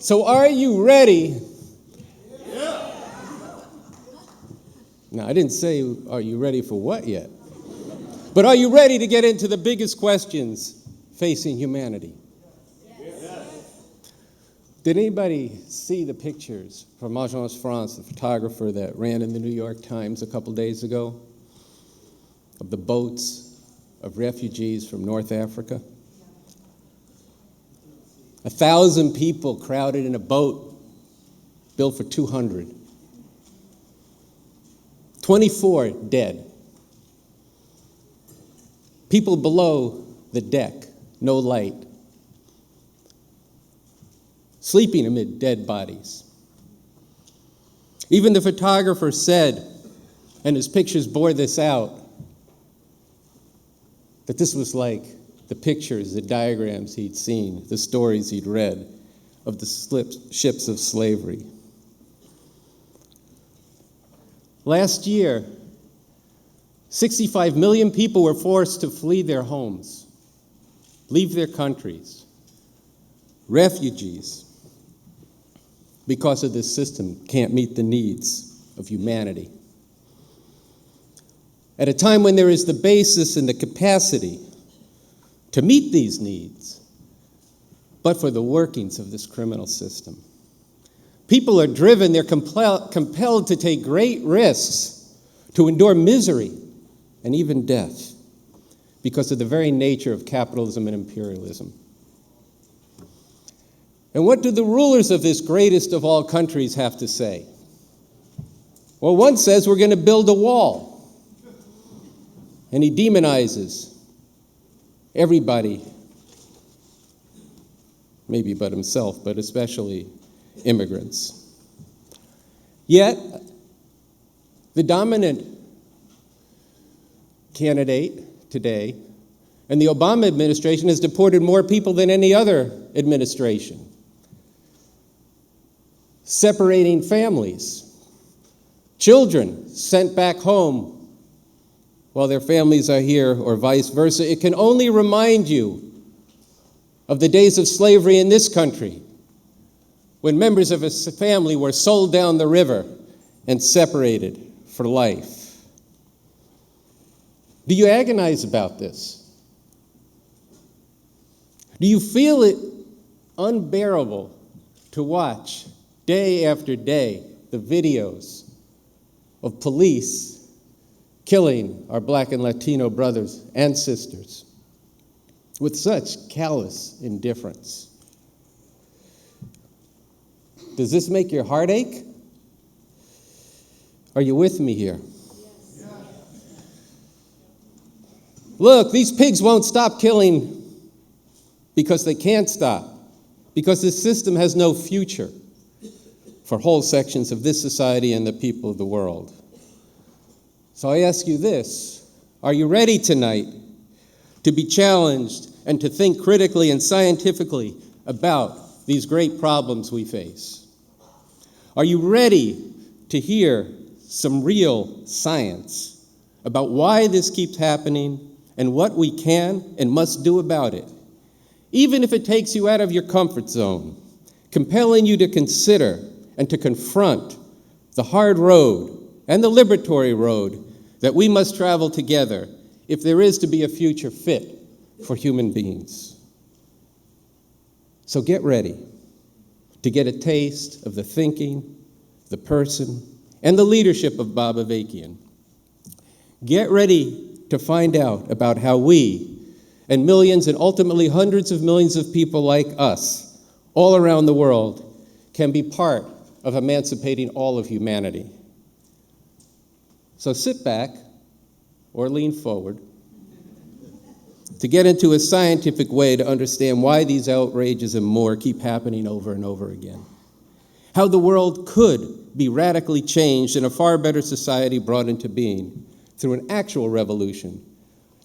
So are you ready? Yeah. Now, I didn't say, are you ready for what yet? But are you ready to get into the biggest questions facing humanity? Yes. Did anybody see the pictures from Agence France, the photographer that ran in the New York Times a couple days ago, of the boats of refugees from North Africa? 1,000 people crowded in a boat built for 200. 24 dead. People below the deck, no light, sleeping amid dead bodies. Even the photographer said, and his pictures bore this out, that this was like the pictures, the diagrams he'd seen, the stories he'd read of the ships of slavery. Last year, 65 million people were forced to flee their homes, leave their countries, refugees, because of this system can't meet the needs of humanity. At a time when there is the basis and the capacity to meet these needs, but for the workings of this criminal system. People are driven, they're compelled to take great risks, to endure misery and even death because of the very nature of capitalism and imperialism. And what do the rulers of this greatest of all countries have to say? Well, one says we're going to build a wall, and he demonizes everybody, maybe but himself, but especially immigrants. Yet, the dominant candidate today and the Obama administration has deported more people than any other administration, separating families, children sent back home while their families are here, or vice versa. It can only remind you of the days of slavery in this country, when members of a family were sold down the river and separated for life. Do you agonize about this? Do you feel it unbearable to watch day after day the videos of police killing our Black and Latino brothers and sisters with such callous indifference? Does this make your heart ache? Are you with me here? Yes. Look, these pigs won't stop killing because they can't stop, because this system has no future for whole sections of this society and the people of the world. So I ask you this: are you ready tonight to be challenged and to think critically and scientifically about these great problems we face? Are you ready to hear some real science about why this keeps happening and what we can and must do about it, even if it takes you out of your comfort zone, compelling you to consider and to confront the hard road and the liberatory road that we must travel together if there is to be a future fit for human beings? So get ready to get a taste of the thinking, the person, and the leadership of Bob Avakian. Get ready to find out about how we and millions and ultimately hundreds of millions of people like us all around the world can be part of emancipating all of humanity. So sit back or lean forward to get into a scientific way to understand why these outrages and more keep happening over and over again. How the world could be radically changed and a far better society brought into being through an actual revolution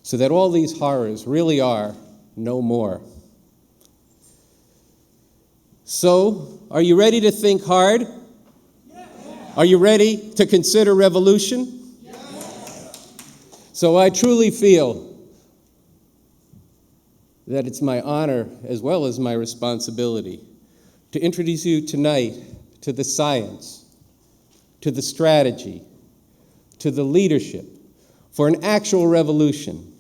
so that all these horrors really are no more. So, are you ready to think hard? Yes. Are you ready to consider revolution? Yes. So I truly feel that it's my honor as well as my responsibility to introduce you tonight to the science, to the strategy, to the leadership for an actual revolution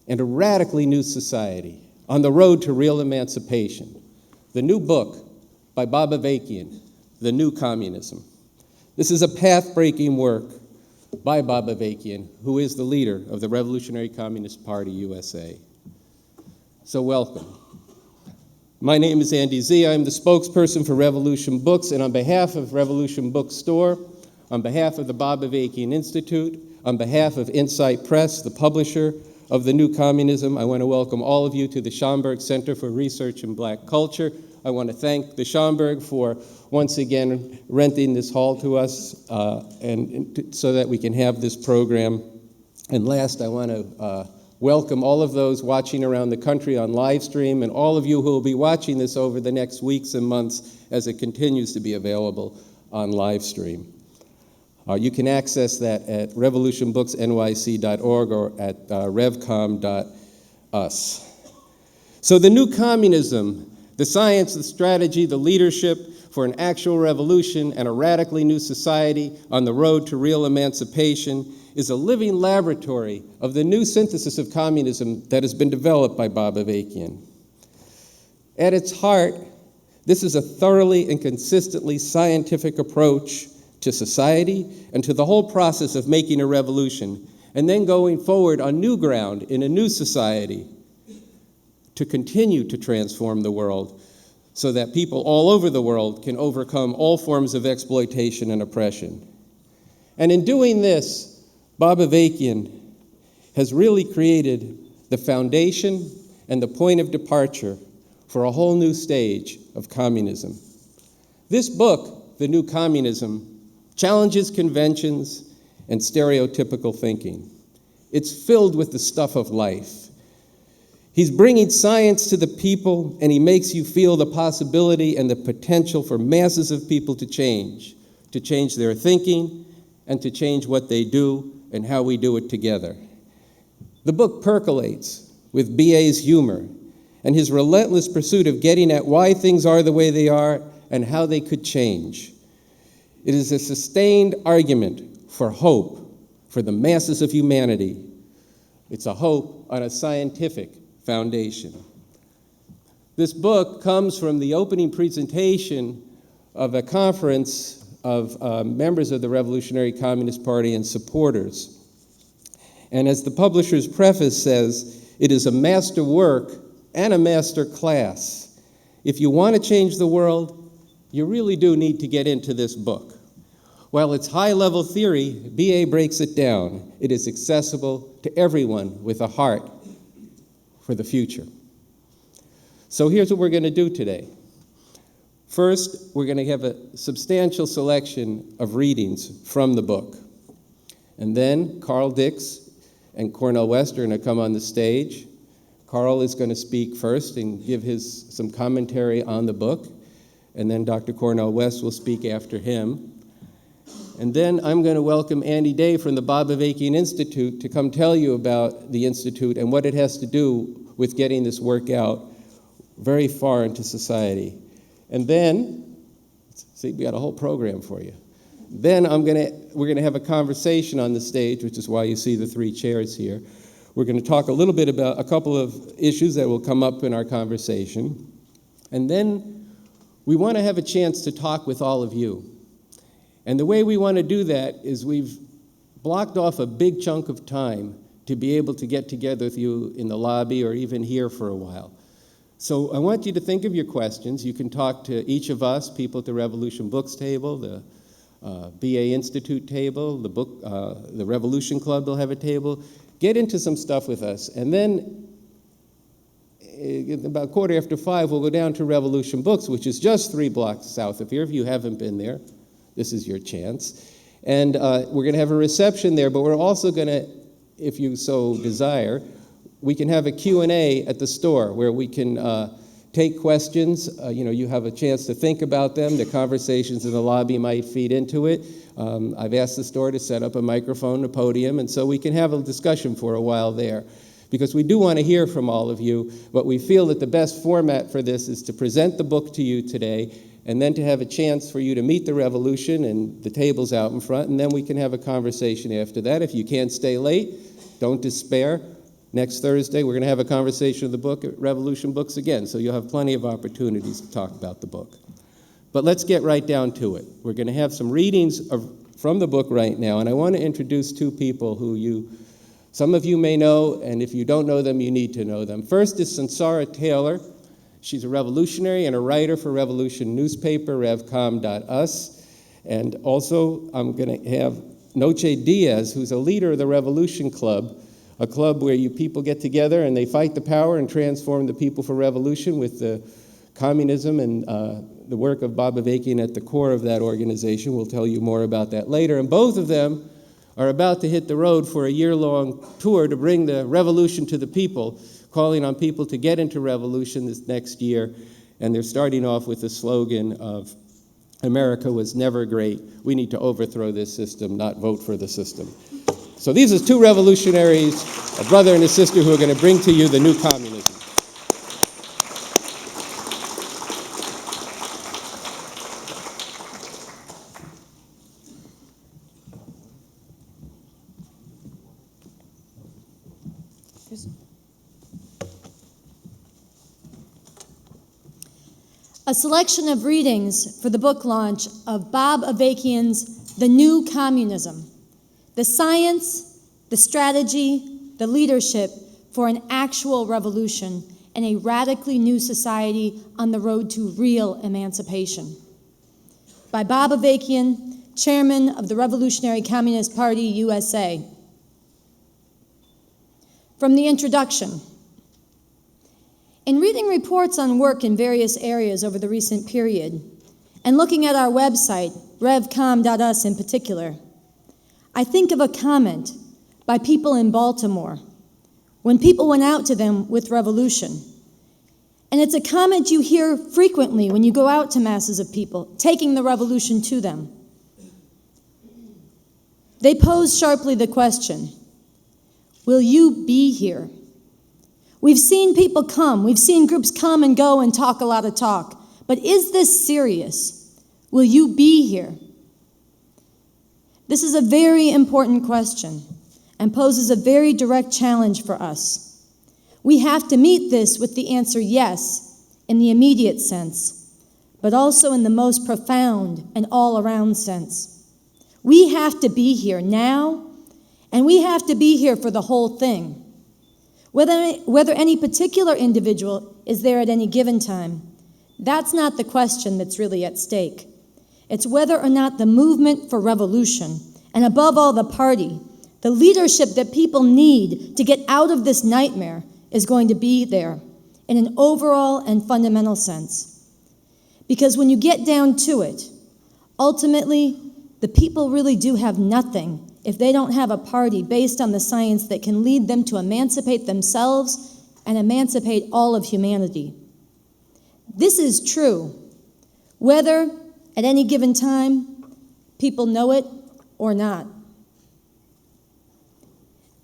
and a radically new society on the road to real emancipation. The new book by Bob Avakian, The New Communism. This is a path-breaking work by Bob Avakian, who is the leader of the Revolutionary Communist Party USA. So welcome. My name is Andy Z. I'm the spokesperson for Revolution Books, and on behalf of Revolution Bookstore, on behalf of the Bob Avakian Institute, on behalf of Insight Press, the publisher of The New Communism, I want to welcome all of you to the Schomburg Center for Research in Black Culture. I want to thank the Schomburg for once again renting this hall to us so that we can have this program. And last, I want to welcome all of those watching around the country on live stream and all of you who will be watching this over the next weeks and months as it continues to be available on live stream. You can access that at revolutionbooksnyc.org or at revcom.us. So the new communism, the science, the strategy, the leadership for an actual revolution and a radically new society on the road to real emancipation is a living laboratory of the new synthesis of communism that has been developed by Bob Avakian. At its heart, this is a thoroughly and consistently scientific approach to society and to the whole process of making a revolution, and then going forward on new ground in a new society to continue to transform the world so that people all over the world can overcome all forms of exploitation and oppression. And in doing this, Bob Avakian has really created the foundation and the point of departure for a whole new stage of communism. This book, The New Communism, challenges conventions and stereotypical thinking. It's filled with the stuff of life. He's bringing science to the people, and he makes you feel the possibility and the potential for masses of people to change their thinking, and to change what they do and how we do it together. The book percolates with B.A.'s humor and his relentless pursuit of getting at why things are the way they are and how they could change. It is a sustained argument for hope for the masses of humanity. It's a hope on a scientific foundation. This book comes from the opening presentation of a conference of members of the Revolutionary Communist Party and supporters. And as the publisher's preface says, it is a master work and a master class. If you want to change the world, you really do need to get into this book. While it's high-level theory, B.A. breaks it down. It is accessible to everyone with a heart for the future. So here's what we're going to do today. First, we're going to have a substantial selection of readings from the book. And then Carl Dix and Cornel West are going to come on the stage. Carl is going to speak first and give some commentary on the book. And then Dr. Cornel West will speak after him. And then I'm going to welcome Andy Day from the Bob Avakian Institute to come tell you about the Institute and what it has to do with getting this work out very far into society. And then, see, we got a whole program for you. Then we're going to have a conversation on the stage, which is why you see the 3 chairs here. We're going to talk a little bit about a couple of issues that will come up in our conversation. And then we want to have a chance to talk with all of you. And the way we want to do that is we've blocked off a big chunk of time to be able to get together with you in the lobby or even here for a while. So I want you to think of your questions. You can talk to each of us, people at the Revolution Books table, the BA Institute table, the Revolution Club will have a table. Get into some stuff with us. And then about 5:15, we'll go down to Revolution Books, which is just 3 blocks south of here. If you haven't been there, this is your chance. And we're going to have a reception there, but we're also going to, if you so desire, we can have a Q&A at the store where we can take questions. You have a chance to think about them. The conversations in the lobby might feed into it. I've asked the store to set up a microphone, a podium, and so we can have a discussion for a while there. because we do want to hear from all of you, but we feel that the best format for this is to present the book to you today, and then to have a chance for you to meet the revolution, and the table's out in front, and then we can have a conversation after that. If you can't stay late, don't despair. Next Thursday, we're going to have a conversation of the book at Revolution Books again, so you'll have plenty of opportunities to talk about the book. But let's get right down to it. We're going to have some readings from the book right now, and I want to introduce two people who some of you may know, and if you don't know them, you need to know them. First is Sansara Taylor. She's a revolutionary and a writer for Revolution newspaper, revcom.us. And also, I'm going to have Noche Diaz, who's a leader of the Revolution Club, a club where people get together and they fight the power and transform the people for revolution with the communism and the work of Bob Avakian at the core of that organization. We'll tell you more about that later. And both of them are about to hit the road for a year-long tour to bring the revolution to the people, calling on people to get into revolution this next year. And they're starting off with the slogan of, America was never great. We need to overthrow this system, not vote for the system. So these are two revolutionaries, a brother and a sister, who are going to bring to you the new communism. A selection of readings for the book launch of Bob Avakian's The New Communism, the science, the strategy, the leadership for an actual revolution and a radically new society on the road to real emancipation. By Bob Avakian, chairman of the Revolutionary Communist Party, USA. From the introduction. In reading reports on work in various areas over the recent period, and looking at our website, revcom.us in particular, I think of a comment by people in Baltimore when people went out to them with revolution. And it's a comment you hear frequently when you go out to masses of people, taking the revolution to them. They pose sharply the question, will you be here? We've seen people come, we've seen groups come and go and talk a lot of talk, but is this serious? Will you be here? This is a very important question and poses a very direct challenge for us. We have to meet this with the answer yes, in the immediate sense, but also in the most profound and all-around sense. We have to be here now, and we have to be here for the whole thing. Whether any particular individual is there at any given time, that's not the question that's really at stake. It's whether or not the movement for revolution, and above all the party, the leadership that people need to get out of this nightmare, is going to be there in an overall and fundamental sense. Because when you get down to it, ultimately, the people really do have nothing if they don't have a party based on the science that can lead them to emancipate themselves and emancipate all of humanity. This is true, whether at any given time people know it or not.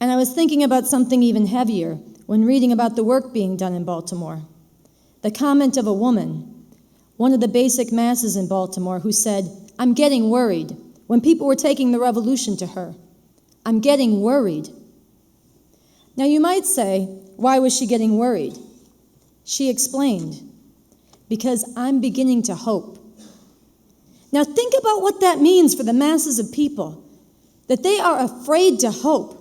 And I was thinking about something even heavier when reading about the work being done in Baltimore. The comment of a woman, one of the basic masses in Baltimore, who said, "I'm getting worried," when people were taking the revolution to her. "I'm getting worried." Now you might say, why was she getting worried? She explained, because I'm beginning to hope. Now think about what that means for the masses of people, that they are afraid to hope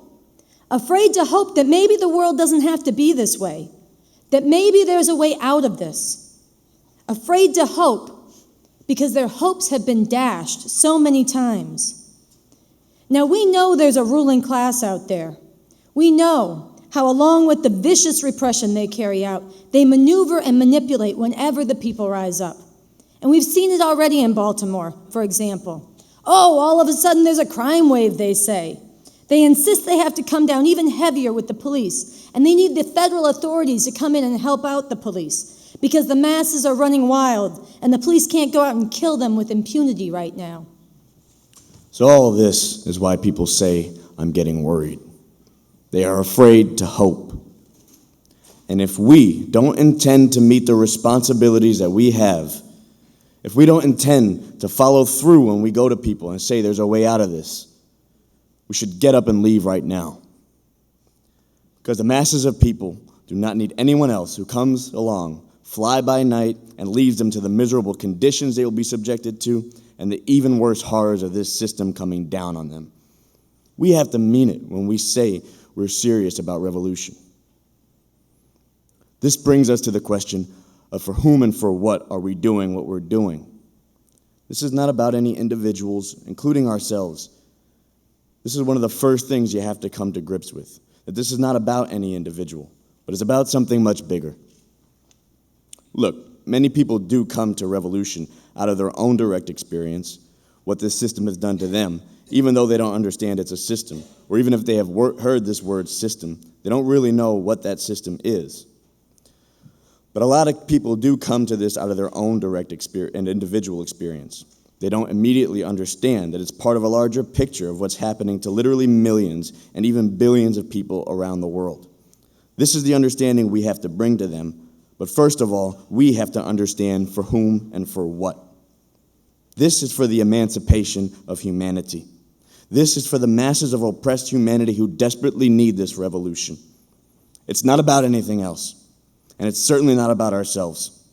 that maybe the world doesn't have to be this way, that maybe there's a way out of this. Afraid to hope because their hopes have been dashed so many times. Now we know there's a ruling class out there. We know how, along with the vicious repression they carry out, they maneuver and manipulate whenever the people rise up. And we've seen it already in Baltimore, for example. Oh, all of a sudden there's a crime wave, they say. They insist they have to come down even heavier with the police, and they need the federal authorities to come in and help out the police because the masses are running wild and the police can't go out and kill them with impunity right now. So all of this is why people say, I'm getting worried. They are afraid to hope. And if we don't intend to meet the responsibilities that we have, if we don't intend to follow through when we go to people and say there's a way out of this, we should get up and leave right now. Because the masses of people do not need anyone else who comes along, fly by night, and leads them to the miserable conditions they will be subjected to and the even worse horrors of this system coming down on them. We have to mean it when we say we're serious about revolution. This brings us to the question of for whom and for what are we doing what we're doing. This is not about any individuals, including ourselves. This is one of the first things you have to come to grips with, that this is not about any individual, but it's about something much bigger. Look, many people do come to revolution out of their own direct experience, what this system has done to them, even though they don't understand it's a system, or even if they have heard this word system, they don't really know what that system is. But a lot of people do come to this out of their own direct experience and individual experience. They don't immediately understand that it's part of a larger picture of what's happening to literally millions and even billions of people around the world. This is the understanding we have to bring to them, but first of all, we have to understand for whom and for what. This is for the emancipation of humanity. This is for the masses of oppressed humanity who desperately need this revolution. It's not about anything else. And it's certainly not about ourselves.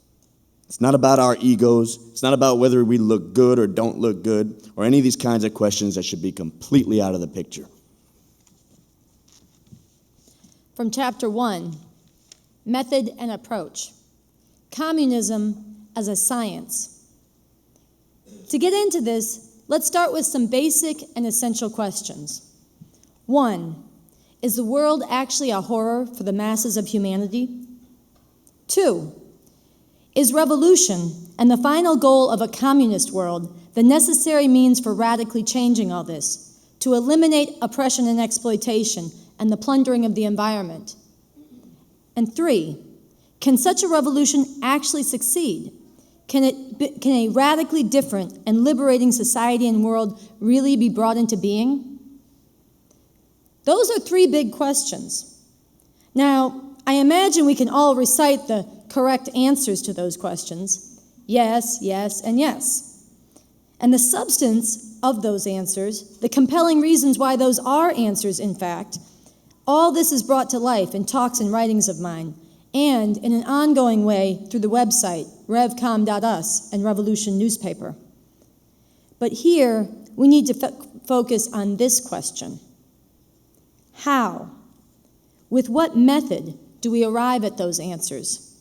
It's not about our egos. It's not about whether we look good or don't look good, or any of these kinds of questions that should be completely out of the picture. From Chapter 1, Method and Approach. Communism as a Science. To get into this, let's start with some basic and essential questions. 1, is the world actually a horror for the masses of humanity? 2, is revolution and the final goal of a communist world the necessary means for radically changing all this, to eliminate oppression and exploitation and the plundering of the environment? And 3, can such a revolution actually succeed? Can a radically different and liberating society and world really be brought into being? Those are 3 big questions. Now, I imagine we can all recite the correct answers to those questions. Yes, yes, and yes. And the substance of those answers, the compelling reasons why those are answers, in fact, all this is brought to life in talks and writings of mine, and in an ongoing way through the website, revcom.us, and Revolution newspaper. But here, we need to focus on this question. How? With what method do we arrive at those answers?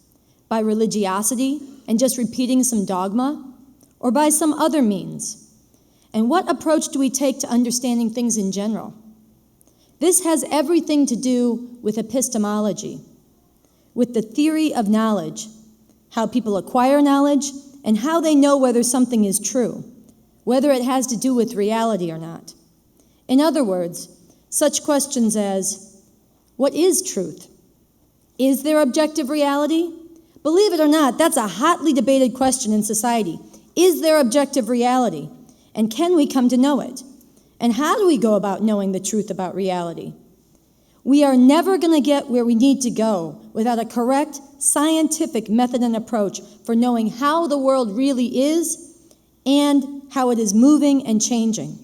By religiosity and just repeating some dogma, or by some other means? And what approach do we take to understanding things in general? This has everything to do with epistemology, with the theory of knowledge, how people acquire knowledge, and how they know whether something is true, whether it has to do with reality or not. In other words, such questions as, what is truth? Is there objective reality? Believe it or not, that's a hotly debated question in society. Is there objective reality? And can we come to know it? And how do we go about knowing the truth about reality? We are never going to get where we need to go without a correct scientific method and approach for knowing how the world really is and how it is moving and changing.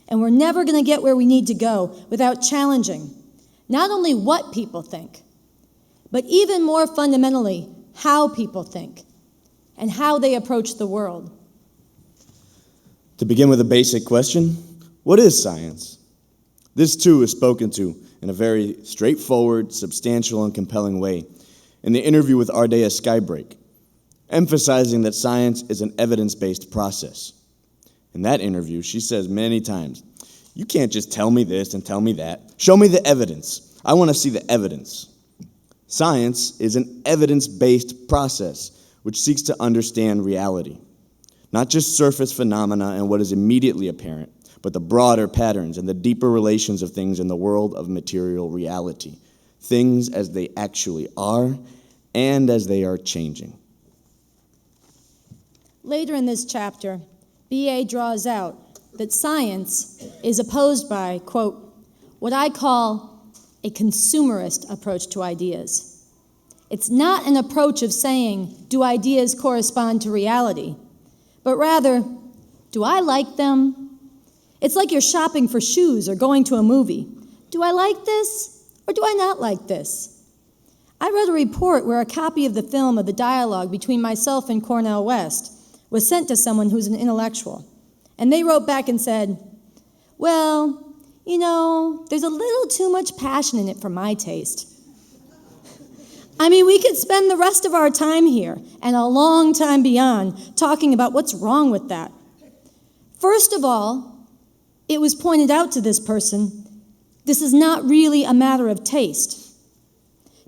And we're never going to get where we need to go without challenging not only what people think, but even more fundamentally, how people think and how they approach the world. To begin with a basic question, what is science? This too is spoken to in a very straightforward, substantial, and compelling way in the interview with Ardea Skybreak, emphasizing that science is an evidence-based process. In that interview, she says many times, you can't just tell me this and tell me that. Show me the evidence. I want to see the evidence. Science is an evidence-based process which seeks to understand reality, not just surface phenomena and what is immediately apparent, but the broader patterns and the deeper relations of things in the world of material reality, things as they actually are and as they are changing. Later in this chapter, B.A. draws out that science is opposed by, quote, what I call a consumerist approach to ideas. It's not an approach of saying, do ideas correspond to reality? But rather, do I like them? It's like you're shopping for shoes or going to a movie. Do I like this or do I not like this? I read a report where a copy of the film of the dialogue between myself and Cornel West was sent to someone who's an intellectual. And they wrote back and said, well, you know, there's a little too much passion in it for my taste. I mean, we could spend the rest of our time here and a long time beyond talking about what's wrong with that. First of all, it was pointed out to this person, this is not really a matter of taste.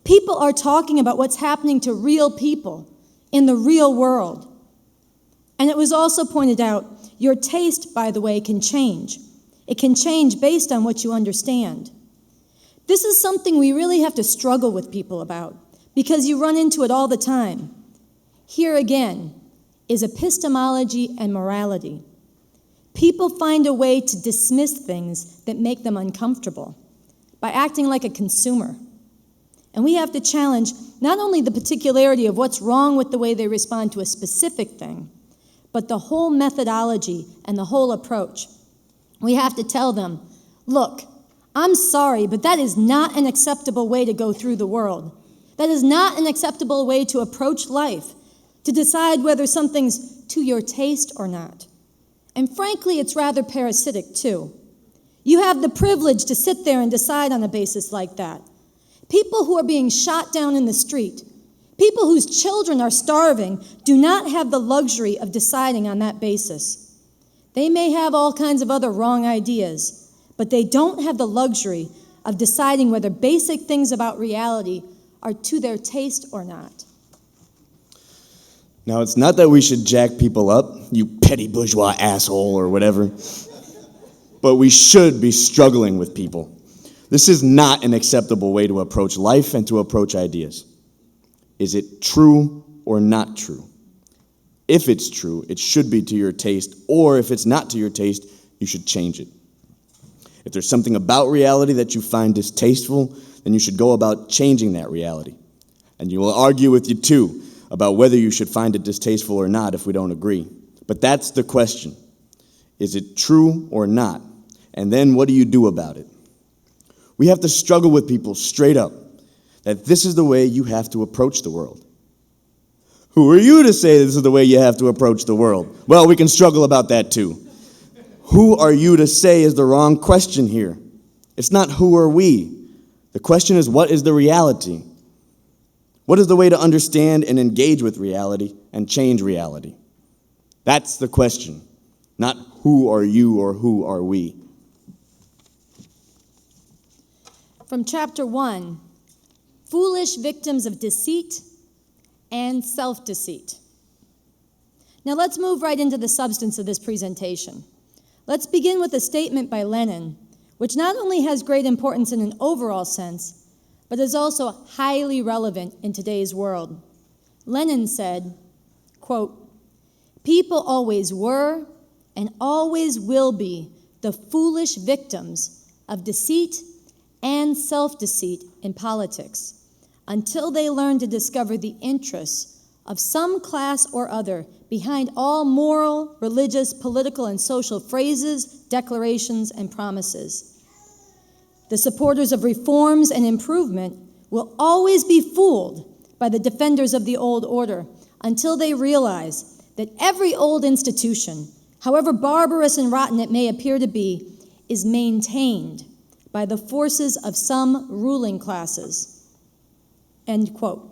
People are talking about what's happening to real people in the real world. And it was also pointed out, your taste, by the way, can change. It can change based on what you understand. This is something we really have to struggle with people about, because you run into it all the time. Here again is epistemology and morality. People find a way to dismiss things that make them uncomfortable by acting like a consumer. And we have to challenge not only the particularity of what's wrong with the way they respond to a specific thing, but the whole methodology and the whole approach. We have to tell them, look, I'm sorry, but that is not an acceptable way to go through the world. That is not an acceptable way to approach life, to decide whether something's to your taste or not. And frankly, it's rather parasitic too. You have the privilege to sit there and decide on a basis like that. People who are being shot down in the street, people whose children are starving, do not have the luxury of deciding on that basis. They may have all kinds of other wrong ideas, but they don't have the luxury of deciding whether basic things about reality are to their taste or not. Now, it's not that we should jack people up, you petty bourgeois asshole or whatever, but we should be struggling with people. This is not an acceptable way to approach life and to approach ideas. Is it true or not true? If it's true, it should be to your taste, or if it's not to your taste, you should change it. If there's something about reality that you find distasteful, then you should go about changing that reality. And you will argue with you too about whether you should find it distasteful or not if we don't agree. But that's the question. Is it true or not? And then what do you do about it? We have to struggle with people straight up that this is the way you have to approach the world. Who are you to say this is the way you have to approach the world? Well, we can struggle about that too. Who are you to say is the wrong question here? It's not who are we. The question is, what is the reality? What is the way to understand and engage with reality and change reality? That's the question, not who are you or who are we. From chapter 1, foolish victims of deceit and self-deceit. Now let's move right into the substance of this presentation. Let's begin with a statement by Lenin, which not only has great importance in an overall sense, but is also highly relevant in today's world. Lenin said, quote, "People always were and always will be the foolish victims of deceit and self-deceit in politics until they learn to discover the interests of some class or other behind all moral, religious, political, and social phrases, declarations, and promises. The supporters of reforms and improvement will always be fooled by the defenders of the old order until they realize that every old institution, however barbarous and rotten it may appear to be, is maintained by the forces of some ruling classes." End quote.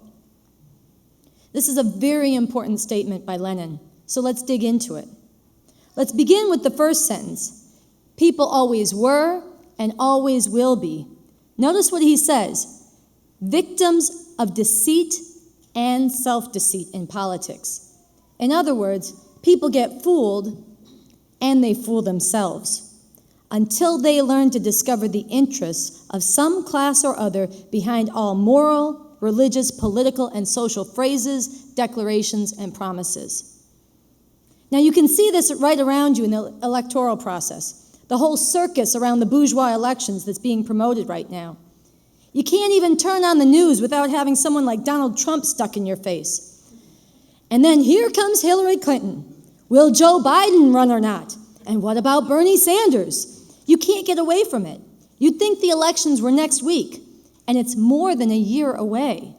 This is a very important statement by Lenin, so let's dig into it. Let's begin with the first sentence. People always were and always will be. Notice what he says. Victims of deceit and self-deceit in politics. In other words, people get fooled and they fool themselves until they learn to discover the interests of some class or other behind all moral, religious, political, and social phrases, declarations, and promises. Now you can see this right around you in the electoral process, the whole circus around the bourgeois elections that's being promoted right now. You can't even turn on the news without having someone like Donald Trump stuck in your face. And then here comes Hillary Clinton. Will Joe Biden run or not? And what about Bernie Sanders? You can't get away from it. You'd think the elections were next week, and it's more than a year away.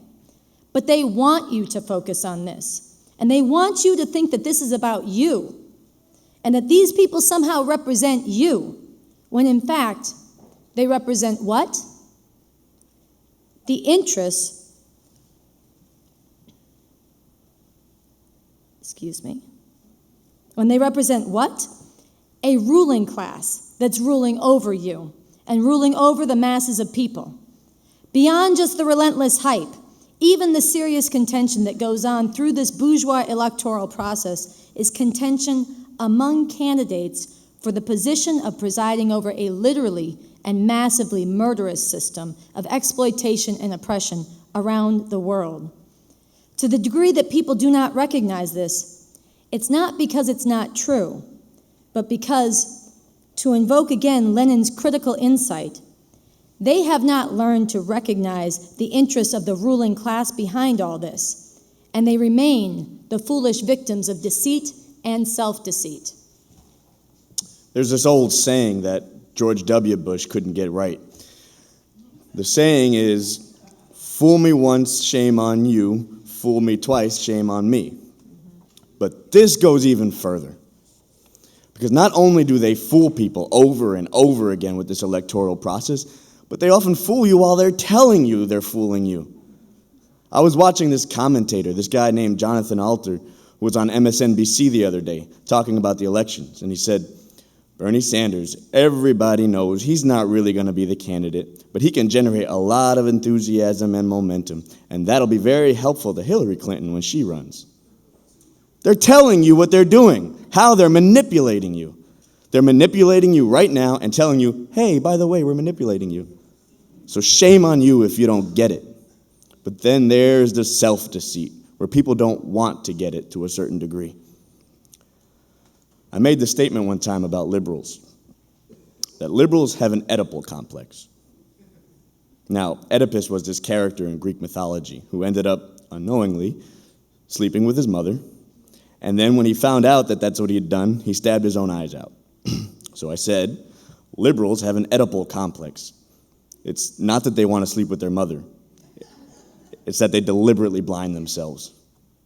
But they want you to focus on this, and they want you to think that this is about you, and that these people somehow represent you, when in fact, they represent what? The interests, when they represent what? A ruling class that's ruling over you and ruling over the masses of people. Beyond just the relentless hype, even the serious contention that goes on through this bourgeois electoral process is contention among candidates for the position of presiding over a literally and massively murderous system of exploitation and oppression around the world. To the degree that people do not recognize this, it's not because it's not true, but because, to invoke again Lenin's critical insight, they have not learned to recognize the interests of the ruling class behind all this, and they remain the foolish victims of deceit and self-deceit. There's this old saying that George W. Bush couldn't get right. The saying is, fool me once, shame on you. Fool me twice, shame on me. But this goes even further. Because not only do they fool people over and over again with this electoral process, but they often fool you while they're telling you they're fooling you. I was watching this commentator, this guy named Jonathan Alter, who was on MSNBC the other day, talking about the elections, and he said, Bernie Sanders, everybody knows he's not really going to be the candidate, but he can generate a lot of enthusiasm and momentum, and that'll be very helpful to Hillary Clinton when she runs. They're telling you what they're doing, how they're manipulating you. They're manipulating you right now and telling you, hey, by the way, we're manipulating you. So shame on you if you don't get it. But then there's the self-deceit, where people don't want to get it to a certain degree. I made the statement one time about liberals, that liberals have an Oedipal complex. Now, Oedipus was this character in Greek mythology who ended up, unknowingly, sleeping with his mother, and then when he found out that that's what he had done, he stabbed his own eyes out. So I said, liberals have an Oedipal complex. It's not that they want to sleep with their mother. It's that they deliberately blind themselves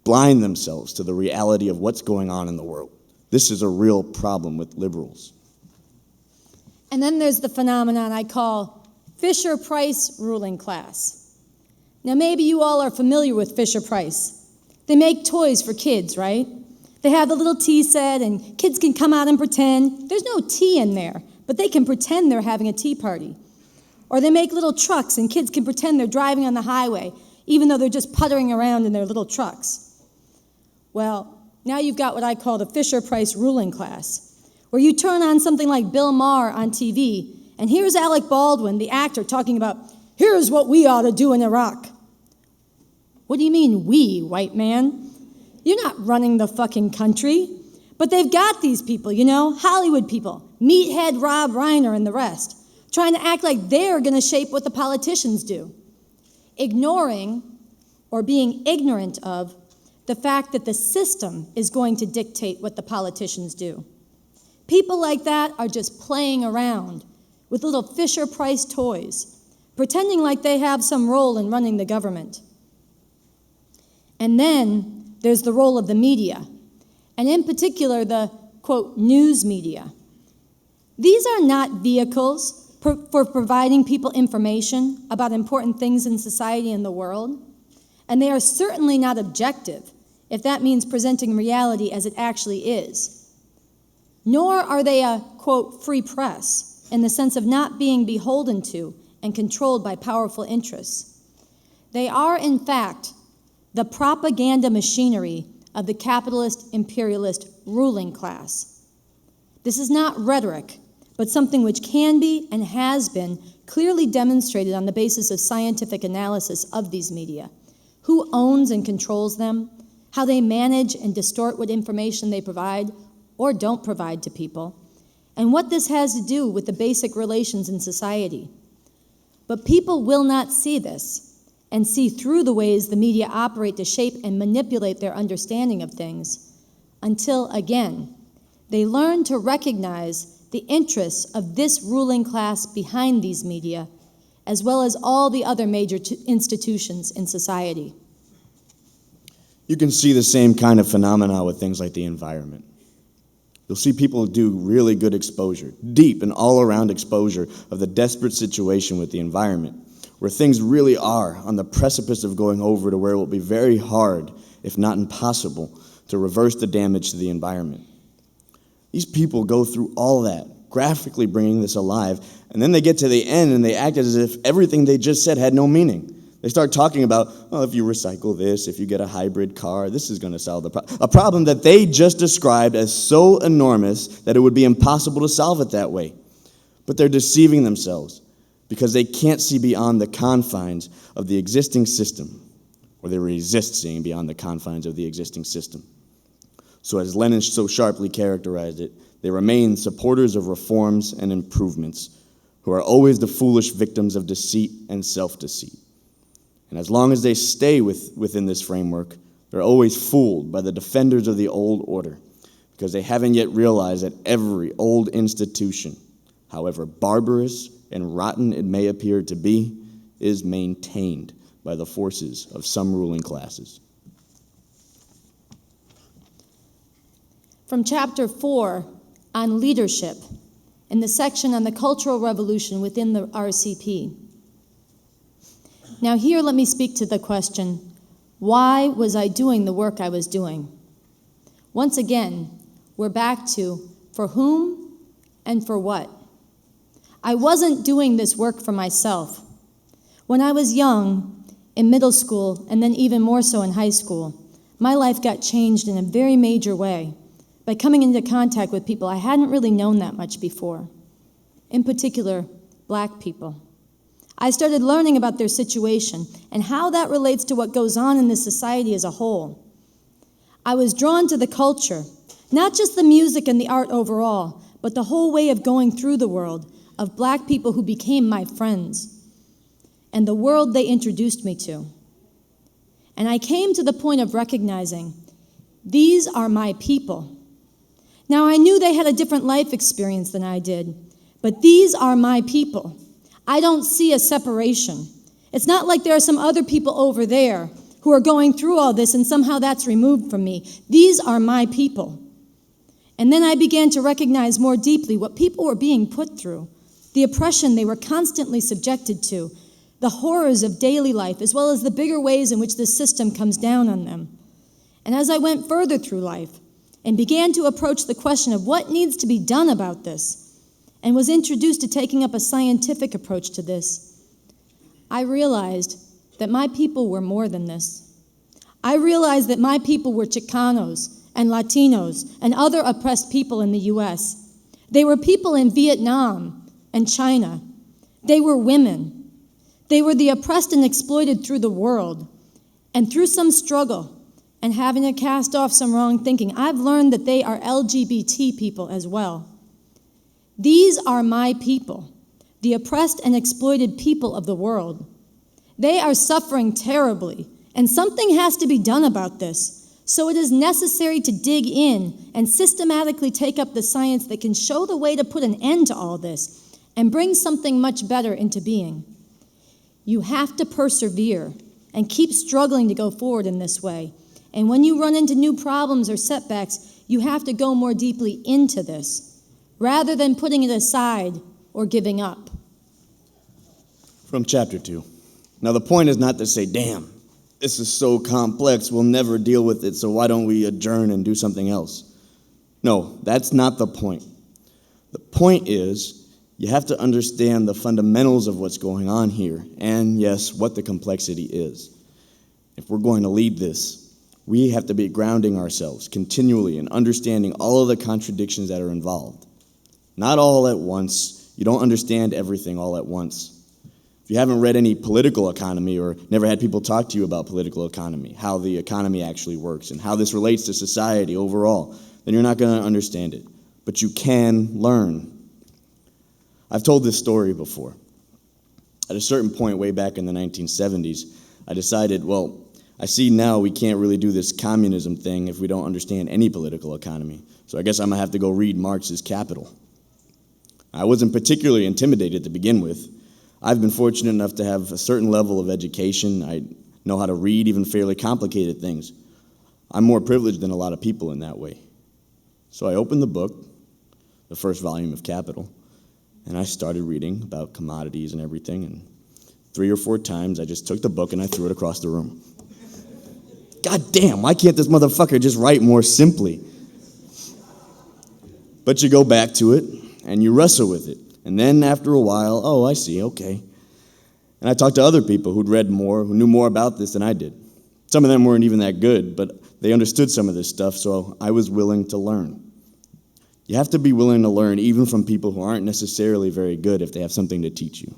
to the reality of what's going on in the world. This is a real problem with liberals. And then there's the phenomenon I call Fisher-Price ruling class. Now maybe you all are familiar with Fisher-Price. They make toys for kids, right? They have the little tea set and kids can come out and pretend. There's no tea in there, but they can pretend they're having a tea party. Or they make little trucks and kids can pretend they're driving on the highway, even though they're just puttering around in their little trucks. Well, now you've got what I call the Fisher-Price ruling class, where you turn on something like Bill Maher on TV, and here's Alec Baldwin, the actor, talking about, here's what we ought to do in Iraq. What do you mean, we, white man? You're not running the fucking country. But they've got these people, Hollywood people, meathead Rob Reiner and the rest, trying to act like they're going to shape what the politicians do, ignoring or being ignorant of the fact that the system is going to dictate what the politicians do. People like that are just playing around with little Fisher-Price toys, pretending like they have some role in running the government. And then there's the role of the media, and in particular the, quote, news media. These are not vehicles for providing people information about important things in society and the world, and they are certainly not objective, if that means presenting reality as it actually is. Nor are they a, quote, free press, in the sense of not being beholden to and controlled by powerful interests. They are, in fact, the propaganda machinery of the capitalist, imperialist ruling class. This is not rhetoric, but something which can be and has been clearly demonstrated on the basis of scientific analysis of these media. Who owns and controls them, how they manage and distort what information they provide or don't provide to people, and what this has to do with the basic relations in society. But people will not see this and see through the ways the media operate to shape and manipulate their understanding of things until, again, they learn to recognize the interests of this ruling class behind these media, as well as all the other major institutions in society. You can see the same kind of phenomena with things like the environment. You'll see people do really good exposure, deep and all-around exposure of the desperate situation with the environment, where things really are on the precipice of going over to where it will be very hard, if not impossible, to reverse the damage to the environment. These people go through all that, graphically bringing this alive, and then they get to the end and they act as if everything they just said had no meaning. They start talking about, oh, if you recycle this, if you get a hybrid car, this is going to solve the problem. A problem that they just described as so enormous that it would be impossible to solve it that way. But they're deceiving themselves because they can't see beyond the confines of the existing system, or they resist seeing beyond the confines of the existing system. So as Lenin so sharply characterized it, they remain supporters of reforms and improvements who are always the foolish victims of deceit and self-deceit. And as long as they stay within this framework, they're always fooled by the defenders of the old order because they haven't yet realized that every old institution, however barbarous and rotten it may appear to be, is maintained by the forces of some ruling classes. From Chapter 4 on leadership, in the section on the Cultural Revolution within the RCP. Now here let me speak to the question, why was I doing the work I was doing? Once again, we're back to for whom and for what. I wasn't doing this work for myself. When I was young, in middle school, and then even more so in high school, my life got changed in a very major way by coming into contact with people I hadn't really known that much before, in particular, Black people. I started learning about their situation and how that relates to what goes on in this society as a whole. I was drawn to the culture, not just the music and the art overall, but the whole way of going through the world of Black people who became my friends and the world they introduced me to. And I came to the point of recognizing these are my people. Now, I knew they had a different life experience than I did, but these are my people. I don't see a separation. It's not like there are some other people over there who are going through all this and somehow that's removed from me. These are my people. And then I began to recognize more deeply what people were being put through, the oppression they were constantly subjected to, the horrors of daily life, as well as the bigger ways in which the system comes down on them. And as I went further through life and began to approach the question of what needs to be done about this, and was introduced to taking up a scientific approach to this, I realized that my people were more than this. I realized that my people were Chicanos and Latinos and other oppressed people in the U.S. They were people in Vietnam and China. They were women. They were the oppressed and exploited through the world. And through some struggle and having to cast off some wrong thinking, I've learned that they are LGBT people as well. These are my people, the oppressed and exploited people of the world. They are suffering terribly, and something has to be done about this. So it is necessary to dig in and systematically take up the science that can show the way to put an end to all this and bring something much better into being. You have to persevere and keep struggling to go forward in this way. And when you run into new problems or setbacks, you have to go more deeply into this, rather than putting it aside or giving up. From Chapter 2. Now the point is not to say, damn, this is so complex, we'll never deal with it, so why don't we adjourn and do something else? No, that's not the point. The point is, you have to understand the fundamentals of what's going on here, and yes, what the complexity is. If we're going to lead this, we have to be grounding ourselves continually and understanding all of the contradictions that are involved. Not all at once. You don't understand everything all at once. If you haven't read any political economy or never had people talk to you about political economy, how the economy actually works and how this relates to society overall, then you're not going to understand it. But you can learn. I've told this story before. At a certain point way back in the 1970s, I decided, well, I see now we can't really do this communism thing if we don't understand any political economy. So I guess I'm going to have to go read Marx's Capital. I wasn't particularly intimidated to begin with. I've been fortunate enough to have a certain level of education. I know how to read even fairly complicated things. I'm more privileged than a lot of people in that way. So I opened the book, the first volume of Capital, and I started reading about commodities and everything, and 3 or 4 times I just took the book and I threw it across the room. God damn, why can't this motherfucker just write more simply? But you go back to it, and you wrestle with it. And then after a while, oh, I see, okay. And I talked to other people who'd read more, who knew more about this than I did. Some of them weren't even that good, but they understood some of this stuff, so I was willing to learn. You have to be willing to learn even from people who aren't necessarily very good if they have something to teach you.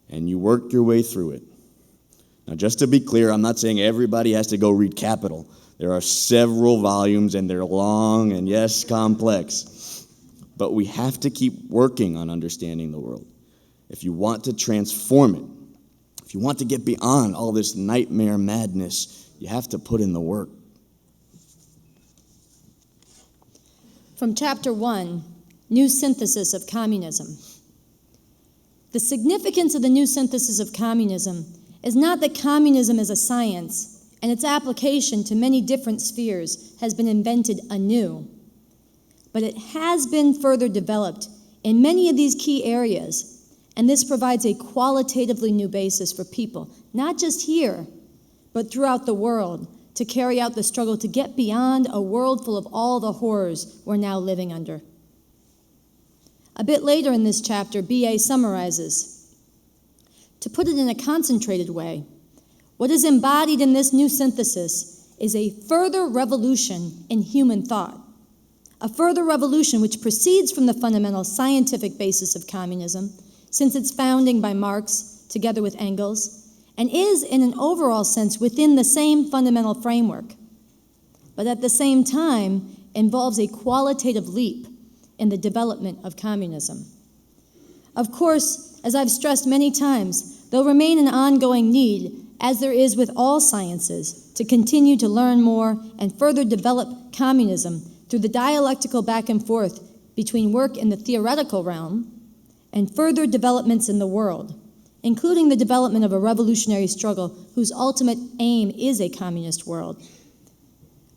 And you work your way through it. Now, just to be clear, I'm not saying everybody has to go read Capital. There are several volumes, and they're long and, yes, complex. But we have to keep working on understanding the world. If you want to transform it, if you want to get beyond all this nightmare madness, you have to put in the work. From Chapter 1, New Synthesis of Communism. The significance of the new synthesis of communism is not that communism is a science and its application to many different spheres has been invented anew, but it has been further developed in many of these key areas, and this provides a qualitatively new basis for people, not just here, but throughout the world, to carry out the struggle to get beyond a world full of all the horrors we're now living under. A bit later in this chapter, B.A. summarizes, to put it in a concentrated way, what is embodied in this new synthesis is a further revolution in human thought, a further revolution which proceeds from the fundamental scientific basis of communism, since its founding by Marx together with Engels, and is, in an overall sense, within the same fundamental framework, but at the same time involves a qualitative leap in the development of communism. Of course, as I've stressed many times, there'll remain an ongoing need, as there is with all sciences, to continue to learn more and further develop communism through the dialectical back and forth between work in the theoretical realm and further developments in the world, including the development of a revolutionary struggle whose ultimate aim is a communist world.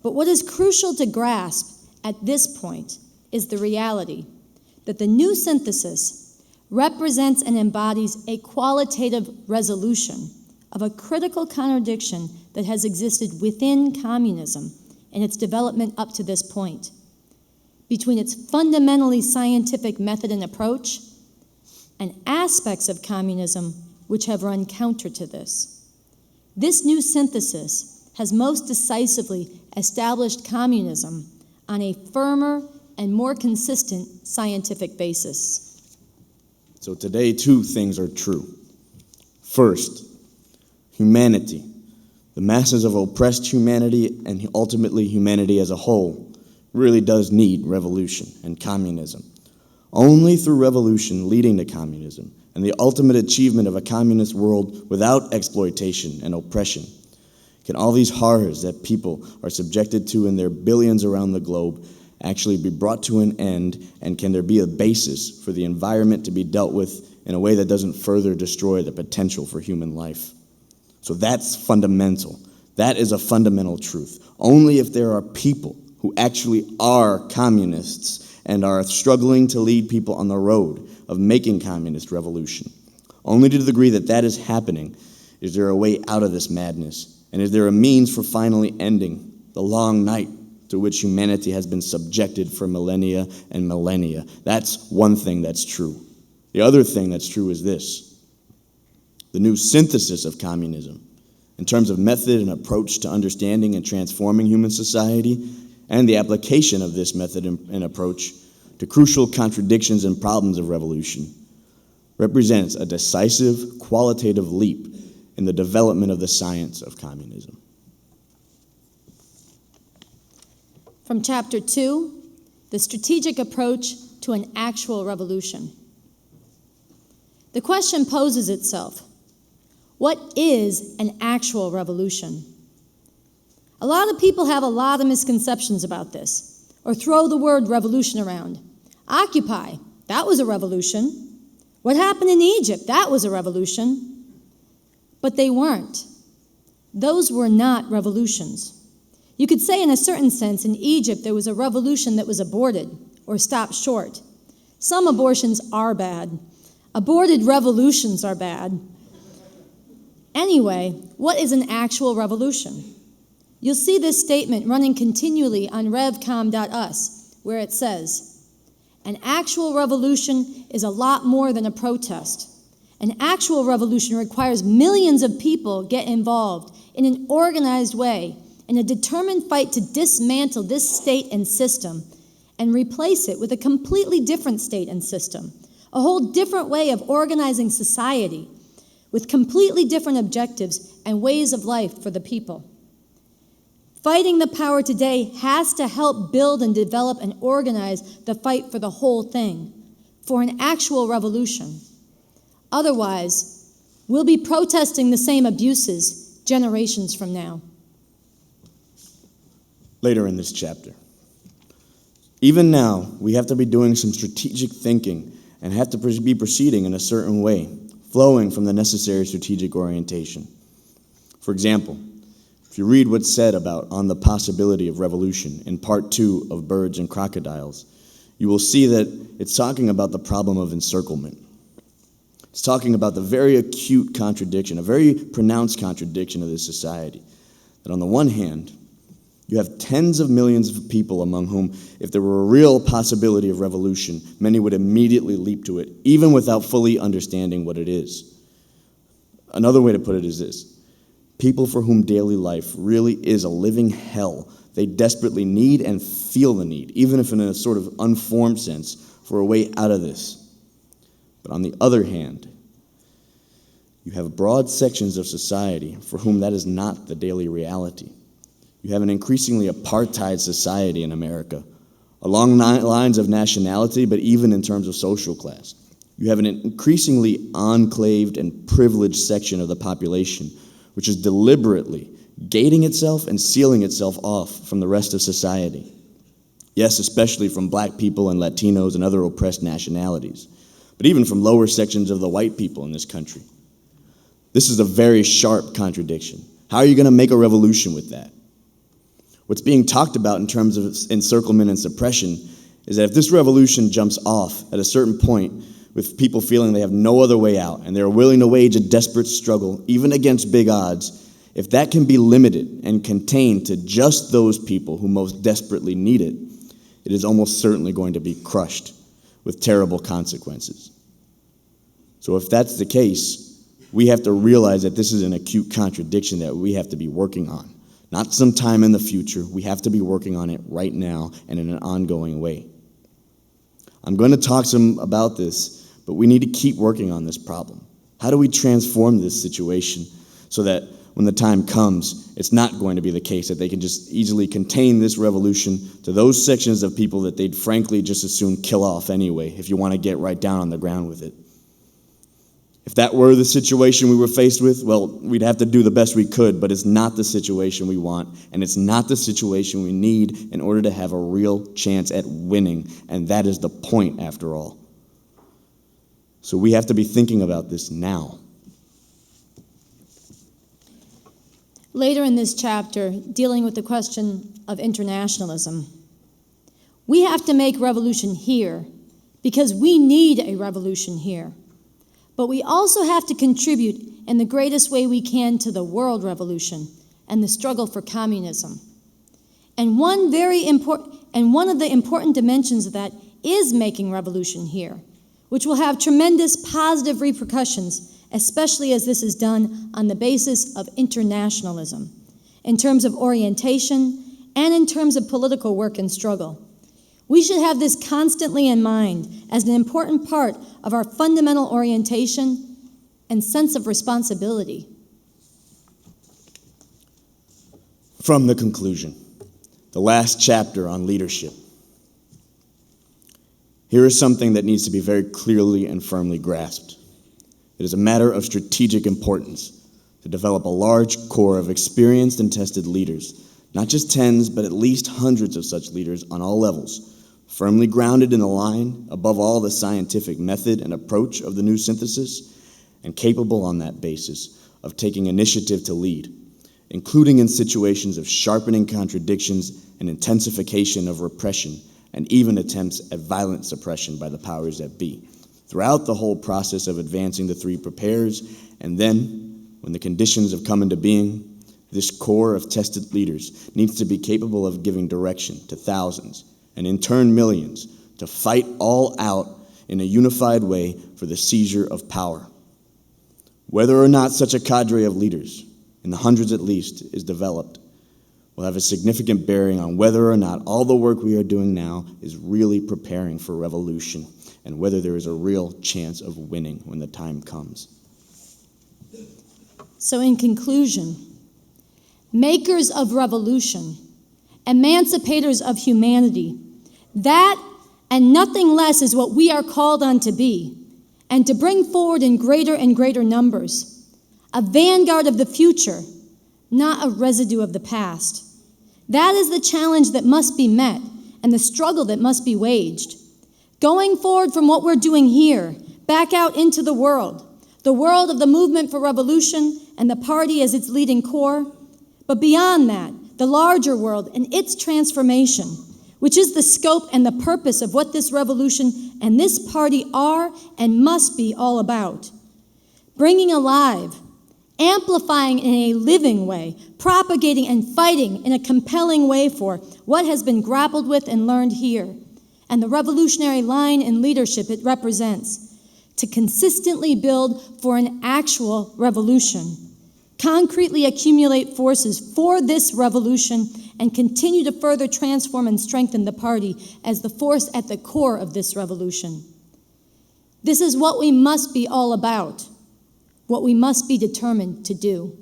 But what is crucial to grasp at this point is the reality that the new synthesis represents and embodies a qualitative resolution of a critical contradiction that has existed within communism and its development up to this point, between its fundamentally scientific method and approach and aspects of communism which have run counter to this. This new synthesis has most decisively established communism on a firmer and more consistent scientific basis. So today, 2 things are true. First, humanity, the masses of oppressed humanity and ultimately humanity as a whole, really does need revolution and communism. Only through revolution leading to communism and the ultimate achievement of a communist world without exploitation and oppression can all these horrors that people are subjected to in their billions around the globe actually be brought to an end, and can there be a basis for the environment to be dealt with in a way that doesn't further destroy the potential for human life. So that's fundamental. That is a fundamental truth. Only if there are people who actually are communists and are struggling to lead people on the road of making communist revolution, only to the degree that that is happening is there a way out of this madness, and is there a means for finally ending the long night to which humanity has been subjected for millennia and millennia. That's one thing that's true. The other thing that's true is this: the new synthesis of communism, in terms of method and approach to understanding and transforming human society, and the application of this method and approach to crucial contradictions and problems of revolution, represents a decisive, qualitative leap in the development of the science of communism. From Chapter 2, the strategic approach to an actual revolution. The question poses itself: what is an actual revolution? A lot of people have a lot of misconceptions about this, or throw the word revolution around. Occupy, that was a revolution. What happened in Egypt, that was a revolution. But they weren't. Those were not revolutions. You could say in a certain sense in Egypt there was a revolution that was aborted or stopped short. Some abortions are bad. Aborted revolutions are bad. Anyway, what is an actual revolution? You'll see this statement running continually on revcom.us, where it says, an actual revolution is a lot more than a protest. An actual revolution requires millions of people get involved in an organized way in a determined fight to dismantle this state and system and replace it with a completely different state and system, a whole different way of organizing society with completely different objectives and ways of life for the people. Fighting the power today has to help build and develop and organize the fight for the whole thing, for an actual revolution. Otherwise, we'll be protesting the same abuses generations from now. Later in this chapter, even now, we have to be doing some strategic thinking and have to be proceeding in a certain way, flowing from the necessary strategic orientation. For example, if you read what's said about on the possibility of revolution in part 2 of Birds and Crocodiles, you will see that it's talking about the problem of encirclement. It's talking about the very acute contradiction, a very pronounced contradiction of this society. That on the one hand, you have tens of millions of people among whom, if there were a real possibility of revolution, many would immediately leap to it, even without fully understanding what it is. Another way to put it is this: people for whom daily life really is a living hell. They desperately need and feel the need, even if in a sort of unformed sense, for a way out of this. But on the other hand, you have broad sections of society for whom that is not the daily reality. You have an increasingly apartheid society in America, along lines of nationality, but even in terms of social class. You have an increasingly enclaved and privileged section of the population, which is deliberately gating itself and sealing itself off from the rest of society. Yes, especially from black people and Latinos and other oppressed nationalities, but even from lower sections of the white people in this country. This is a very sharp contradiction. How are you going to make a revolution with that? What's being talked about in terms of encirclement and suppression is that if this revolution jumps off at a certain point with people feeling they have no other way out and they're willing to wage a desperate struggle, even against big odds, if that can be limited and contained to just those people who most desperately need it, it is almost certainly going to be crushed with terrible consequences. So if that's the case, we have to realize that this is an acute contradiction that we have to be working on. Not sometime in the future. We have to be working on it right now and in an ongoing way. I'm going to talk some about this, but we need to keep working on this problem. How do we transform this situation so that when the time comes, it's not going to be the case that they can just easily contain this revolution to those sections of people that they'd frankly just as soon kill off anyway, if you want to get right down on the ground with it. If that were the situation we were faced with, well, we'd have to do the best we could, but it's not the situation we want, and it's not the situation we need in order to have a real chance at winning, and that is the point, after all. So we have to be thinking about this now. Later in this chapter, dealing with the question of internationalism, we have to make revolution here because we need a revolution here. But we also have to contribute in the greatest way we can to the world revolution and the struggle for communism. And one of the important dimensions of that is making revolution here, which will have tremendous positive repercussions, especially as this is done on the basis of internationalism, in terms of orientation and in terms of political work and struggle. We should have this constantly in mind as an important part of our fundamental orientation and sense of responsibility. From the conclusion, the last chapter on leadership. Here is something that needs to be very clearly and firmly grasped. It is a matter of strategic importance to develop a large core of experienced and tested leaders, not just tens, but at least hundreds of such leaders on all levels, firmly grounded in the line, above all, the scientific method and approach of the new synthesis, and capable on that basis of taking initiative to lead, including in situations of sharpening contradictions and intensification of repression, and even attempts at violent suppression by the powers that be, throughout the whole process of advancing the three prepares. And then, when the conditions have come into being, this core of tested leaders needs to be capable of giving direction to thousands, and in turn millions, to fight all out in a unified way for the seizure of power. Whether or not such a cadre of leaders, in the hundreds at least, is developed, will have a significant bearing on whether or not all the work we are doing now is really preparing for revolution, and whether there is a real chance of winning when the time comes. So in conclusion, makers of revolution, emancipators of humanity, that and nothing less is what we are called on to be, and to bring forward in greater and greater numbers, a vanguard of the future, not a residue of the past. That is the challenge that must be met and the struggle that must be waged. Going forward from what we're doing here, back out into the world of the movement for revolution and the party as its leading core, but beyond that, the larger world and its transformation, which is the scope and the purpose of what this revolution and this party are and must be all about. Bringing alive, amplifying in a living way, propagating and fighting in a compelling way for what has been grappled with and learned here, and the revolutionary line and leadership it represents, to consistently build for an actual revolution, concretely accumulate forces for this revolution, and continue to further transform and strengthen the party as the force at the core of this revolution. This is what we must be all about, what we must be determined to do.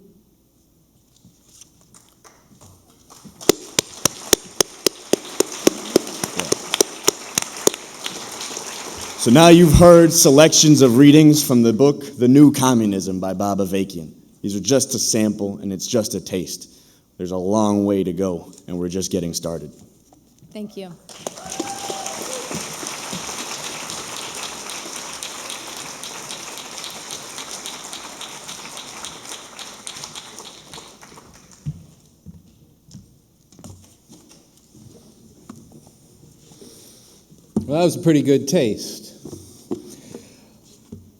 So now you've heard selections of readings from the book, The New Communism by Bob Avakian. These are just a sample, and it's just a taste. There's a long way to go, and we're just getting started. Thank you. Well, that was a pretty good taste.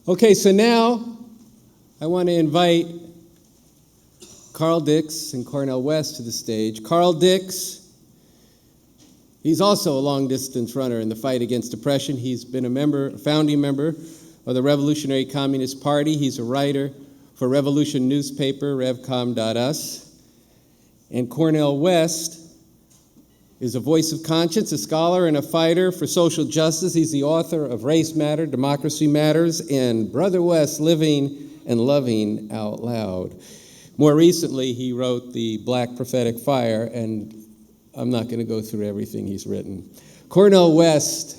Okay, so now I want to invite Carl Dix and Cornel West to the stage. Carl Dix, he's also a long-distance runner in the fight against oppression. He's been a founding member of the Revolutionary Communist Party. He's a writer for Revolution newspaper, revcom.us. And Cornel West is a voice of conscience, a scholar and a fighter for social justice. He's the author of Race Matter, Democracy Matters, and Brother West, Living and Loving Out Loud. More recently, he wrote The Black Prophetic Fire, and I'm not going to go through everything he's written. Cornel West,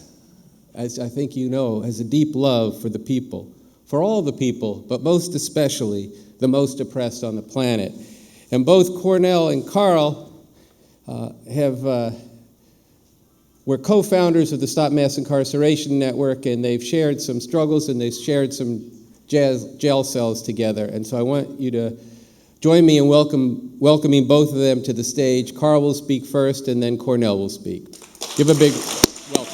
as I think you know, has a deep love for the people, for all the people, but most especially the most oppressed on the planet. And both Cornel and Carl were co-founders of the Stop Mass Incarceration Network, and they've shared some struggles and they've shared some jail cells together. And so I want you to join me in welcoming both of them to the stage. Carl will speak first, and then Cornel will speak. Give a big welcome.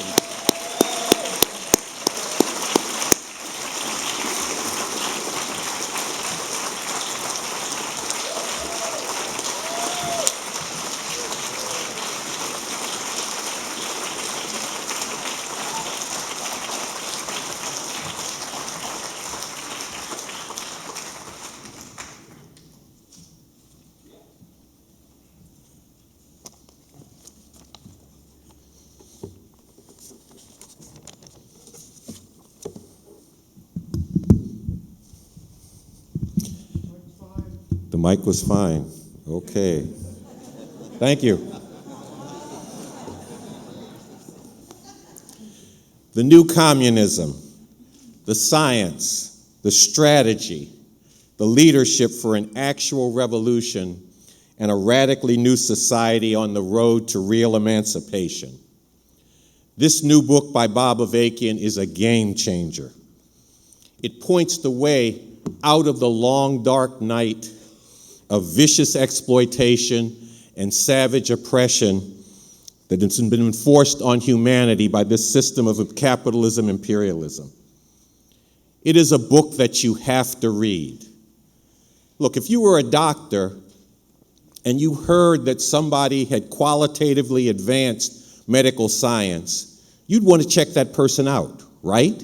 The mic was fine. Okay. Thank you. The New Communism, the science, the strategy, the leadership for an actual revolution and a radically new society on the road to real emancipation. This new book by Bob Avakian is a game changer. It points the way out of the long, dark night of vicious exploitation and savage oppression that has been enforced on humanity by this system of capitalism, imperialism. It is a book that you have to read. Look, if you were a doctor and you heard that somebody had qualitatively advanced medical science, you'd want to check that person out, right?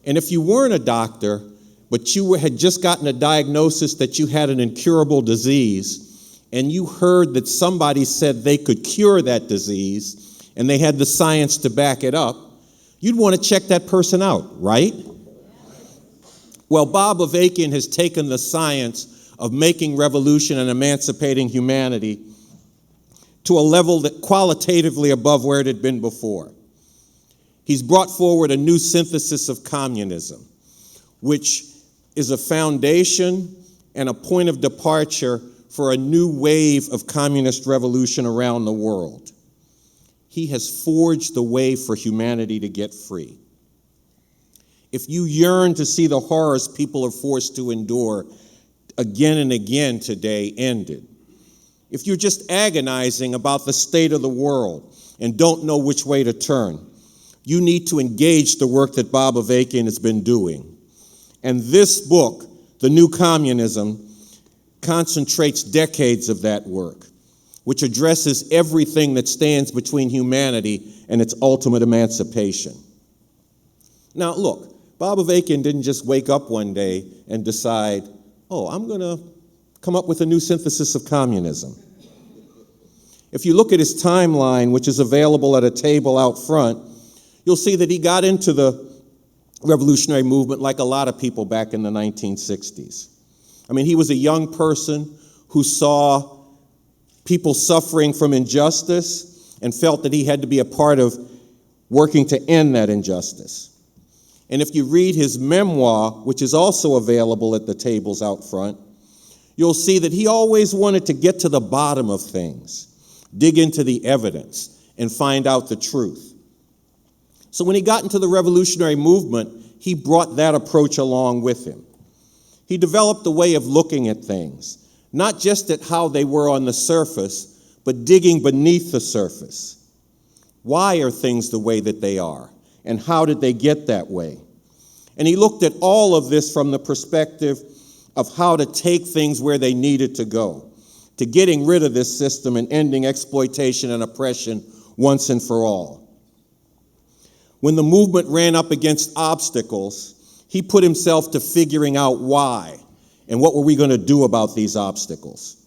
And if you weren't a doctor, but you had just gotten a diagnosis that you had an incurable disease, and you heard that somebody said they could cure that disease, and they had the science to back it up, you'd want to check that person out, right? Well, Bob Avakian has taken the science of making revolution and emancipating humanity to a level that qualitatively above where it had been before. He's brought forward a new synthesis of communism, which is a foundation and a point of departure for a new wave of communist revolution around the world. He has forged the way for humanity to get free. If you yearn to see the horrors people are forced to endure again and again today ended, if you're just agonizing about the state of the world and don't know which way to turn, you need to engage the work that Bob Avakian has been doing. And this book, The New Communism, concentrates decades of that work, which addresses everything that stands between humanity and its ultimate emancipation. Now, look, Bob Avakian didn't just wake up one day and decide, oh, I'm going to come up with a new synthesis of communism. If you look at his timeline, which is available at a table out front, you'll see that he got into the revolutionary movement like a lot of people back in the 1960s. I mean, he was a young person who saw people suffering from injustice and felt that he had to be a part of working to end that injustice. And if you read his memoir, which is also available at the tables out front, you'll see that he always wanted to get to the bottom of things, dig into the evidence, and find out the truth. So when he got into the revolutionary movement, he brought that approach along with him. He developed a way of looking at things, not just at how they were on the surface, but digging beneath the surface. Why are things the way that they are? And how did they get that way? And he looked at all of this from the perspective of how to take things where they needed to go, to getting rid of this system and ending exploitation and oppression once and for all. When the movement ran up against obstacles, he put himself to figuring out why and what were we going to do about these obstacles.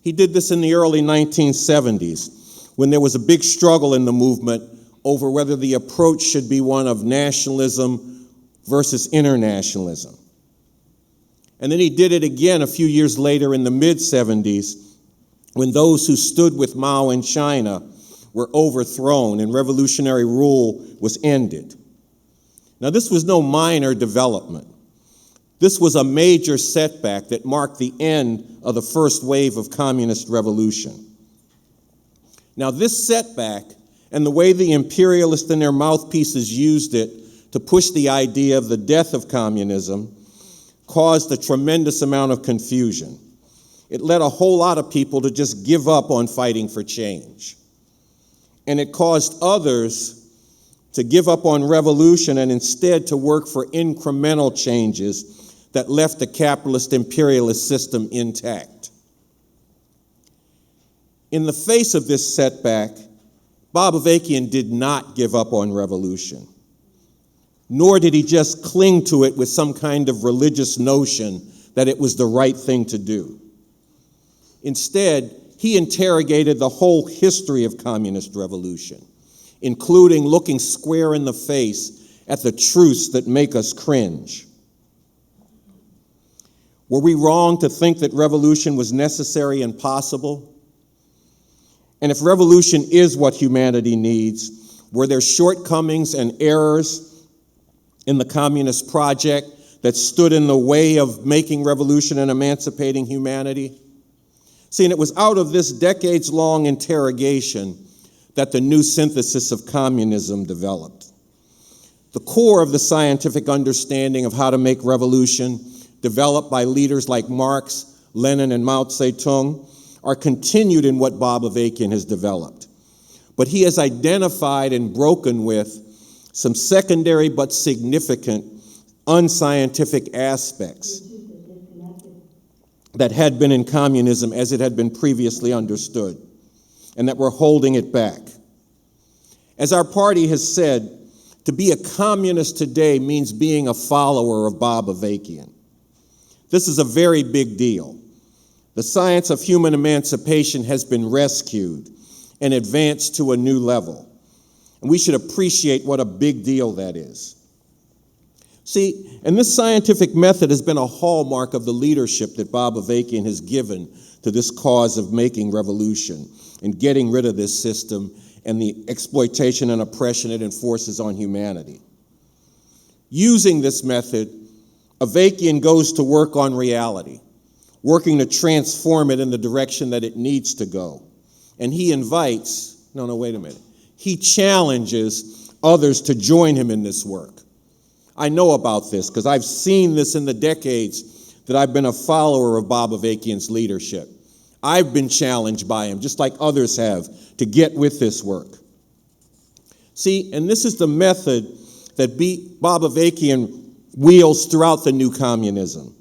He did this in the early 1970s when there was a big struggle in the movement over whether the approach should be one of nationalism versus internationalism. And then he did it again a few years later in the mid-70s when those who stood with Mao in China were overthrown and revolutionary rule was ended. Now, this was no minor development. This was a major setback that marked the end of the first wave of communist revolution. Now, this setback and the way the imperialists and their mouthpieces used it to push the idea of the death of communism caused a tremendous amount of confusion. It led a whole lot of people to just give up on fighting for change. And it caused others to give up on revolution and instead to work for incremental changes that left the capitalist imperialist system intact. In the face of this setback, Bob Avakian did not give up on revolution, nor did he just cling to it with some kind of religious notion that it was the right thing to do. Instead, he interrogated the whole history of communist revolution, including looking square in the face at the truths that make us cringe. Were we wrong to think that revolution was necessary and possible? And if revolution is what humanity needs, were there shortcomings and errors in the communist project that stood in the way of making revolution and emancipating humanity? See, and it was out of this decades-long interrogation that the new synthesis of communism developed. The core of the scientific understanding of how to make revolution, developed by leaders like Marx, Lenin, and Mao Zedong, are continued in what Bob Avakian has developed. But he has identified and broken with some secondary but significant unscientific aspects that had been in communism as it had been previously understood, and that were holding it back. As our party has said, to be a communist today means being a follower of Bob Avakian. This is a very big deal. The science of human emancipation has been rescued and advanced to a new level. And we should appreciate what a big deal that is. See, and this scientific method has been a hallmark of the leadership that Bob Avakian has given to this cause of making revolution and getting rid of this system and the exploitation and oppression it enforces on humanity. Using this method, Avakian goes to work on reality, working to transform it in the direction that it needs to go. And he invites, wait a minute. He challenges others to join him in this work. I know about this because I've seen this in the decades that I've been a follower of Bob Avakian's leadership. I've been challenged by him, just like others have, to get with this work. See, and this is the method that Bob Avakian wields throughout the new communism,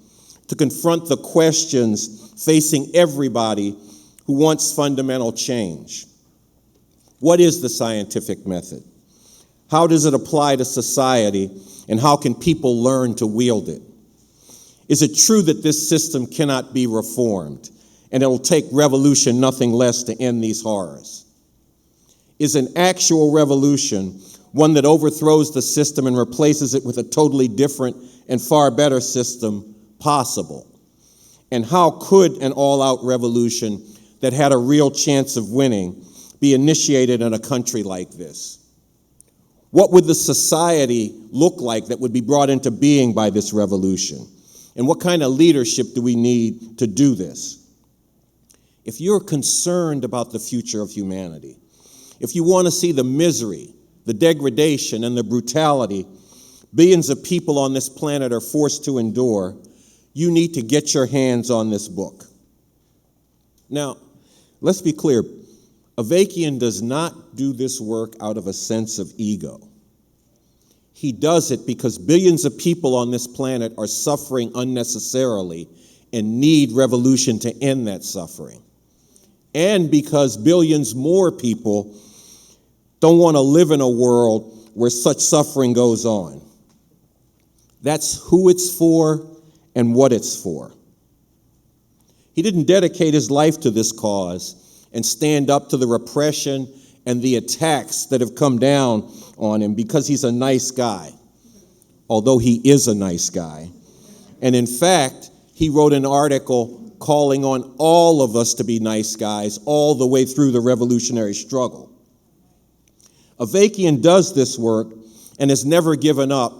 to confront the questions facing everybody who wants fundamental change. What is the scientific method? How does it apply to society, and how can people learn to wield it? Is it true that this system cannot be reformed, and it'll take revolution, nothing less, to end these horrors? Is an actual revolution one that overthrows the system and replaces it with a totally different and far better system possible? And how could an all-out revolution that had a real chance of winning be initiated in a country like this? What would the society look like that would be brought into being by this revolution? And what kind of leadership do we need to do this? If you're concerned about the future of humanity, if you want to see the misery, the degradation, and the brutality billions of people on this planet are forced to endure, you need to get your hands on this book. Now, let's be clear. Avakian does not do this work out of a sense of ego. He does it because billions of people on this planet are suffering unnecessarily and need revolution to end that suffering. And because billions more people don't want to live in a world where such suffering goes on. That's who it's for and what it's for. He didn't dedicate his life to this cause and stand up to the repression and the attacks that have come down on him because he's a nice guy, although he is a nice guy. And in fact, he wrote an article calling on all of us to be nice guys all the way through the revolutionary struggle. Avakian does this work and has never given up,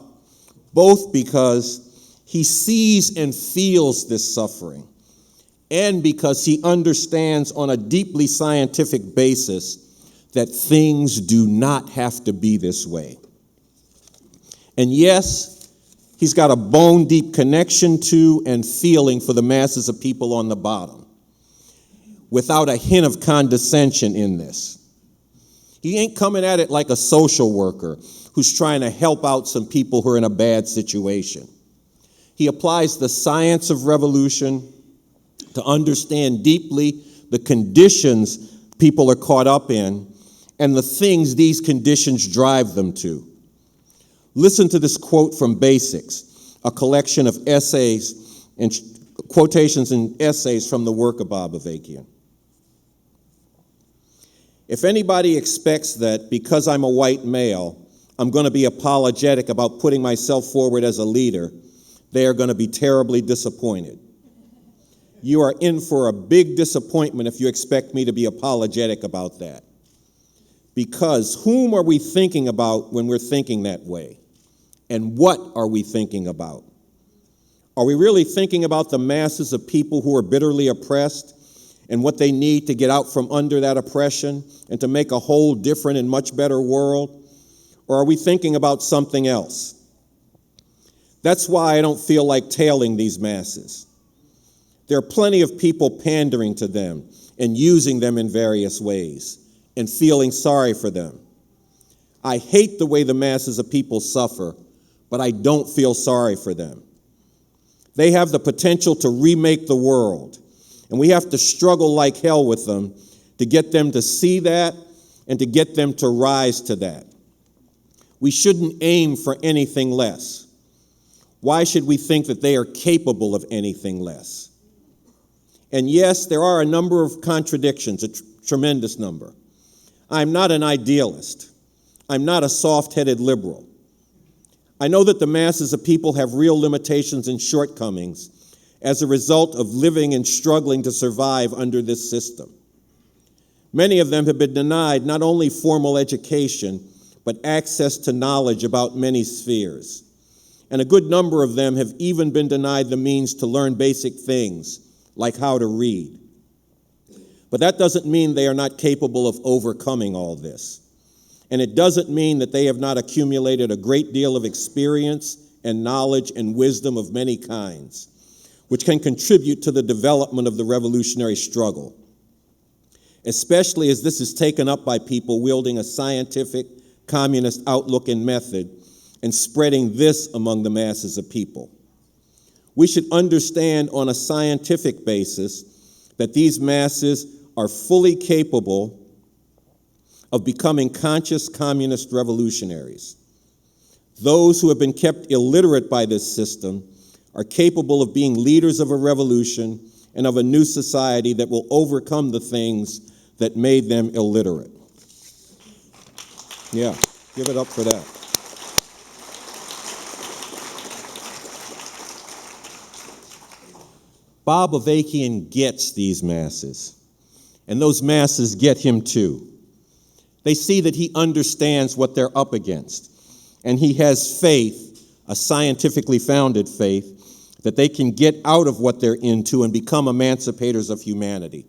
both because he sees and feels this suffering and because he understands on a deeply scientific basis that things do not have to be this way. And yes, he's got a bone-deep connection to and feeling for the masses of people on the bottom, without a hint of condescension in this. He ain't coming at it like a social worker who's trying to help out some people who are in a bad situation. He applies the science of revolution to understand deeply the conditions people are caught up in and the things these conditions drive them to. Listen to this quote from Basics, a collection of essays and quotations and essays from the work of Bob Avakian. If anybody expects that because I'm a white male, I'm going to be apologetic about putting myself forward as a leader, they are going to be terribly disappointed. You are in for a big disappointment if you expect me to be apologetic about that. Because whom are we thinking about when we're thinking that way? And what are we thinking about? Are we really thinking about the masses of people who are bitterly oppressed and what they need to get out from under that oppression and to make a whole different and much better world? Or are we thinking about something else? That's why I don't feel like tailing these masses. There are plenty of people pandering to them and using them in various ways and feeling sorry for them. I hate the way the masses of people suffer, but I don't feel sorry for them. They have the potential to remake the world, and we have to struggle like hell with them to get them to see that and to get them to rise to that. We shouldn't aim for anything less. Why should we think that they are capable of anything less? And yes, there are a number of contradictions, a tremendous number. I'm not an idealist. I'm not a soft-headed liberal. I know that the masses of people have real limitations and shortcomings as a result of living and struggling to survive under this system. Many of them have been denied not only formal education, but access to knowledge about many spheres. And a good number of them have even been denied the means to learn basic things, like how to read. But that doesn't mean they are not capable of overcoming all this. And it doesn't mean that they have not accumulated a great deal of experience and knowledge and wisdom of many kinds, which can contribute to the development of the revolutionary struggle, especially as this is taken up by people wielding a scientific, communist outlook and method and spreading this among the masses of people. We should understand on a scientific basis that these masses are fully capable of becoming conscious communist revolutionaries. Those who have been kept illiterate by this system are capable of being leaders of a revolution and of a new society that will overcome the things that made them illiterate. Yeah, give it up for that. Bob Avakian gets these masses, and those masses get him too. They see that he understands what they're up against, and he has faith, a scientifically founded faith, that they can get out of what they're into and become emancipators of humanity.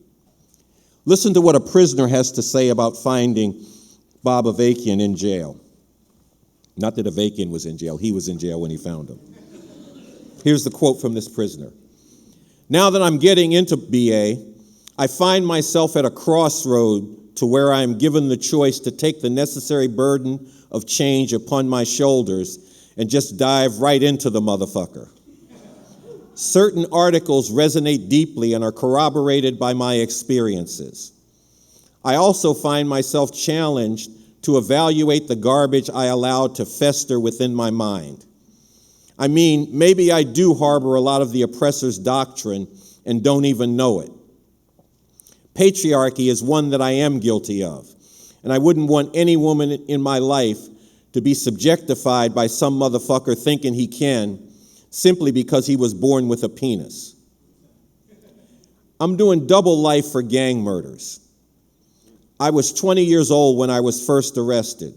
Listen to what a prisoner has to say about finding Bob Avakian in jail. Not that Avakian was in jail, he was in jail when he found him. Here's the quote from this prisoner. Now that I'm getting into BA, I find myself at a crossroad to where I am given the choice to take the necessary burden of change upon my shoulders and just dive right into the motherfucker. Certain articles resonate deeply and are corroborated by my experiences. I also find myself challenged to evaluate the garbage I allowed to fester within my mind. I mean, maybe I do harbor a lot of the oppressor's doctrine and don't even know it. Patriarchy is one that I am guilty of, and I wouldn't want any woman in my life to be subjectified by some motherfucker thinking he can simply because he was born with a penis. I'm doing double life for gang murders. I was 20 years old when I was first arrested.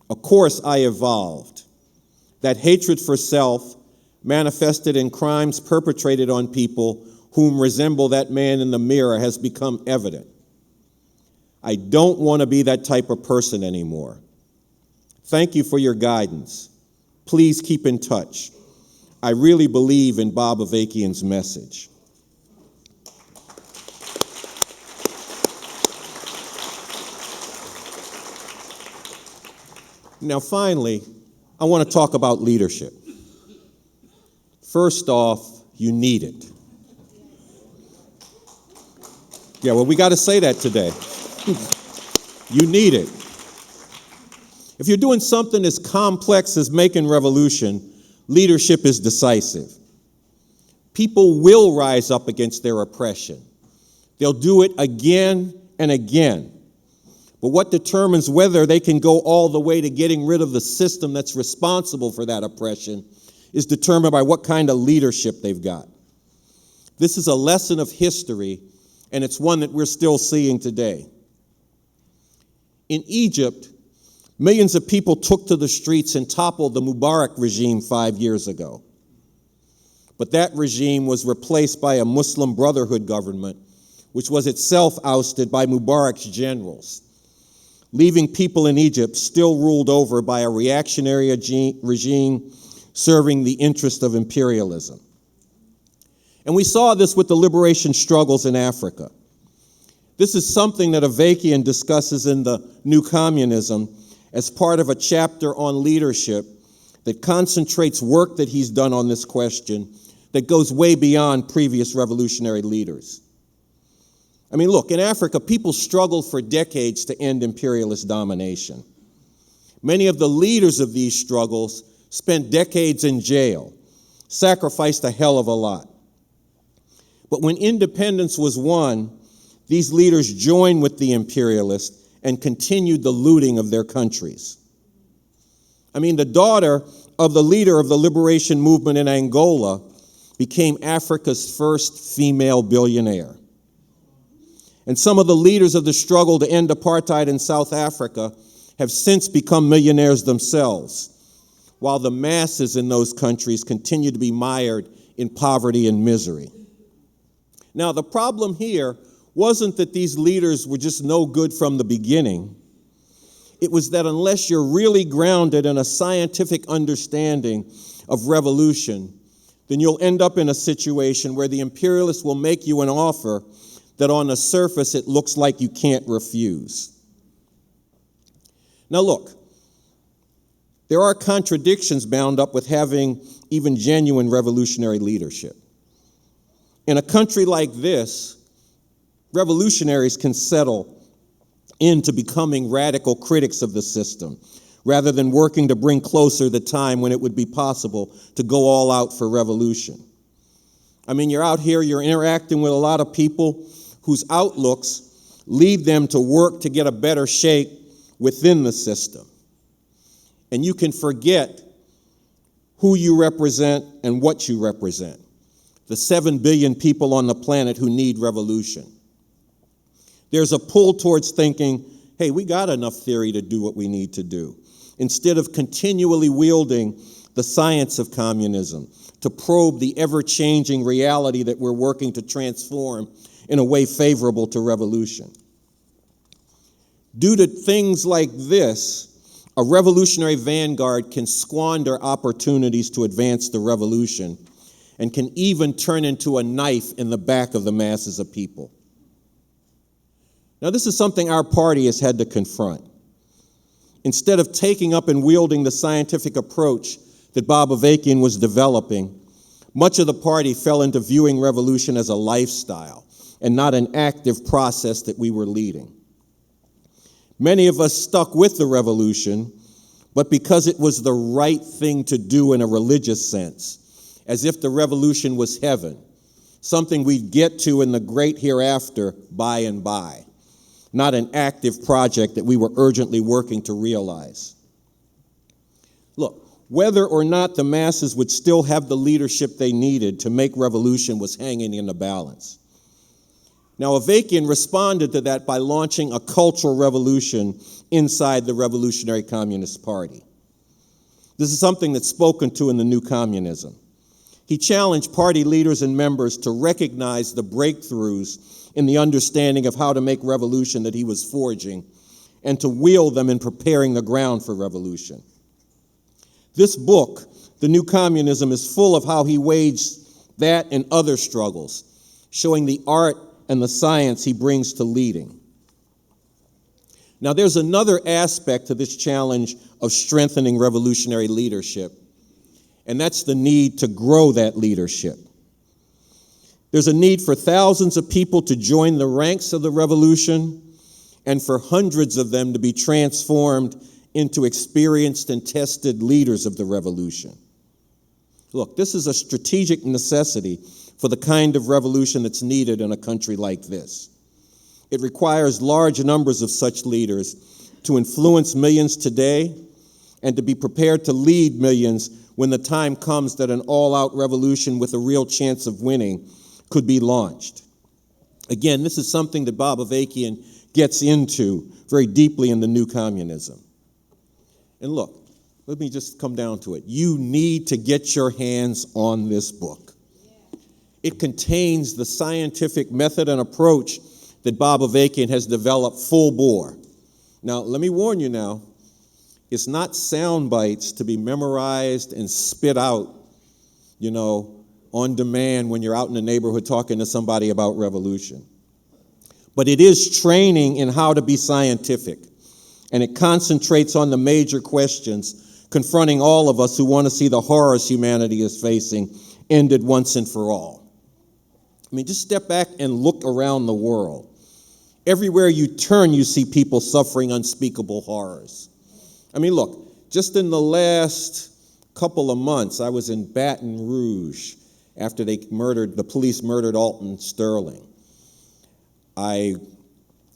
Of course, I evolved. That hatred for self manifested in crimes perpetrated on people whom resemble that man in the mirror has become evident. I don't want to be that type of person anymore. Thank you for your guidance. Please keep in touch. I really believe in Bob Avakian's message. Now, finally, I want to talk about leadership. First off, you need it. Yeah, well, we got to say that today. You need it. If you're doing something as complex as making revolution, leadership is decisive. People will rise up against their oppression. They'll do it again and again. But what determines whether they can go all the way to getting rid of the system that's responsible for that oppression is determined by what kind of leadership they've got. This is a lesson of history, and it's one that we're still seeing today. In Egypt, Millions of people took to the streets and toppled the Mubarak regime 5 years ago. But that regime was replaced by a Muslim Brotherhood government, which was itself ousted by Mubarak's generals, leaving people in Egypt still ruled over by a reactionary regime serving the interest of imperialism. And we saw this with the liberation struggles in Africa. This is something that Avakian discusses in the New Communism as part of a chapter on leadership that concentrates work that he's done on this question that goes way beyond previous revolutionary leaders. I mean, look, in Africa, people struggled for decades to end imperialist domination. Many of the leaders of these struggles spent decades in jail, sacrificed a hell of a lot. But when independence was won, these leaders joined with the imperialists and continued the looting of their countries. I mean, the daughter of the leader of the liberation movement in Angola became Africa's first female billionaire. And some of the leaders of the struggle to end apartheid in South Africa have since become millionaires themselves, while the masses in those countries continue to be mired in poverty and misery. Now, the problem here wasn't that these leaders were just no good from the beginning. It was that unless you're really grounded in a scientific understanding of revolution, then you'll end up in a situation where the imperialists will make you an offer that on the surface it looks like you can't refuse. Now look, there are contradictions bound up with having even genuine revolutionary leadership. In a country like this, revolutionaries can settle into becoming radical critics of the system, rather than working to bring closer the time when it would be possible to go all out for revolution. I mean, you're out here, you're interacting with a lot of people whose outlooks lead them to work to get a better shape within the system. And you can forget who you represent and what you represent. The 7 billion people on the planet who need revolution. There's a pull towards thinking, hey, we got enough theory to do what we need to do, instead of continually wielding the science of communism to probe the ever-changing reality that we're working to transform in a way favorable to revolution. Due to things like this, a revolutionary vanguard can squander opportunities to advance the revolution and can even turn into a knife in the back of the masses of people. Now, this is something our party has had to confront. Instead of taking up and wielding the scientific approach that Bob Avakian was developing, much of the party fell into viewing revolution as a lifestyle and not an active process that we were leading. Many of us stuck with the revolution, but because it was the right thing to do in a religious sense, as if the revolution was heaven, something we'd get to in the great hereafter by and by, not an active project that we were urgently working to realize. Look, whether or not the masses would still have the leadership they needed to make revolution was hanging in the balance. Now, Avakian responded to that by launching a cultural revolution inside the Revolutionary Communist Party. This is something that's spoken to in the New Communism. He challenged party leaders and members to recognize the breakthroughs in the understanding of how to make revolution that he was forging and to wield them in preparing the ground for revolution. This book, The New Communism, is full of how he waged that and other struggles, showing the art and the science he brings to leading. Now, there's another aspect to this challenge of strengthening revolutionary leadership, and that's the need to grow that leadership. There's a need for thousands of people to join the ranks of the revolution and for hundreds of them to be transformed into experienced and tested leaders of the revolution. Look, this is a strategic necessity for the kind of revolution that's needed in a country like this. It requires large numbers of such leaders to influence millions today and to be prepared to lead millions when the time comes that an all-out revolution with a real chance of winning could be launched. Again, this is something that Bob Avakian gets into very deeply in the New Communism. And look, let me just come down to it. You need to get your hands on this book. It contains the scientific method and approach that Bob Avakian has developed full bore. Now, let me warn you now, it's not sound bites to be memorized and spit out, on demand when you're out in the neighborhood talking to somebody about revolution. But it is training in how to be scientific, and it concentrates on the major questions confronting all of us who want to see the horrors humanity is facing ended once and for all. I mean, just step back and look around the world. Everywhere you turn, you see people suffering unspeakable horrors. I mean, look, just in the last couple of months, I was in Baton Rouge after the police murdered Alton Sterling. I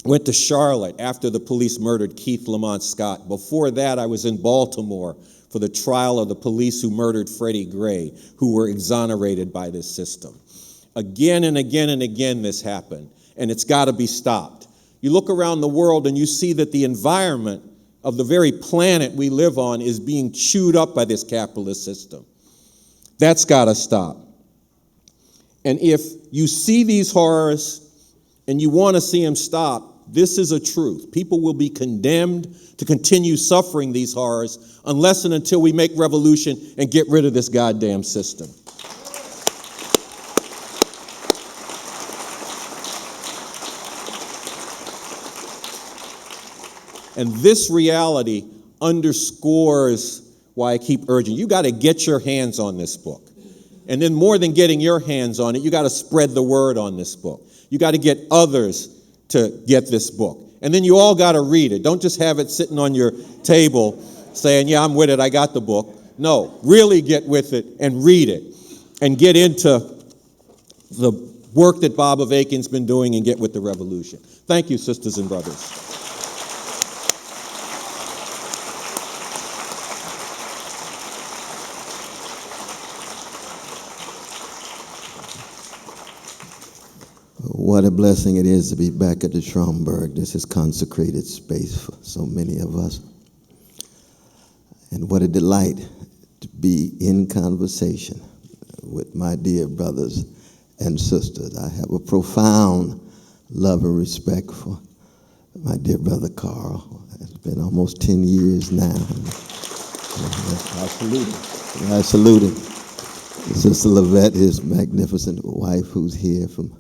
went to Charlotte after the police murdered Keith Lamont Scott. Before that, I was in Baltimore for the trial of the police who murdered Freddie Gray, who were exonerated by this system. Again and again and again this happened, and it's got to be stopped. You look around the world and you see that the environment of the very planet we live on is being chewed up by this capitalist system. That's got to stop. And if you see these horrors and you want to see them stop, this is a truth. People will be condemned to continue suffering these horrors unless and until we make revolution and get rid of this goddamn system. And this reality underscores why I keep urging you got to get your hands on this book. And then more than getting your hands on it, you got to spread the word on this book. You got to get others to get this book. And then you all got to read it. Don't just have it sitting on your table saying, yeah, I'm with it, I got the book. No, really get with it and read it and get into the work that Bob Avakian's been doing and get with the revolution. Thank you, sisters and brothers. What a blessing it is to be back at the Schomburg. This is consecrated space for so many of us. And what a delight to be in conversation with my dear brothers and sisters. I have a profound love and respect for my dear brother Carl. It's been almost 10 years now. I salute him. I salute him. Sister Lavette, his magnificent wife, who's here from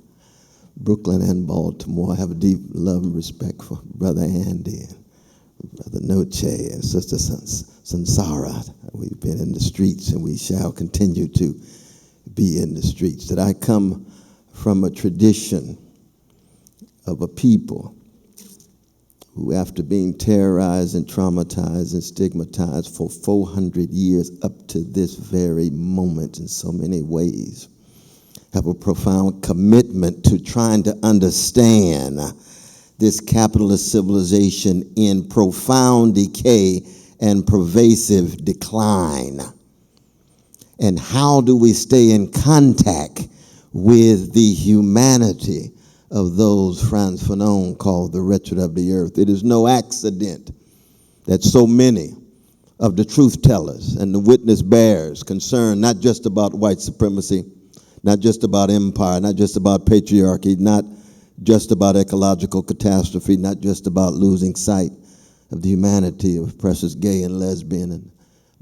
Brooklyn and Baltimore. I have a deep love and respect for Brother Andy and Brother Noche and Sister Sansara. We've been in the streets and we shall continue to be in the streets. That I come from a tradition of a people who, after being terrorized and traumatized and stigmatized for 400 years up to this very moment in so many ways, have a profound commitment to trying to understand this capitalist civilization in profound decay and pervasive decline. And how do we stay in contact with the humanity of those Franz Fanon called the wretched of the earth? It is no accident that so many of the truth tellers and the witness bearers concerned not just about white supremacy, not just about empire, not just about patriarchy, not just about ecological catastrophe, not just about losing sight of the humanity of precious gay and lesbian and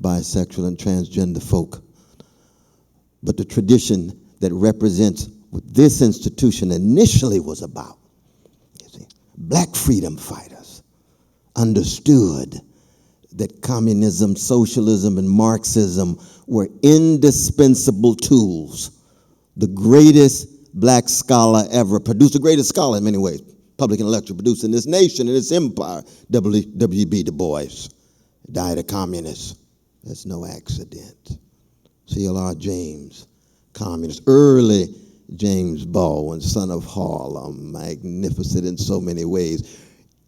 bisexual and transgender folk, but the tradition that represents what this institution initially was about. You see, black freedom fighters understood that communism, socialism, and Marxism were indispensable tools. The greatest black scholar ever produced, the greatest scholar in many ways, public intellectual produced in this nation, in this empire, W.B. Du Bois, died a communist. That's no accident. C.L.R. James, communist. Early James Baldwin, son of Harlem, magnificent in so many ways.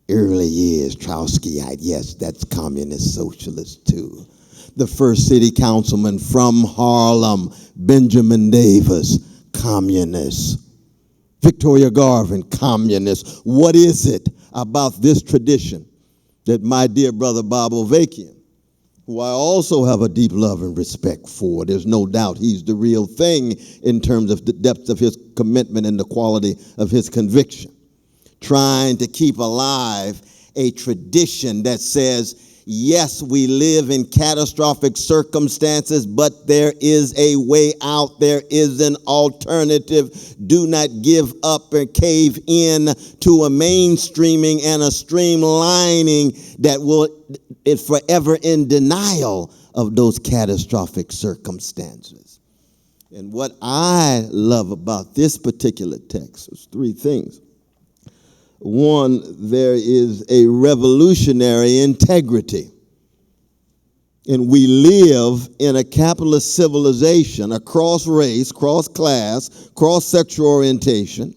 Early years, Trotskyite, yes, that's communist socialist too. The first city councilman from Harlem, Benjamin Davis, communist. Victoria Garvin, communist. What is it about this tradition that my dear brother Bob Avakian who I also have a deep love and respect for. There's no doubt he's the real thing in terms of the depth of his commitment and the quality of his conviction. Trying to keep alive a tradition that says, yes, we live in catastrophic circumstances, but there is a way out. There is an alternative. Do not give up or cave in to a mainstreaming and a streamlining that is forever in denial of those catastrophic circumstances. And what I love about this particular text is three things. One, there is a revolutionary integrity. And we live in a capitalist civilization, a cross-race, cross-class, cross-sexual orientation,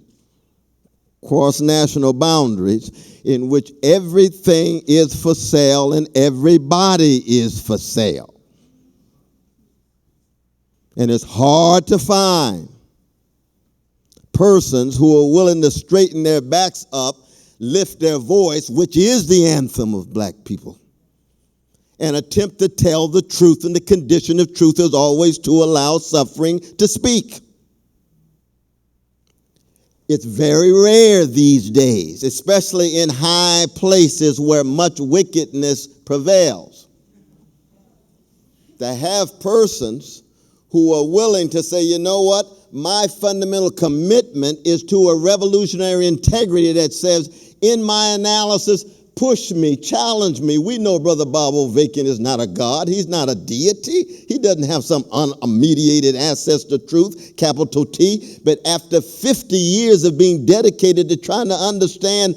cross-national boundaries, in which everything is for sale and everybody is for sale. And it's hard to find persons who are willing to straighten their backs up, lift their voice, which is the anthem of black people, and attempt to tell the truth. And the condition of truth is always to allow suffering to speak. It's very rare these days, especially in high places where much wickedness prevails, to have persons who are willing to say, you know what? My fundamental commitment is to a revolutionary integrity that says, in my analysis, push me, challenge me. We know Brother Bob Avakian is not a God. He's not a deity. He doesn't have some unmediated access to truth, capital T. But after 50 years of being dedicated to trying to understand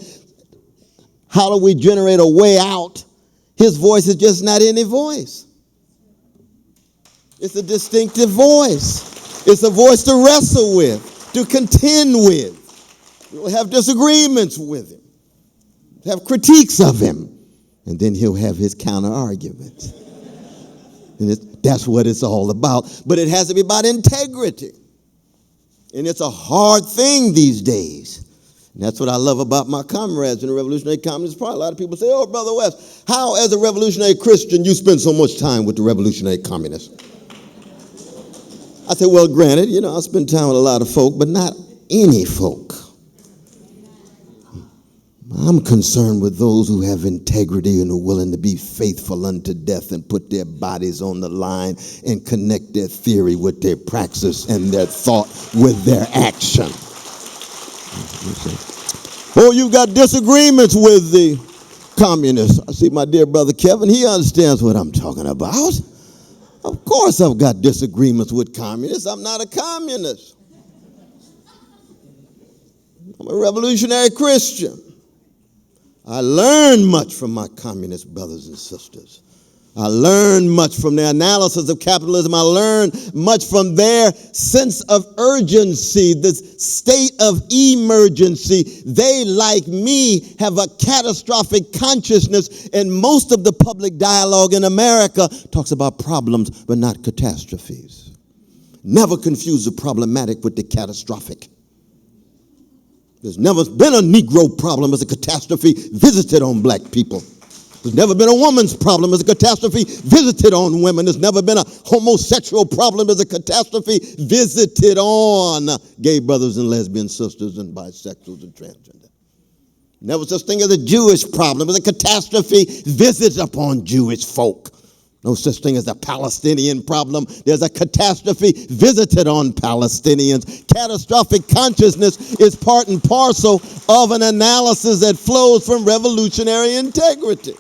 how do we generate a way out, his voice is just not any voice. It's a distinctive voice. It's a voice to wrestle with, to contend with. We'll have disagreements with him, have critiques of him, and then he'll have his counter arguments. And that's what it's all about. But it has to be about integrity. And it's a hard thing these days. And that's what I love about my comrades in the Revolutionary Communist Party. A lot of people say, oh, Brother West, how as a revolutionary Christian you spend so much time with the revolutionary communists? I said, well, granted, I spend time with a lot of folk, but not any folk. I'm concerned with those who have integrity and are willing to be faithful unto death and put their bodies on the line and connect their theory with their praxis and their thought with their action. Oh, you've got disagreements with the communists. I see my dear brother Kevin, he understands what I'm talking about. Of course I've got disagreements with communists. I'm not a communist. I'm a revolutionary Christian. I learned much from my communist brothers and sisters. I learned much from their analysis of capitalism. I learned much from their sense of urgency, the state of emergency. They, like me, have a catastrophic consciousness, and most of the public dialogue in America talks about problems but not catastrophes. Never confuse the problematic with the catastrophic. There's never been a Negro problem as a catastrophe visited on black people. There's never been a woman's problem as a catastrophe visited on women. There's never been a homosexual problem as a catastrophe visited on gay brothers and lesbian sisters and bisexuals and transgender. Never such thing as a Jewish problem as a catastrophe visited upon Jewish folk. No such thing as a Palestinian problem. There's a catastrophe visited on Palestinians. Catastrophic consciousness is part and parcel of an analysis that flows from revolutionary integrity.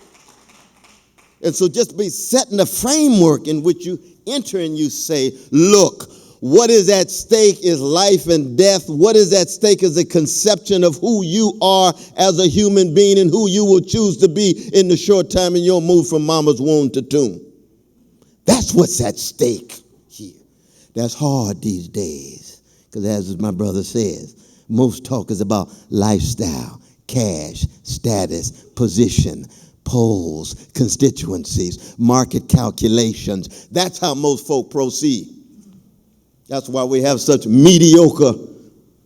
And so just be setting a framework in which you enter and you say, look, what is at stake is life and death. What is at stake is a conception of who you are as a human being and who you will choose to be in the short time in your move from mama's womb to tomb. That's what's at stake here. That's hard these days because, as my brother says, most talk is about lifestyle, cash, status, position, polls, constituencies, market calculations. That's how most folk proceed. That's why we have such mediocre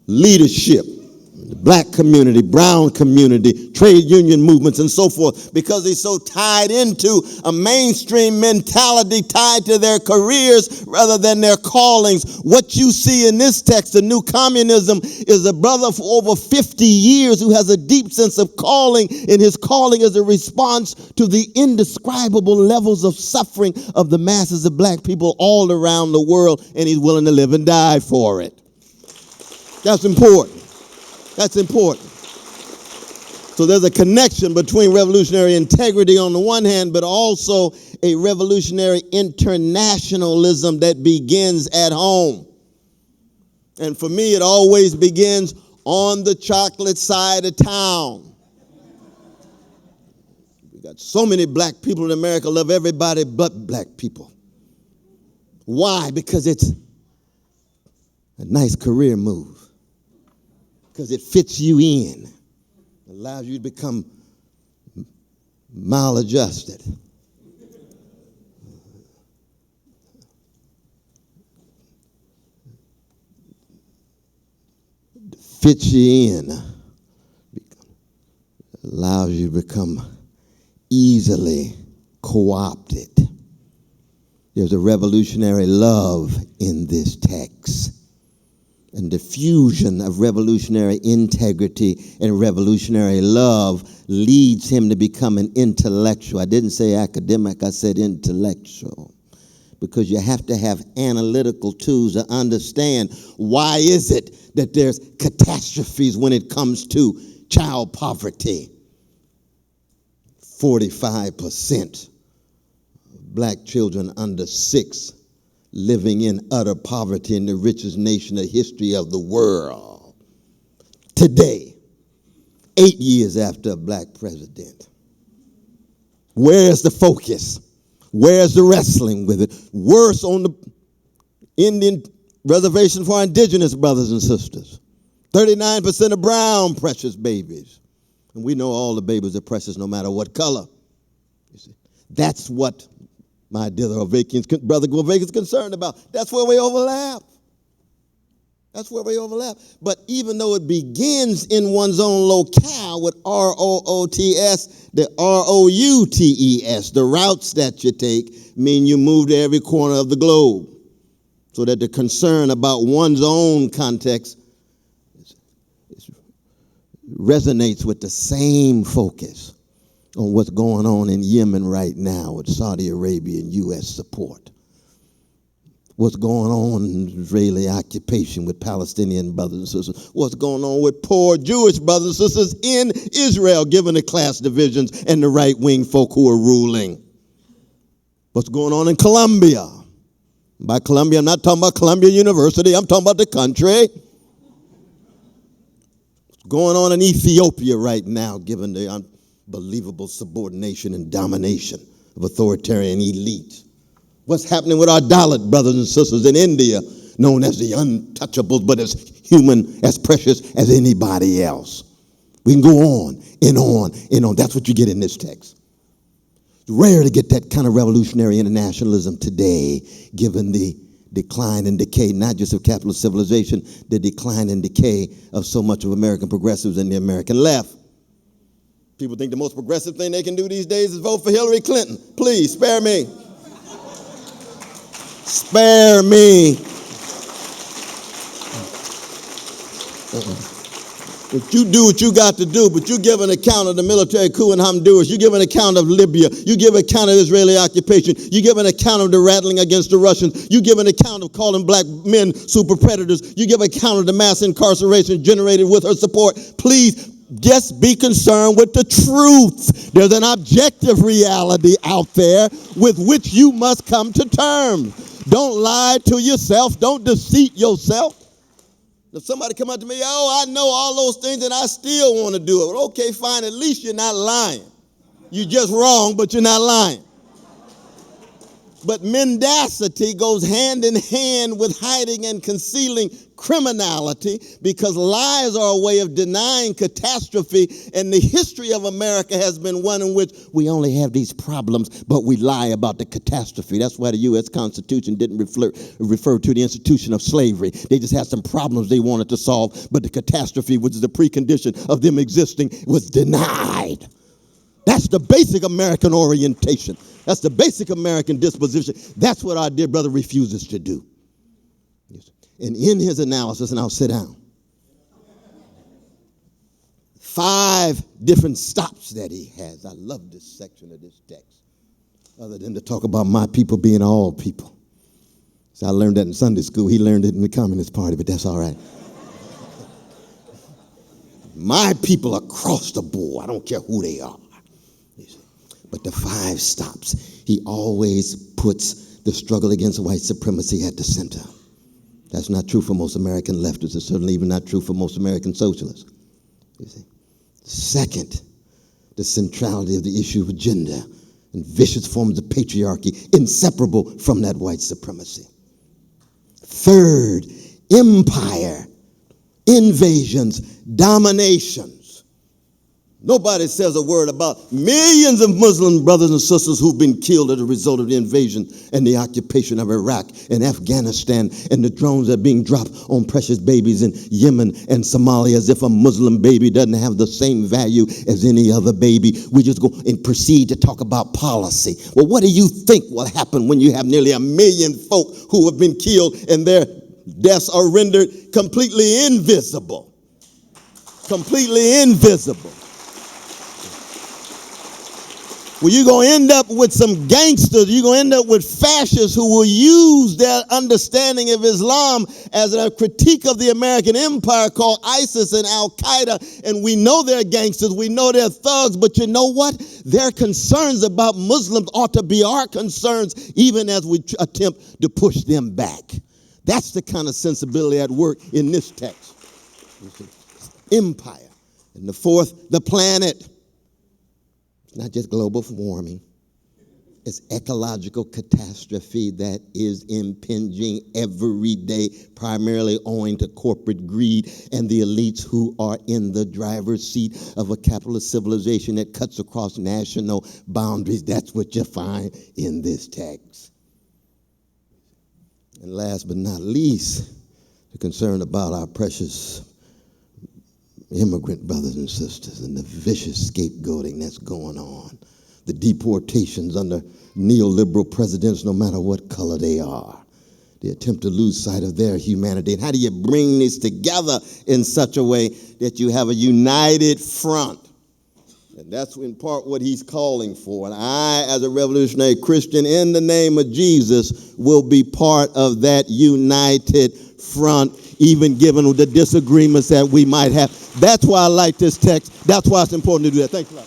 leadership. The black community, brown community, trade union movements, and so forth, because he's so tied into a mainstream mentality tied to their careers rather than their callings. What you see in this text, the new communism, is a brother for over 50 years who has a deep sense of calling, and his calling is a response to the indescribable levels of suffering of the masses of black people all around the world, and he's willing to live and die for it. That's important. That's important. So there's a connection between revolutionary integrity on the one hand, but also a revolutionary internationalism that begins at home. And for me, it always begins on the chocolate side of town. We got so many black people in America, love everybody but black people. Why? Because it's a nice career move. Because it fits you in, allows you to become maladjusted. Fits you in, allows you to become easily co-opted. There's a revolutionary love in this text. And the fusion of revolutionary integrity and revolutionary love leads him to become an intellectual. I didn't say academic, I said intellectual. Because you have to have analytical tools to understand why is it that there's catastrophes when it comes to child poverty. 45% of black children under 6 living in utter poverty in the richest nation in the history of the world. Today, 8 years after a black president. Where's the focus? Where's the wrestling with it? Worse on the Indian reservation for our indigenous brothers and sisters. 39% of brown precious babies. And we know all the babies are precious no matter what color. You see, that's what my dear brother Avakian is concerned about. That's where we overlap. That's where we overlap. But even though it begins in one's own locale with ROOTS, the ROUTES, the routes that you take mean you move to every corner of the globe. So that the concern about one's own context resonates with the same focus on what's going on in Yemen right now with Saudi Arabia and U.S. support. What's going on in Israeli occupation with Palestinian brothers and sisters. What's going on with poor Jewish brothers and sisters in Israel, given the class divisions and the right-wing folk who are ruling. What's going on in Colombia. By Colombia, I'm not talking about Columbia University. I'm talking about the country. What's going on in Ethiopia right now, given the unbelievable subordination and domination of authoritarian elites. What's happening with our Dalit brothers and sisters in India, known as the untouchables, but as human, as precious as anybody else. We can go on and on and on. That's what you get in this text. It's rare to get that kind of revolutionary internationalism today, given the decline and decay, not just of capitalist civilization, the decline and decay of so much of American progressives and the American left. People think the most progressive thing they can do these days is vote for Hillary Clinton. Please, spare me. Spare me. But you do what you got to do, but you give an account of the military coup in Honduras. You give an account of Libya. You give an account of Israeli occupation. You give an account of the rattling against the Russians. You give an account of calling black men super predators. You give an account of the mass incarceration generated with her support. Please, just be concerned with the truth. There's an objective reality out there with which you must come to terms. Don't lie to yourself. Don't deceive yourself. If somebody come up to me, I know all those things and I still want to do it. Well, okay, fine. At least you're not lying. You're just wrong, but you're not lying. But mendacity goes hand in hand with hiding and concealing criminality, because lies are a way of denying catastrophe, and the history of America has been one in which we only have these problems, but we lie about the catastrophe. That's why the U.S. Constitution didn't refer to the institution of slavery. They just had some problems they wanted to solve, but the catastrophe, which is the precondition of them existing, was denied. That's the basic American orientation. That's the basic American disposition. That's what our dear brother refuses to do. And in his analysis, and I'll sit down, 5 different stops that he has. I love this section of this text, other than to talk about my people being all people. So I learned that in Sunday school. He learned it in the Communist Party, but that's all right. My people across the board, I don't care who they are. But the 5 stops, he always puts the struggle against white supremacy at the center. That's not true for most American leftists. It's certainly even not true for most American socialists. You see. Second, the centrality of the issue of gender and vicious forms of patriarchy inseparable from that white supremacy. Third, empire, invasions, dominations. Nobody says a word about millions of Muslim brothers and sisters who've been killed as a result of the invasion and the occupation of Iraq and Afghanistan, and the drones that are being dropped on precious babies in Yemen and Somalia, as if a Muslim baby doesn't have the same value as any other baby. We just go and proceed to talk about policy. Well, what do you think will happen when you have nearly 1 million folk who have been killed and their deaths are rendered completely invisible? Completely invisible. Well, you're going to end up with some gangsters. You're going to end up with fascists who will use their understanding of Islam as a critique of the American empire, called ISIS and Al-Qaeda. And we know they're gangsters. We know they're thugs. But you know what? Their concerns about Muslims ought to be our concerns, even as we attempt to push them back. That's the kind of sensibility at work in this text. Empire. And the fourth, the planet. Not just global warming, it's ecological catastrophe that is impinging every day, primarily owing to corporate greed and the elites who are in the driver's seat of a capitalist civilization that cuts across national boundaries. That's what you find in this text. And last but not least, the concern about our precious immigrant brothers and sisters and the vicious scapegoating that's going on, the deportations under neoliberal presidents, no matter what color they are, the attempt to lose sight of their humanity. And how do you bring this together in such a way that you have a united front? And that's in part what he's calling for. And I, as a revolutionary Christian, in the name of Jesus, will be part of that united front, even given the disagreements that we might have. That's why I like this text. That's why it's important to do that. Thanks a lot.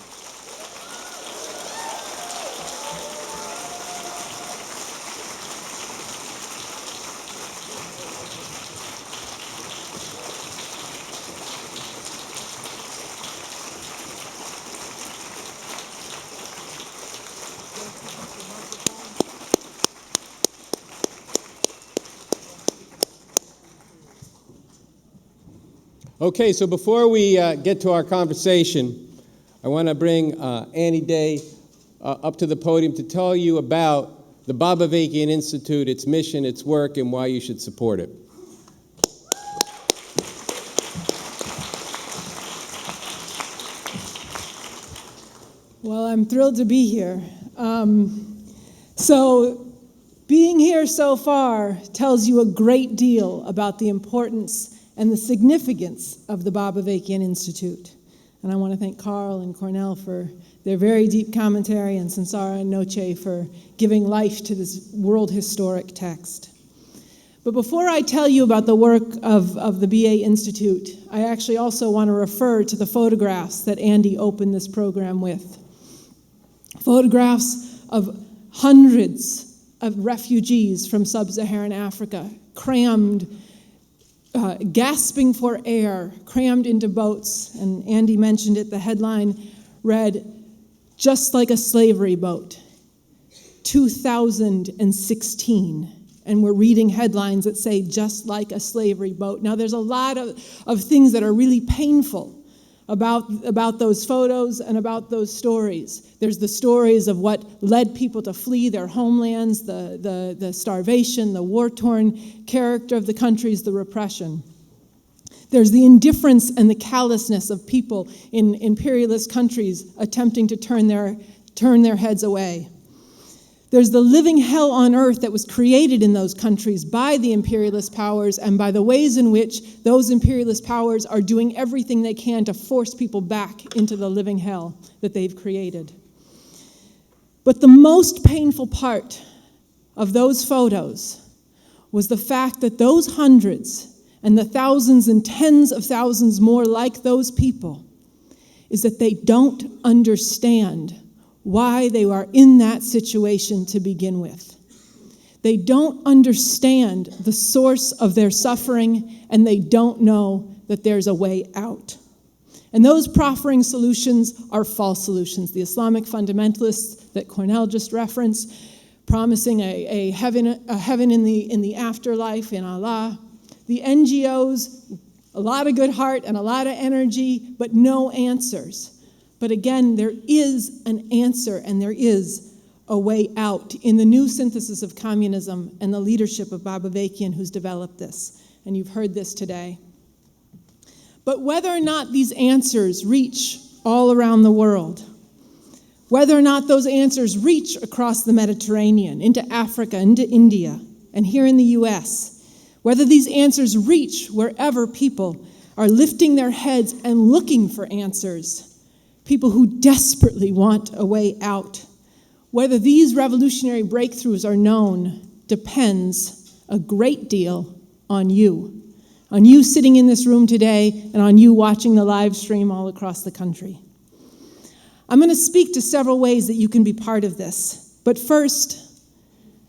Okay, so before we get to our conversation, I want to bring Annie Day up to the podium to tell you about the Bob Avakian Institute, its mission, its work, and why you should support it. Well, I'm thrilled to be here. So being here so far tells you a great deal about the importance and the significance of the Bob Avakian Institute. And I want to thank Carl and Cornel for their very deep commentary, and Sansara and Noche for giving life to this world historic text. But before I tell you about the work of the BA Institute, I actually also want to refer to the photographs that Andy opened this program with. Photographs of hundreds of refugees from sub-Saharan Africa, crammed, gasping for air, crammed into boats. And Andy mentioned it, the headline read, "Just like a slavery boat, 2016, And we're reading headlines that say, just like a slavery boat. Now, there's a lot of things that are really painful about those photos and about those stories. There's the stories of what led people to flee their homelands, the starvation, the war-torn character of the countries, the repression. There's the indifference and the callousness of people in imperialist countries attempting to turn their heads away. There's the living hell on earth that was created in those countries by the imperialist powers and by the ways in which those imperialist powers are doing everything they can to force people back into the living hell that they've created. But the most painful part of those photos was the fact that those hundreds and the thousands and tens of thousands more like those people is that they don't understand why they are in that situation to begin with. They don't understand the source of their suffering, and they don't know that there's a way out. And those proffering solutions are false solutions. The Islamic fundamentalists that Cornel just referenced, promising a heaven in the afterlife in Allah. The NGOs, a lot of good heart and a lot of energy, but no answers. But again, there is an answer and there is a way out in the new synthesis of communism and the leadership of Bob Avakian, who's developed this. And you've heard this today. But whether or not these answers reach all around the world, whether or not those answers reach across the Mediterranean, into Africa, into India, and here in the US, whether these answers reach wherever people are lifting their heads and looking for answers, people who desperately want a way out. Whether these revolutionary breakthroughs are known depends a great deal on you sitting in this room today and on you watching the live stream all across the country. I'm going to speak to several ways that you can be part of this. But first,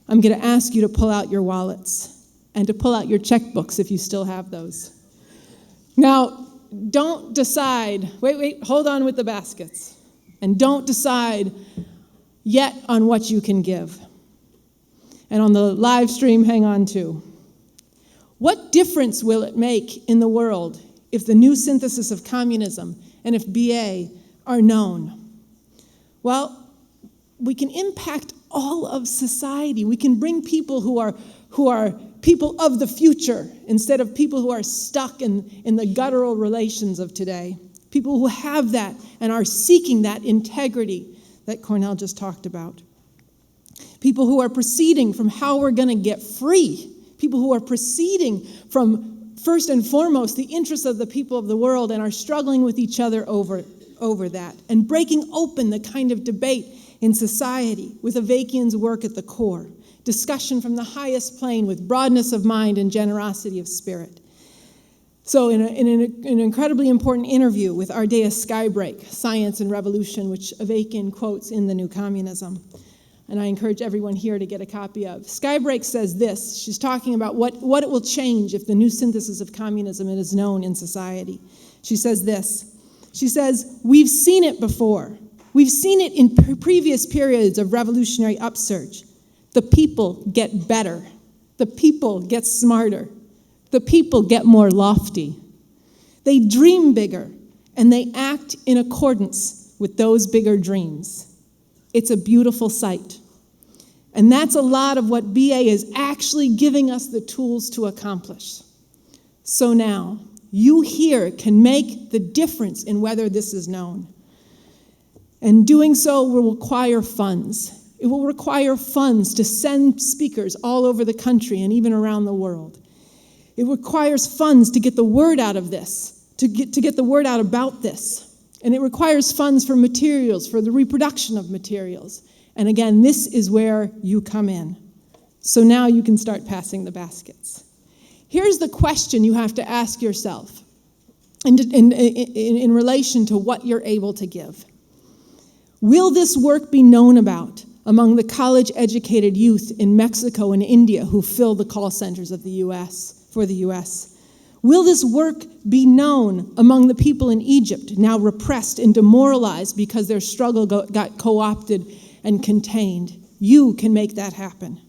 I'm going to ask you to pull out your wallets and to pull out your checkbooks if you still have those. Now, don't decide, hold on with the baskets. And don't decide yet on what you can give. And on the live stream, hang on too. What difference will it make in the world if the new synthesis of communism and if BA are known? Well, we can impact all of society. We can bring people who are people of the future instead of people who are stuck in the guttural relations of today. People who have that and are seeking that integrity that Cornel just talked about. People who are proceeding from how we're going to get free. People who are proceeding from, first and foremost, the interests of the people of the world and are struggling with each other over that. And breaking open the kind of debate in society with Avakian's work at the core. Discussion from the highest plane with broadness of mind and generosity of spirit. So in an incredibly important interview with Ardea Skybreak, Science and Revolution, which Avakian quotes in The New Communism, and I encourage everyone here to get a copy of. Skybreak says this. She's talking about what it will change if the new synthesis of communism is known in society. She says this. She says, we've seen it before. We've seen it in previous periods of revolutionary upsurge. The people get better. The people get smarter. The people get more lofty. They dream bigger, and they act in accordance with those bigger dreams. It's a beautiful sight. And that's a lot of what BA is actually giving us the tools to accomplish. So now, you here can make the difference in whether this is known. And doing so will require funds. It will require funds to send speakers all over the country and even around the world. It requires funds to get the word out of this, to get the word out about this. And it requires funds for materials, for the reproduction of materials. And again, this is where you come in. So now you can start passing the baskets. Here's the question you have to ask yourself in relation to what you're able to give. Will this work be known about among the college-educated youth in Mexico and India who fill the call centers of the U.S., for the U.S.? Will this work be known among the people in Egypt, now repressed and demoralized because their struggle got co-opted and contained? You can make that happen.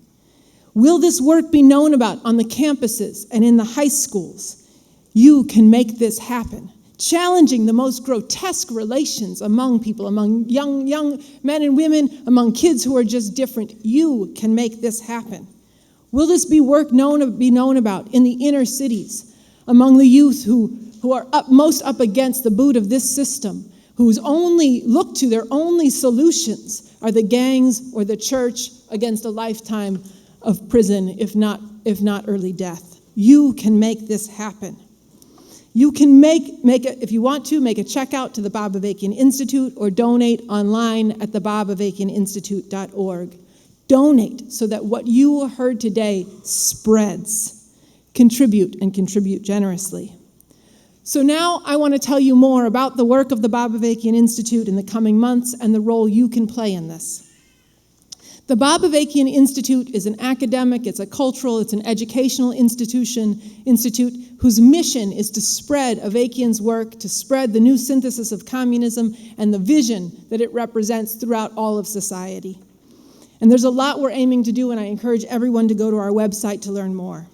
Will this work be known about on the campuses and in the high schools? You can make this happen. Challenging the most grotesque relations among people, among young men and women, among kids who are just different. You can make this happen. Will this be work be known about in the inner cities, among the youth who are most up against the boot of this system, whose only look to their only solutions are the gangs or the church against a lifetime of prison, if not early death? You can make this happen. You can if you want to, make a check out to the Bob Avakian Institute or donate online at thebobavakianinstitute.org. Donate so that what you heard today spreads. Contribute, and contribute generously. So now I want to tell you more about the work of the Bob Avakian Institute in the coming months and the role you can play in this. The Bob Avakian Institute is an academic, it's a cultural, it's an educational institute whose mission is to spread Avakian's work, to spread the new synthesis of communism and the vision that it represents throughout all of society. And there's a lot we're aiming to do, and I encourage everyone to go to our website to learn more.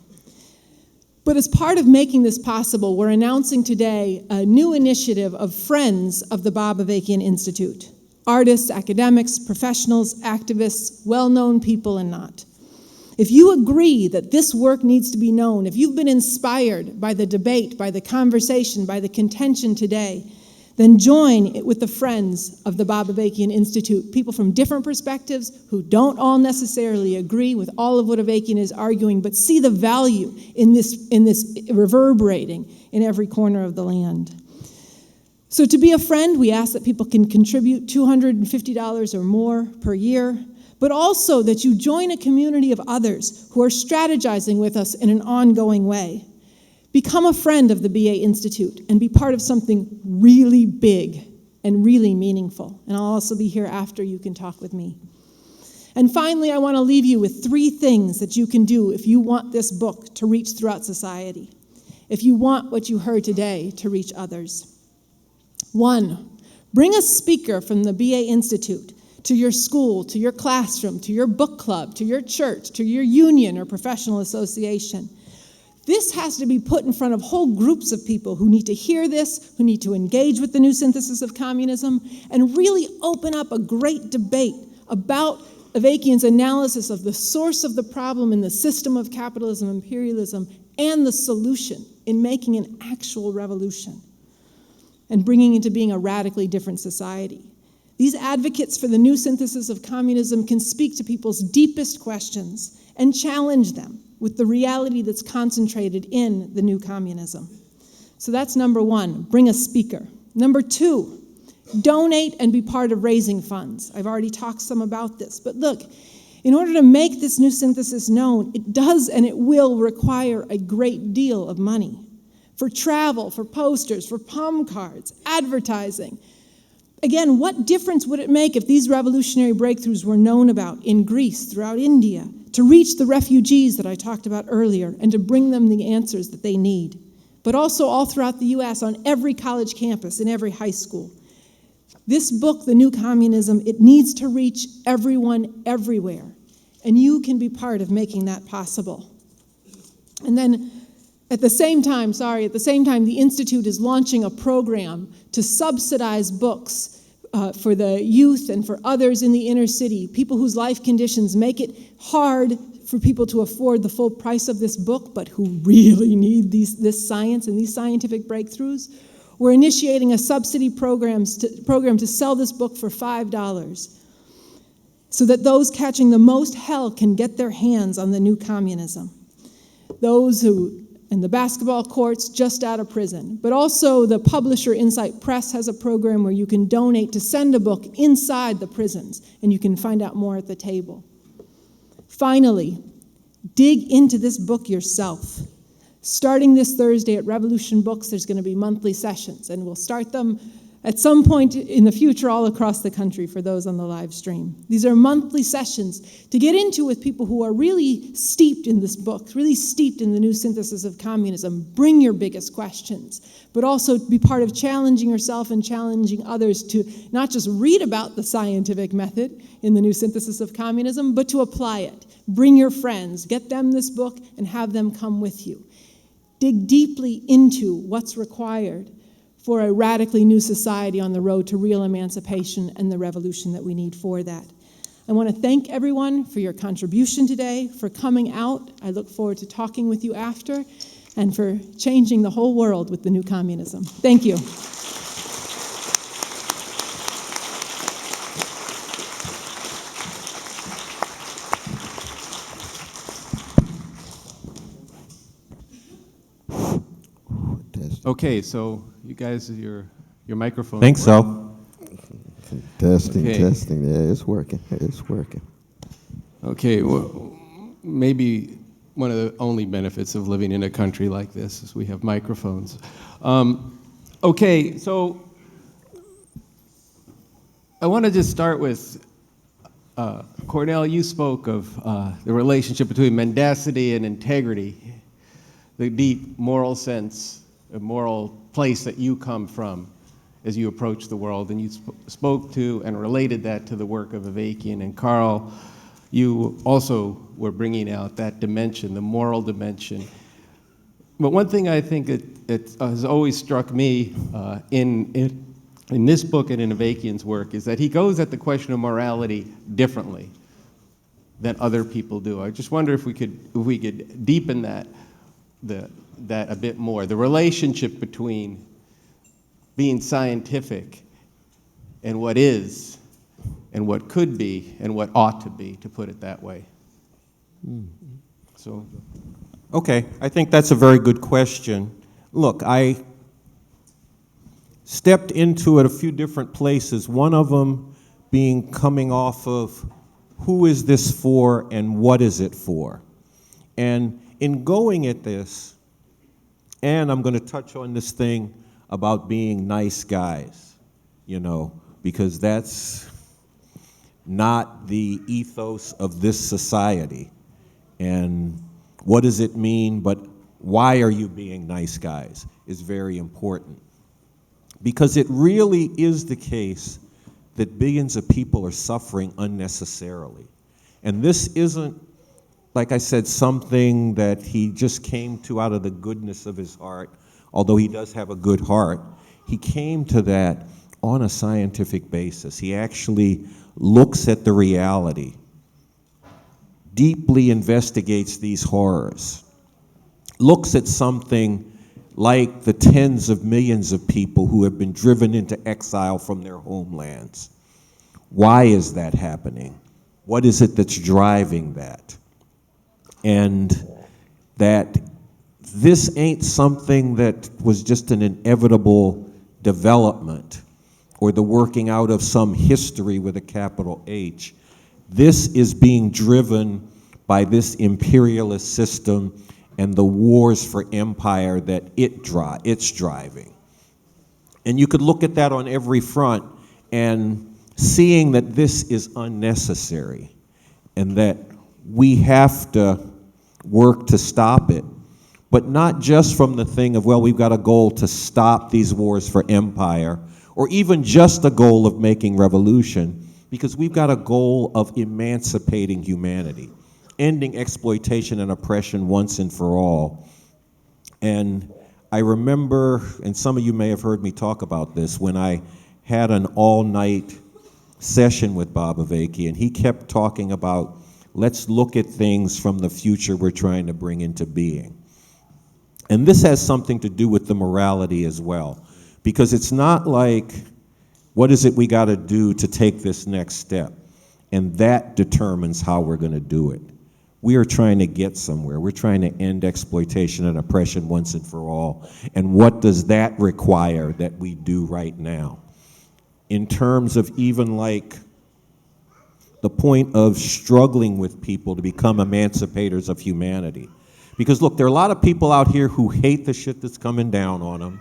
But as part of making this possible, we're announcing today a new initiative of friends of the Bob Avakian Institute. Artists, academics, professionals, activists, well-known people and not. If you agree that this work needs to be known, if you've been inspired by the debate, by the conversation, by the contention today, then join with the friends of the Bob Avakian Institute, people from different perspectives who don't all necessarily agree with all of what Avakian is arguing, but see the value in this reverberating in every corner of the land. So to be a friend, we ask that people can contribute $250 or more per year, but also that you join a community of others who are strategizing with us in an ongoing way. Become a friend of the BA Institute and be part of something really big and really meaningful. And I'll also be here after you can talk with me. And finally, I want to leave you with 3 things that you can do if you want this book to reach throughout society, if you want what you heard today to reach others. 1, bring a speaker from the BA Institute to your school, to your classroom, to your book club, to your church, to your union or professional association. This has to be put in front of whole groups of people who need to hear this, who need to engage with the new synthesis of communism, and really open up a great debate about Avakian's analysis of the source of the problem in the system of capitalism, imperialism, and the solution in making an actual revolution and bringing into being a radically different society. These advocates for the new synthesis of communism can speak to people's deepest questions and challenge them with the reality that's concentrated in the new communism. So that's number 1, bring a speaker. Number 2, donate and be part of raising funds. I've already talked some about this, but look, in order to make this new synthesis known, it does and it will require a great deal of money. For travel, for posters, for palm cards, advertising. Again, what difference would it make if these revolutionary breakthroughs were known about in Greece, throughout India, to reach the refugees that I talked about earlier and to bring them the answers that they need, but also all throughout the U.S. on every college campus, in every high school. This book, The New Communism, it needs to reach everyone everywhere, and you can be part of making that possible. And then at the same time, the Institute is launching a program to subsidize books for the youth and for others in the inner city, people whose life conditions make it hard for people to afford the full price of this book, but who really need this science and these scientific breakthroughs. We're initiating a subsidy program to sell this book for $5 so that those catching the most hell can get their hands on the new communism. Those who in the basketball courts just out of prison. But also the publisher Insight Press has a program where you can donate to send a book inside the prisons, and you can find out more at the table. Finally, dig into this book yourself. Starting this Thursday at Revolution Books, there's going to be monthly sessions, and we'll start them at some point in the future all across the country for those on the live stream. These are monthly sessions to get into with people who are really steeped in this book, really steeped in the new synthesis of communism. Bring your biggest questions, but also be part of challenging yourself and challenging others to not just read about the scientific method in the new synthesis of communism, but to apply it. Bring your friends, get them this book, and have them come with you. Dig deeply into what's required for a radically new society on the road to real emancipation and the revolution that we need for that. I want to thank everyone for your contribution today, for coming out. I look forward to talking with you after, and for changing the whole world with the new communism. Thank you. Okay, so you guys, your microphone. Think so. Testing, Okay. testing. Yeah, it's working. It's working. Okay, well, maybe one of the only benefits of living in a country like this is we have microphones. Okay, so I want to just start with Cornel. You spoke of the relationship between mendacity and integrity, the deep moral sense, a moral place that you come from as you approach the world, and you spoke to and related that to the work of Avakian and Carl. You also were bringing out that dimension, the moral dimension. But one thing I think it has always struck me in this book and in Avakian's work is that he goes at the question of morality differently than other people do. I just wonder if we could deepen that a bit more. The relationship between being scientific and what is and what could be and what ought to be, to put it that way. So, Okay, I think that's a very good question. Look, I stepped into it a few different places, one of them being coming off of who is this for and what is it for? And in going at this, and I'm going to touch on this thing about being nice guys, because that's not the ethos of this society. And what does it mean, but why are you being nice guys is very important. Because it really is the case that billions of people are suffering unnecessarily. And this isn't, like I said, something that he just came to out of the goodness of his heart, although he does have a good heart. He came to that on a scientific basis. He actually looks at the reality, deeply investigates these horrors, looks at something like the tens of millions of people who have been driven into exile from their homelands. Why is that happening? What is it that's driving that? And that this ain't something that was just an inevitable development or the working out of some history with a capital H. This is being driven by this imperialist system and the wars for empire that it's driving. And you could look at that on every front, and seeing that this is unnecessary and that we have to work to stop it, but not just from the thing of, well, we've got a goal to stop these wars for empire, or even just a goal of making revolution, because we've got a goal of emancipating humanity, ending exploitation and oppression once and for all. And I remember, and some of you may have heard me talk about this, when I had an all-night session with Bob Avakian, he kept talking about, let's look at things from the future we're trying to bring into being. And this has something to do with the morality as well, because it's not like, what is it we got to do to take this next step? And that determines how we're going to do it. We are trying to get somewhere. We're trying to end exploitation and oppression once and for all. And what does that require that we do right now? In terms of even like the point of struggling with people to become emancipators of humanity. Because look, there are a lot of people out here who hate the shit that's coming down on them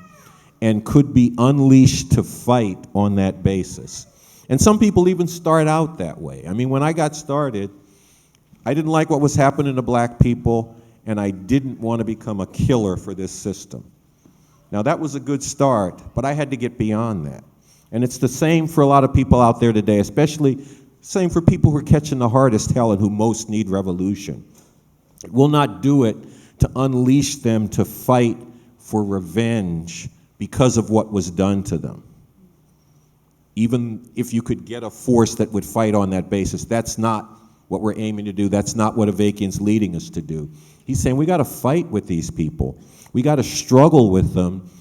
and could be unleashed to fight on that basis. And some people even start out that way. I mean, when I got started, I didn't like what was happening to black people, and I didn't want to become a killer for this system. Now, that was a good start, but I had to get beyond that. And it's the same for a lot of people out there today, especially Same for people who are catching the hardest hell and who most need revolution. It will not do it to unleash them to fight for revenge because of what was done to them. Even if you could get a force that would fight on that basis, that's not what we're aiming to do. That's not what Avakian's leading us to do. He's saying we got to fight with these people. We got to struggle with them,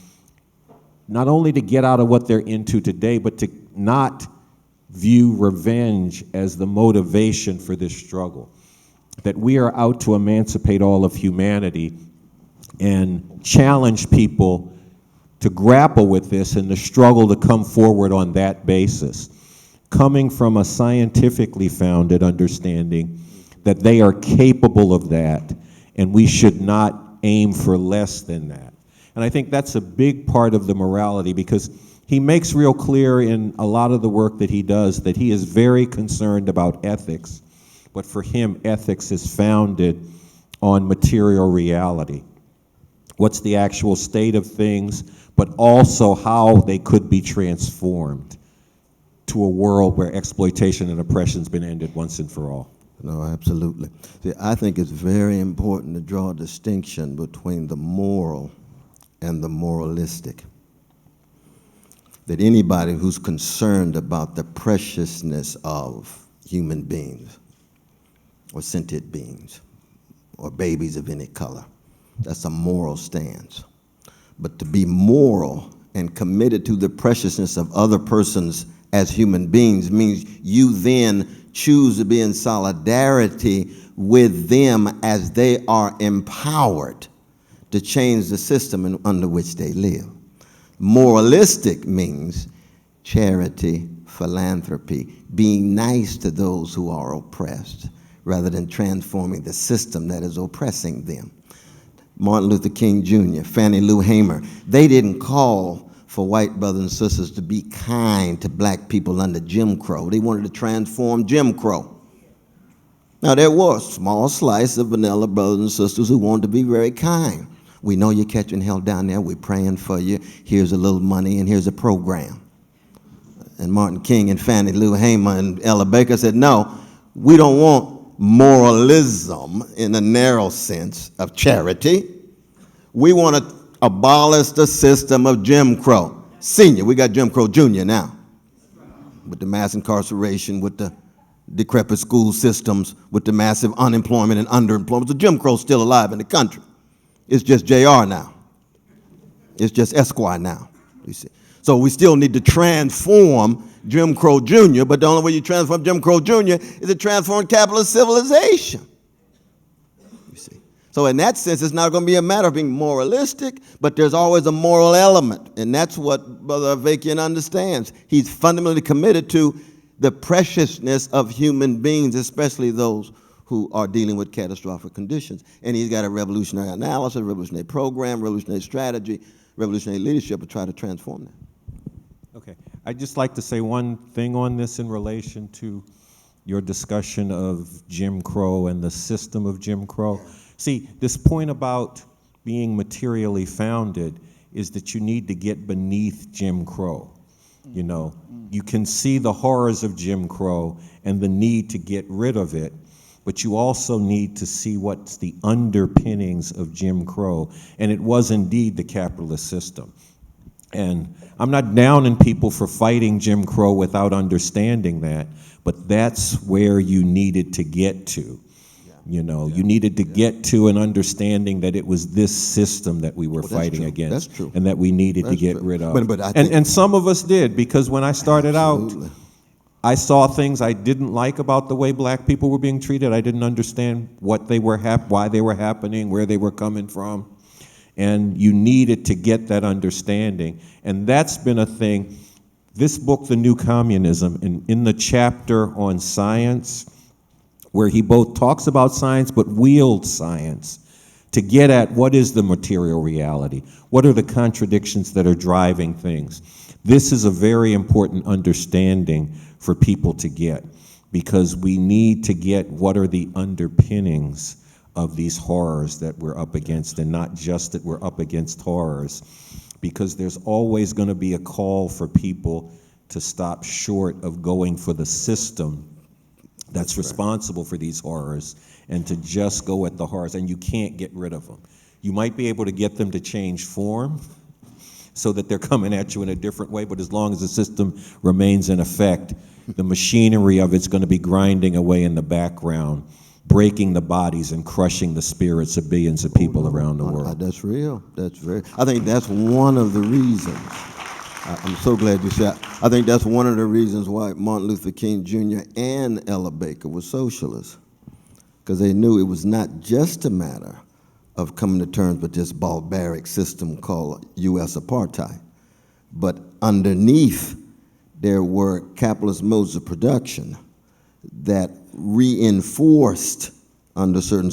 not only to get out of what they're into today, but to not view revenge as the motivation for this struggle. That we are out to emancipate all of humanity and challenge people to grapple with this and the struggle to come forward on that basis, coming from a scientifically founded understanding that they are capable of that, and we should not aim for less than that. And I think that's a big part of the morality, because he makes real clear in a lot of the work that he does that he is very concerned about ethics, but for him, ethics is founded on material reality. What's the actual state of things, but also how they could be transformed to a world where exploitation and oppression's been ended once and for all. No, absolutely. See, I think it's very important to draw a distinction between the moral and the moralistic. That anybody who's concerned about the preciousness of human beings or sentient beings or babies of any color, that's a moral stance. But to be moral and committed to the preciousness of other persons as human beings means you then choose to be in solidarity with them as they are empowered to change the system under which they live. Moralistic means charity, philanthropy, being nice to those who are oppressed, rather than transforming the system that is oppressing them. Martin Luther King Jr., Fannie Lou Hamer, they didn't call for white brothers and sisters to be kind to black people under Jim Crow. They wanted to transform Jim Crow. Now, there was a small slice of vanilla brothers and sisters who wanted to be very kind. We know you're catching hell down there. We're praying for you. Here's a little money, and here's a program. And Martin King and Fannie Lou Hamer and Ella Baker said, no, we don't want moralism in the narrow sense of charity. We want to abolish the system of Jim Crow. Senior, we got Jim Crow Junior now. With the mass incarceration, with the decrepit school systems, with the massive unemployment and underemployment. So Jim Crow's still alive in the country. It's just JR now. It's just Esquire now, you see. So we still need to transform Jim Crow Jr., but the only way you transform Jim Crow Jr. is to transform capitalist civilization, you see. So in that sense, it's not going to be a matter of being moralistic, but there's always a moral element, and that's what Brother Avakian understands. He's fundamentally committed to the preciousness of human beings, especially those who are dealing with catastrophic conditions. And he's got a revolutionary analysis, revolutionary program, revolutionary strategy, revolutionary leadership to try to transform that. Okay, I'd just like to say one thing on this in relation to your discussion of Jim Crow and the system of Jim Crow. See, this point about being materially founded is that you need to get beneath Jim Crow. You know, you can see the horrors of Jim Crow and the need to get rid of it, but you also need to see what's the underpinnings of Jim Crow, and it was indeed the capitalist system. And I'm not downing people for fighting Jim Crow without understanding that, but that's where you needed to get to. You know, you needed to get to an understanding that it was this system that we were fighting against. That's true. And that we needed to get rid of. But I think and some of us did, because when I started out, I saw things I didn't like about the way black people were being treated. I didn't understand what they were why they were happening, where they were coming from. And you needed to get that understanding. And that's been a thing. This book, The New Communism, in the chapter on science, where he both talks about science but wields science to get at what is the material reality, what are the contradictions that are driving things. This is a very important understanding for people to get, because we need to get what are the underpinnings of these horrors that we're up against, and not just that we're up against horrors, because there's always going to be a call for people to stop short of going for the system that's responsible for these horrors, and to just go at the horrors, and you can't get rid of them. You might be able to get them to change form so that they're coming at you in a different way, but as long as the system remains in effect, the machinery of it's going to be grinding away in the background, breaking the bodies and crushing the spirits of billions of people around the world. That's real. I think that's one of the reasons. I'm so glad you said. I think that's one of the reasons why Martin Luther King Jr. and Ella Baker were socialists, because they knew it was not just a matter of coming to terms with this barbaric system called U.S. apartheid, but underneath there were capitalist modes of production that reinforced, under certain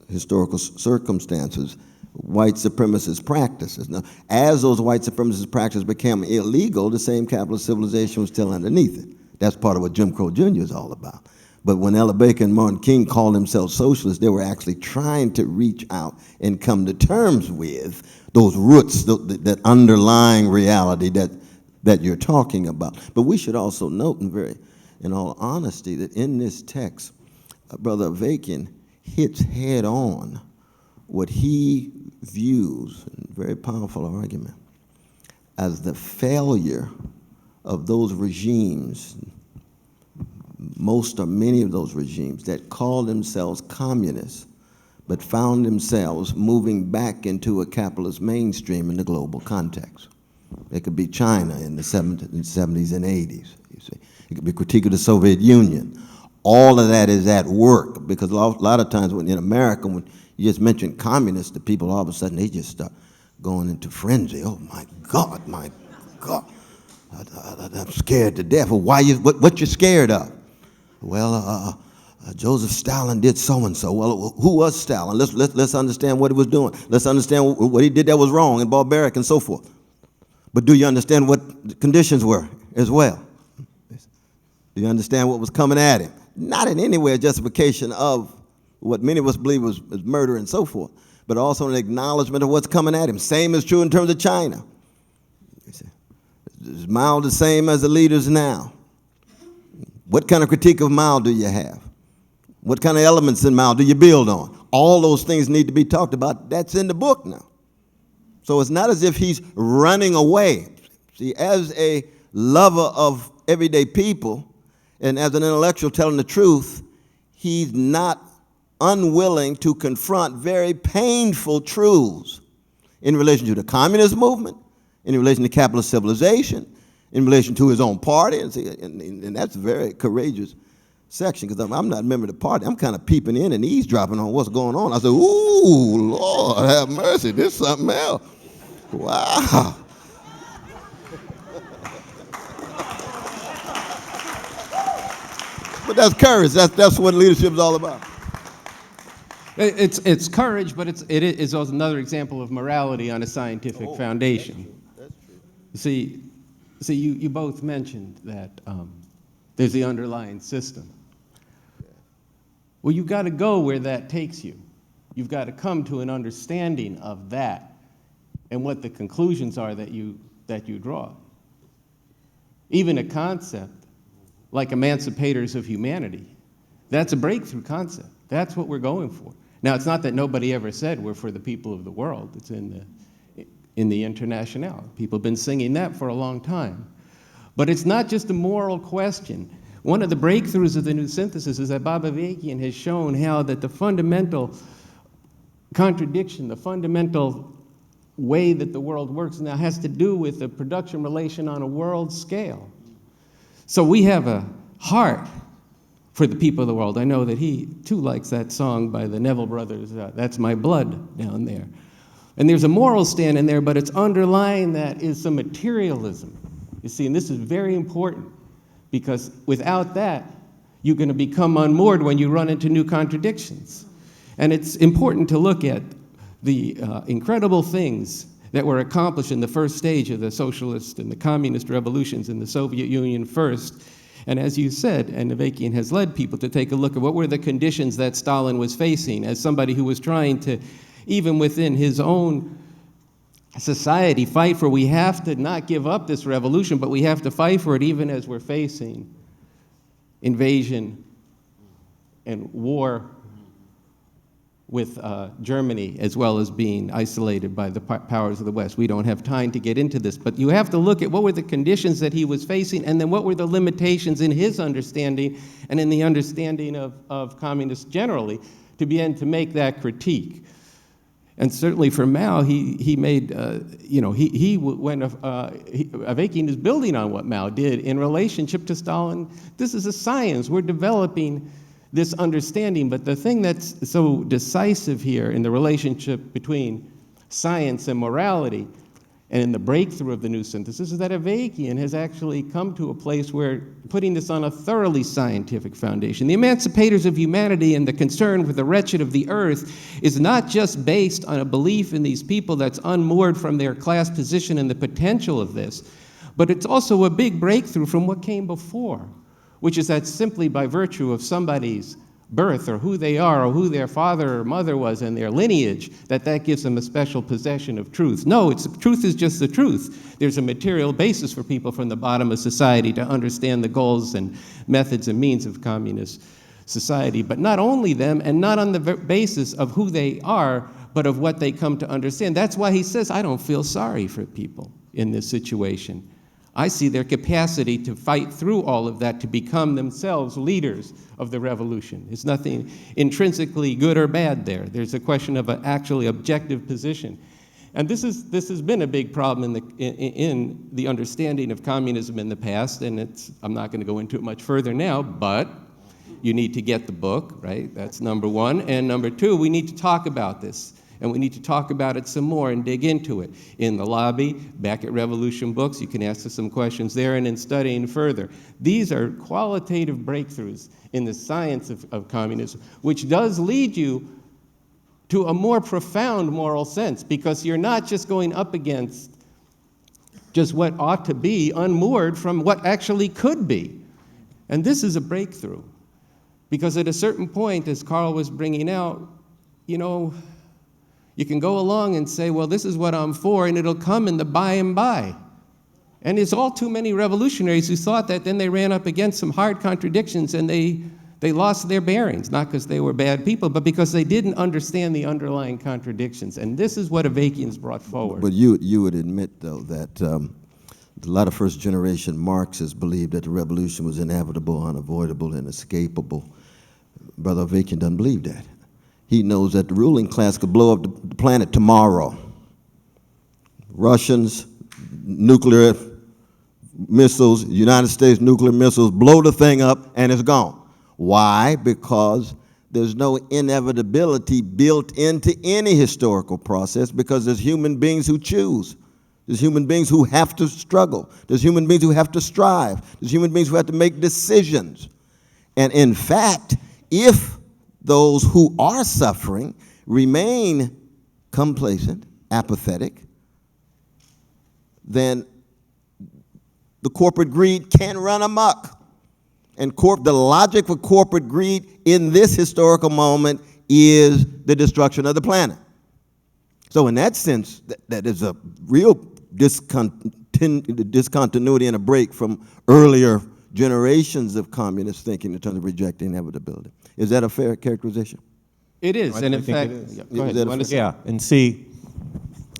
historical circumstances, white supremacist practices. Now, as those white supremacist practices became illegal, the same capitalist civilization was still underneath it. That's part of what Jim Crow Jr. is all about. But when Ella Baker and Martin King called themselves socialists, they were actually trying to reach out and come to terms with those roots, that underlying reality that you're talking about. But we should also note, in all honesty, that in this text, Brother Avakian hits head on what he views, very powerful argument, as the failure of those regimes, most or many of those regimes that call themselves communists, but found themselves moving back into a capitalist mainstream in the global context. It could be China in the 70s and 80s, you see. It could be critique of the Soviet Union. All of that is at work, because a lot of times when in America, when you just mention communists to people, all of a sudden they just start going into frenzy. Oh my God, I'm scared to death. Well, what you scared of? Well, Joseph Stalin did so-and-so. Well, who was Stalin? Let's understand what he was doing. Let's understand what he did that was wrong and barbaric and so forth. But do you understand what the conditions were as well? Do you understand what was coming at him? Not in any way a justification of what many of us believe was murder and so forth, but also an acknowledgement of what's coming at him. Same is true in terms of China. Is Mao the same as the leaders now? What kind of critique of Mao do you have? What kind of elements in Mao do you build on? All those things need to be talked about. That's in the book now. So it's not as if he's running away. See, as a lover of everyday people and as an intellectual telling the truth, he's not unwilling to confront very painful truths in relation to the communist movement, in relation to capitalist civilization, in relation to his own party. And that's a very courageous section, because I'm not a member of the party. I'm kind of peeping in and eavesdropping on what's going on. I said, ooh, Lord have mercy, this is something else. Wow. But that's courage. That's what leadership is all about. It's courage, but it is also another example of morality on a scientific foundation. That's true. See, you both mentioned that there's the underlying system. Well, you've got to go where that takes you. You've got to come to an understanding of that and what the conclusions are that you draw. Even a concept like emancipators of humanity, that's a breakthrough concept. That's what we're going for. Now, it's not that nobody ever said we're for the people of the world. It's in the Internationale. People have been singing that for a long time. But it's not just a moral question. One of the breakthroughs of the new synthesis is that Bob Avakian has shown how that the fundamental contradiction, the fundamental way that the world works now has to do with the production relation on a world scale. So we have a heart for the people of the world. I know that he, too, likes that song by the Neville Brothers, That's My Blood, down there. And there's a moral stand in there, but it's underlying that is some materialism. You see, and this is very important, because without that, you're going to become unmoored when you run into new contradictions. And it's important to look at the incredible things that were accomplished in the first stage of the socialist and the communist revolutions in the Soviet Union first. And as you said, and Avakian has led people to take a look at what were the conditions that Stalin was facing as somebody who was trying to, even within his own society, fight for, we have to not give up this revolution, but we have to fight for it even as we're facing invasion and war with Germany, as well as being isolated by the powers of the West. We don't have time to get into this, but you have to look at what were the conditions that he was facing, and then what were the limitations in his understanding and in the understanding of communists generally to begin to make that critique. And certainly for Mao, he made, Avakian is building on what Mao did in relationship to Stalin. This is a science. We're developing this understanding, but the thing that's so decisive here in the relationship between science and morality and in the breakthrough of the new synthesis is that Avakian has actually come to a place where putting this on a thoroughly scientific foundation. The emancipators of humanity and the concern for the wretched of the earth is not just based on a belief in these people that's unmoored from their class position and the potential of this, but it's also a big breakthrough from what came before, which is that simply by virtue of somebody's birth or who they are or who their father or mother was and their lineage, that gives them a special possession of truth. No, truth is just the truth. There's a material basis for people from the bottom of society to understand the goals and methods and means of communist society, but not only them and not on the basis of who they are, but of what they come to understand. That's why he says, I don't feel sorry for people in this situation. I see their capacity to fight through all of that to become themselves leaders of the revolution. There's nothing intrinsically good or bad there. There's a question of an actually objective position. And this has been a big problem in the understanding of communism in the past, and I'm not going to go into it much further now, but you need to get the book, right? That's number one. And number two, we need to talk about this. And we need to talk about it some more and dig into it. In the lobby, back at Revolution Books, you can ask us some questions there, and in studying further. These are qualitative breakthroughs in the science of communism, which does lead you to a more profound moral sense, because you're not just going up against just what ought to be unmoored from what actually could be. And this is a breakthrough, because at a certain point, as Carl was bringing out, you can go along and say, well, this is what I'm for, and it'll come in the by and by. And there's all too many revolutionaries who thought that, then they ran up against some hard contradictions, and they lost their bearings, not because they were bad people, but because they didn't understand the underlying contradictions. And this is what Avakian's brought forward. But you would admit, though, that a lot of first-generation Marxists believed that the revolution was inevitable, unavoidable, and escapable. Brother Avakian doesn't believe that. He knows that the ruling class could blow up the planet tomorrow. Russians, nuclear missiles, United States nuclear missiles, blow the thing up and it's gone. Why? Because there's no inevitability built into any historical process, because there's human beings who choose. There's human beings who have to struggle. There's human beings who have to strive. There's human beings who have to make decisions. And in fact, if those who are suffering remain complacent, apathetic, then the corporate greed can run amok. And the logic for corporate greed in this historical moment is the destruction of the planet. So in that sense, that is a real discontinuity and a break from earlier generations of communist thinking in terms of rejecting inevitability. Is that a fair characterization? It is, and in fact, go ahead. Yeah, and see,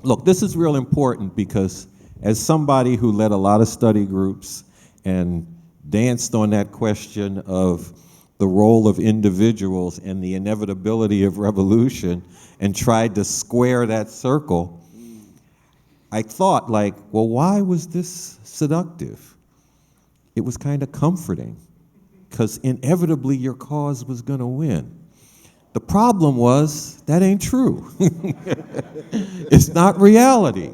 look, this is real important, because as somebody who led a lot of study groups and danced on that question of the role of individuals and the inevitability of revolution and tried to square that circle, I thought, well, why was this seductive? It was kind of comforting, because inevitably your cause was going to win. The problem was, that ain't true. It's not reality.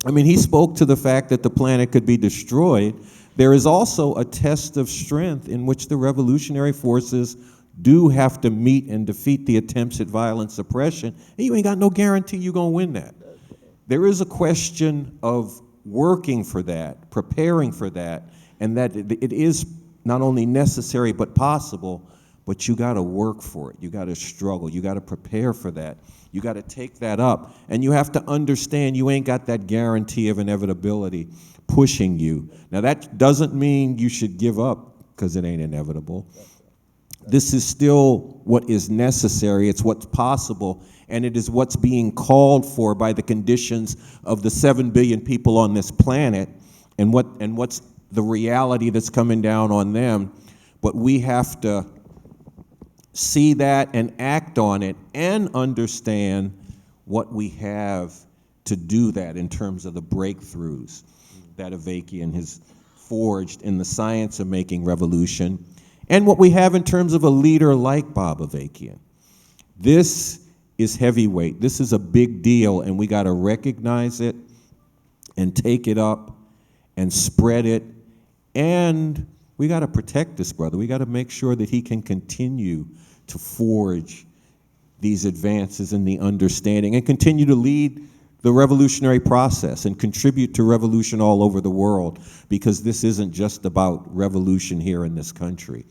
I mean, he spoke to the fact that the planet could be destroyed. There is also a test of strength in which the revolutionary forces do have to meet and defeat the attempts at violent suppression, and you ain't got no guarantee you're going to win that. There is a question of working for that, preparing for that, and that it is not only necessary but possible, but you got to work for it. You got to struggle. You got to prepare for that. You got to take that up, and you have to understand you ain't got that guarantee of inevitability pushing you. Now, that doesn't mean you should give up because it ain't inevitable, This is still what is necessary, it's what's possible, and it is what's being called for by the conditions of the 7 billion people on this planet, and what's the reality that's coming down on them. But we have to see that and act on it and understand what we have to do that in terms of the breakthroughs that Avakian has forged in the science of making revolution, and what we have in terms of a leader like Bob Avakian. This is heavyweight. This is a big deal, and we got to recognize it and take it up and spread it, and we got to protect this brother. We got to make sure that he can continue to forge these advances in the understanding and continue to lead the revolutionary process and contribute to revolution all over the world, because this isn't just about revolution here in this country.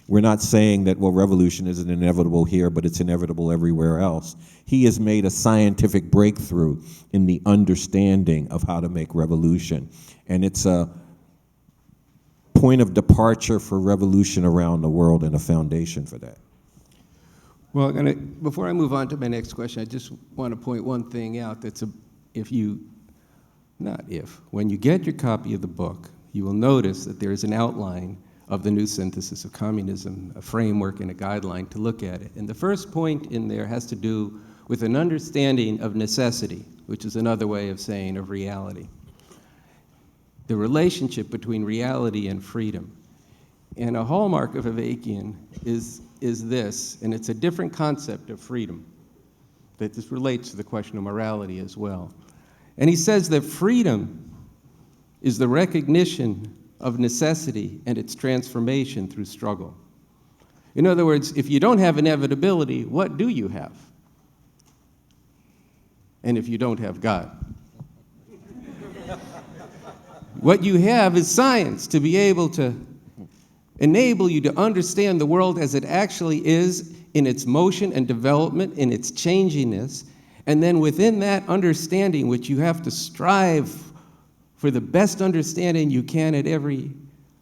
We're not saying that, well, revolution isn't inevitable here, but it's inevitable everywhere else. He has made a scientific breakthrough in the understanding of how to make revolution, and it's a point of departure for revolution around the world and a foundation for that. Well, before I move on to my next question, I just want to point one thing out. When you get your copy of the book, you will notice that there is an outline of the new synthesis of communism, a framework and a guideline to look at it. And the first point in there has to do with an understanding of necessity, which is another way of saying of reality. The relationship between reality and freedom. And a hallmark of Avakian is this, and it's a different concept of freedom, that this relates to the question of morality as well. And he says that freedom is the recognition of necessity and its transformation through struggle. In other words, if you don't have inevitability, what do you have? And if you don't have God? What you have is science, to be able to enable you to understand the world as it actually is in its motion and development, in its changiness, and then within that understanding, which you have to strive for the best understanding you can at every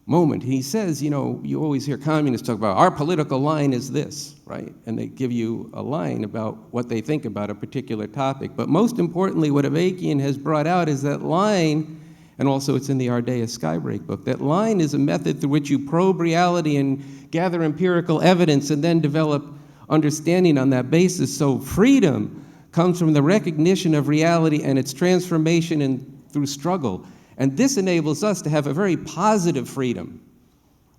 moment. He says, you always hear communists talk about, our political line is this, right? And they give you a line about what they think about a particular topic. But most importantly, what Avakian has brought out is that line, and also it's in the Ardea Skybreak book, that line is a method through which you probe reality and gather empirical evidence and then develop understanding on that basis. So freedom comes from the recognition of reality and its transformation through struggle. And this enables us to have a very positive freedom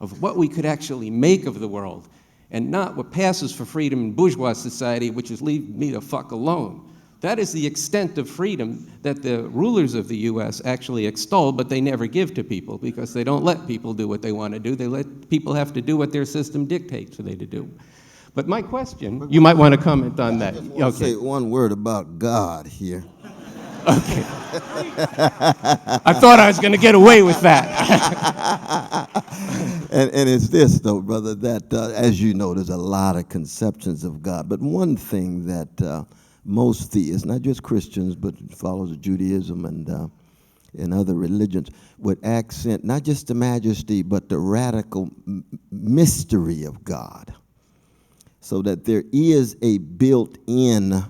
of what we could actually make of the world, and not what passes for freedom in bourgeois society, which is leave me the fuck alone. That is the extent of freedom that the rulers of the U.S. actually extol, but they never give to people, because they don't let people do what they want to do. They let people have to do what their system dictates for them to do. But my question, you might want to comment on that. I just want to say one word about God here. Okay. I thought I was going to get away with that. and it's this, though, brother, that as you know, there's a lot of conceptions of God. But one thing that most theists, not just Christians, but followers of Judaism and other religions, would accent not just the majesty, but the radical mystery of God. So that there is a built-in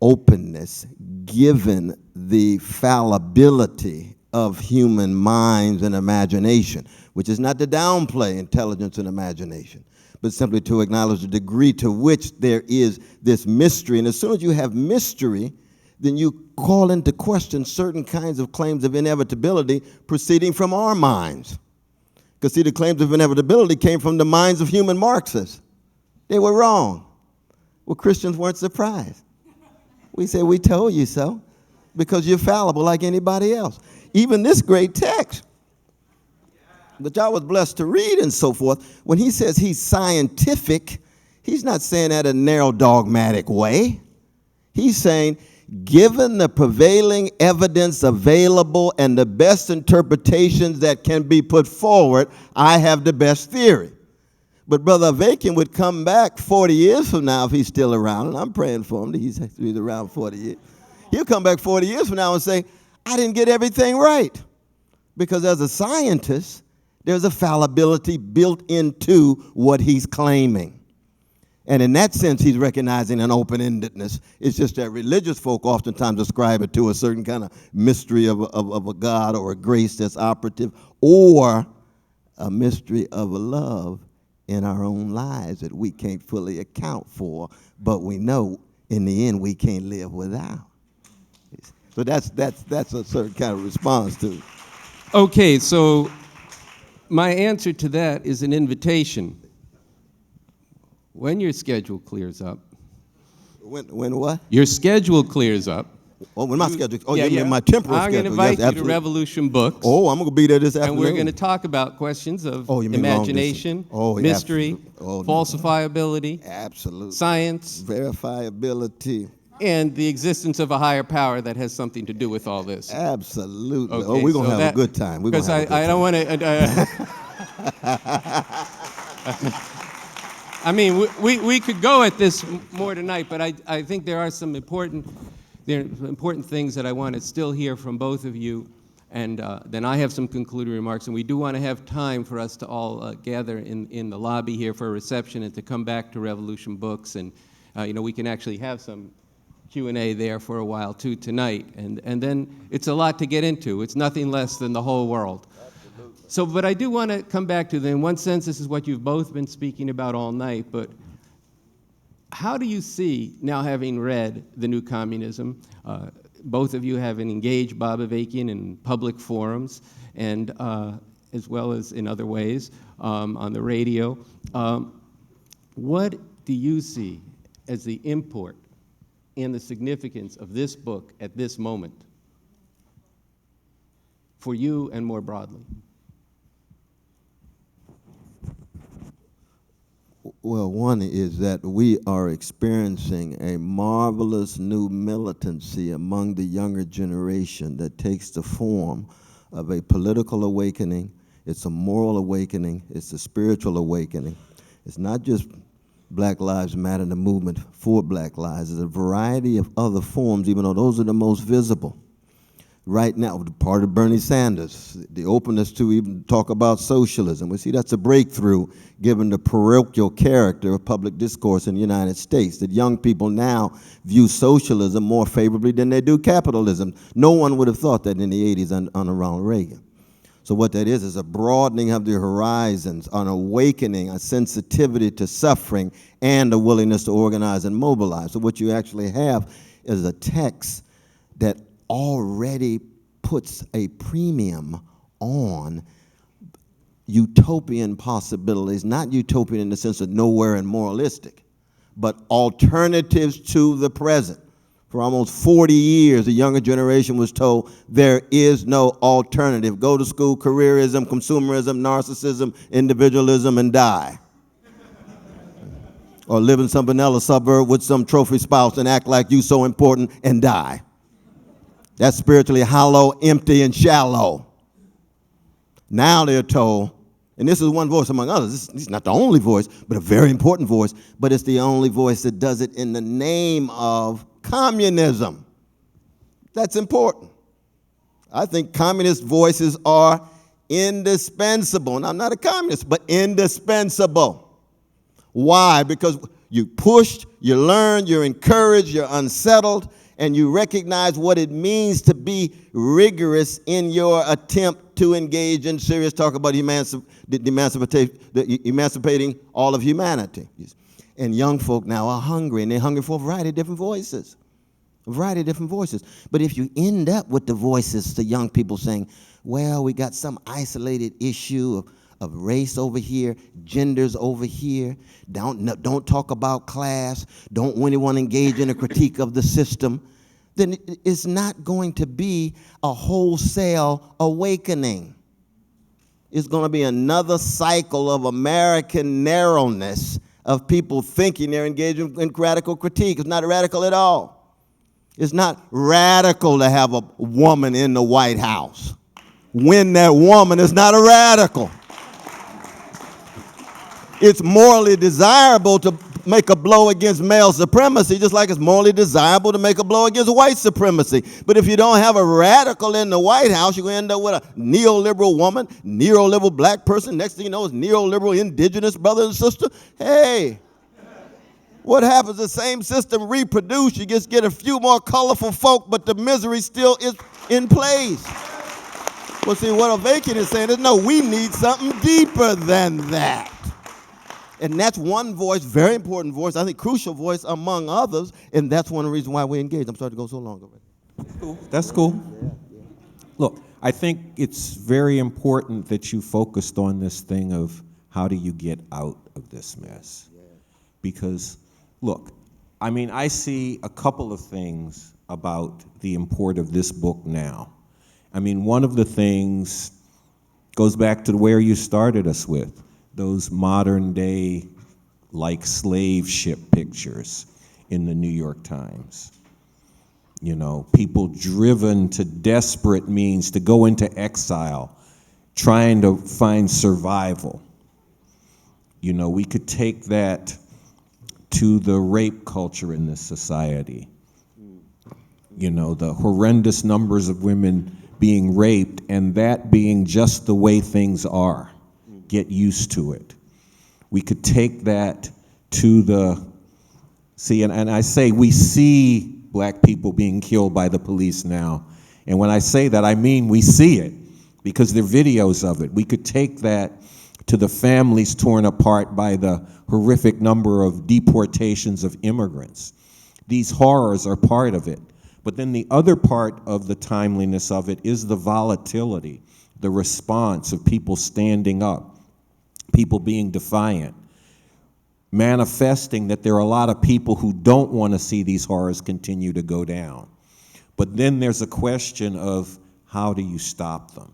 openness given the fallibility of human minds and imagination, which is not to downplay intelligence and imagination, but simply to acknowledge the degree to which there is this mystery. And as soon as you have mystery, then you call into question certain kinds of claims of inevitability proceeding from our minds. Because, see, the claims of inevitability came from the minds of human Marxists. They were wrong. Well, Christians weren't surprised. We say, we told you so, because you're fallible like anybody else. Even this great text, which I was blessed to read and so forth, when he says he's scientific, he's not saying that in a narrow dogmatic way. He's saying, given the prevailing evidence available and the best interpretations that can be put forward, I have the best theory. But Brother Avakian would come back 40 years from now, if he's still around, and I'm praying for him that he's around 40 years. He'll come back 40 years from now and say, I didn't get everything right. Because as a scientist, there's a fallibility built into what he's claiming. And in that sense, he's recognizing an open-endedness. It's just that religious folk oftentimes ascribe it to a certain kind of mystery of a God or a grace that's operative, or a mystery of a love in our own lives that we can't fully account for, but we know in the end we can't live without. So that's a certain kind of response to it. Okay, so my answer to that is an invitation. When your schedule clears up. When what? Your schedule clears up. Oh, when my schedule. Oh, you mean my temporal I'm schedule. going to invite Yes, you to absolutely. Revolution Books. Oh, I'm going to be there this and afternoon. we're going to talk about questions of Oh, you mean long imagination, distance. Oh, yeah, mystery, absolutely. Oh, no. falsifiability, Absolutely. science, Verifiability. and the existence of a higher power that has something to do with all this. Absolutely. Okay, Oh, we're going to so have a good time. We're going Because to have a good I don't time. want to. I mean, we could go at this more tonight, but I think there are some important things that I want to still hear from both of you, and then I have some concluding remarks, and we do want to have time for us to all gather in the lobby here for a reception and to come back to Revolution Books, and we can actually have some Q&A there for a while too tonight, and then it's a lot to get into. It's nothing less than the whole world. So, but I do want to come back to, in one sense, this is what you've both been speaking about all night, but how do you see, now having read The New Communism, both of you having engaged Bob Avakian in public forums, and as well as in other ways on the radio, what do you see as the import and the significance of this book at this moment for you and more broadly? Well, one is that we are experiencing a marvelous new militancy among the younger generation that takes the form of a political awakening. It's a moral awakening. It's a spiritual awakening. It's not just Black Lives Matter, the movement for Black lives. There's a variety of other forms, even though those are the most visible. Right now, part of Bernie Sanders, the openness to even talk about socialism. We see that's a breakthrough given the parochial character of public discourse in the United States, that young people now view socialism more favorably than they do capitalism. No one would have thought that in the 80s under Ronald Reagan. So what that is a broadening of the horizons, an awakening, a sensitivity to suffering, and a willingness to organize and mobilize. So what you actually have is a text that already puts a premium on utopian possibilities, not utopian in the sense of nowhere and moralistic, but alternatives to the present. For almost 40 years, the younger generation was told there is no alternative. Go to school, careerism, consumerism, narcissism, individualism, and die. Or live in some vanilla suburb with some trophy spouse and act like you so important and die. That's spiritually hollow, empty, and shallow. Now they're told, and this is one voice among others, this is not the only voice, but a very important voice, but it's the only voice that does it in the name of communism. That's important. I think communist voices are indispensable. And I'm not a communist, but indispensable. Why? Because you pushed, you learned, you're encouraged, you're unsettled, and you recognize what it means to be rigorous in your attempt to engage in serious talk about emancipating all of humanity. And young folk now are hungry, and they're hungry for a variety of different voices. A variety of different voices. But if you end up with the voices, the young people saying, well, we got some isolated issue of race over here, genders over here, don't talk about class, don't anyone engage in a critique of the system, then it's not going to be a wholesale awakening. It's going to be another cycle of American narrowness of people thinking they're engaging in radical critique. It's not radical at all. It's not radical to have a woman in the White House. When that woman is not a radical. It's morally desirable to make a blow against male supremacy, just like it's morally desirable to make a blow against white supremacy. But if you don't have a radical in the White House, you're going to end up with a neoliberal woman, neoliberal black person. Next thing you know, it's neoliberal indigenous brother and sister. Hey, What happens? The same system reproduce. You just get a few more colorful folk, but the misery still is in place. Well, see, what Avakian is saying is, no, we need something deeper than that. And that's one voice, very important voice, I think crucial voice among others, and that's one of the reasons why we engage. I'm sorry to go so long already. That's cool. That's cool. Look, I think it's very important that you focused on this thing of how do you get out of this mess. Because, look, I mean, I see a couple of things about the import of this book now. I mean, one of the things goes back to where you started us with, those modern day, like slave ship pictures in the New York Times. You know, people driven to desperate means to go into exile, trying to find survival. You know, we could take that to the rape culture in this society. You know, the horrendous numbers of women being raped, and that being just the way things are. Get used to it. We could take that to the, see, and I say we see black people being killed by the police now. And when I say that, I mean we see it, because there are videos of it. We could take that to the families torn apart by the horrific number of deportations of immigrants. These horrors are part of it. But then the other part of the timeliness of it is the volatility, the response of people standing up, people being defiant, manifesting that there are a lot of people who don't want to see these horrors continue to go down. But then there's a question of how do you stop them?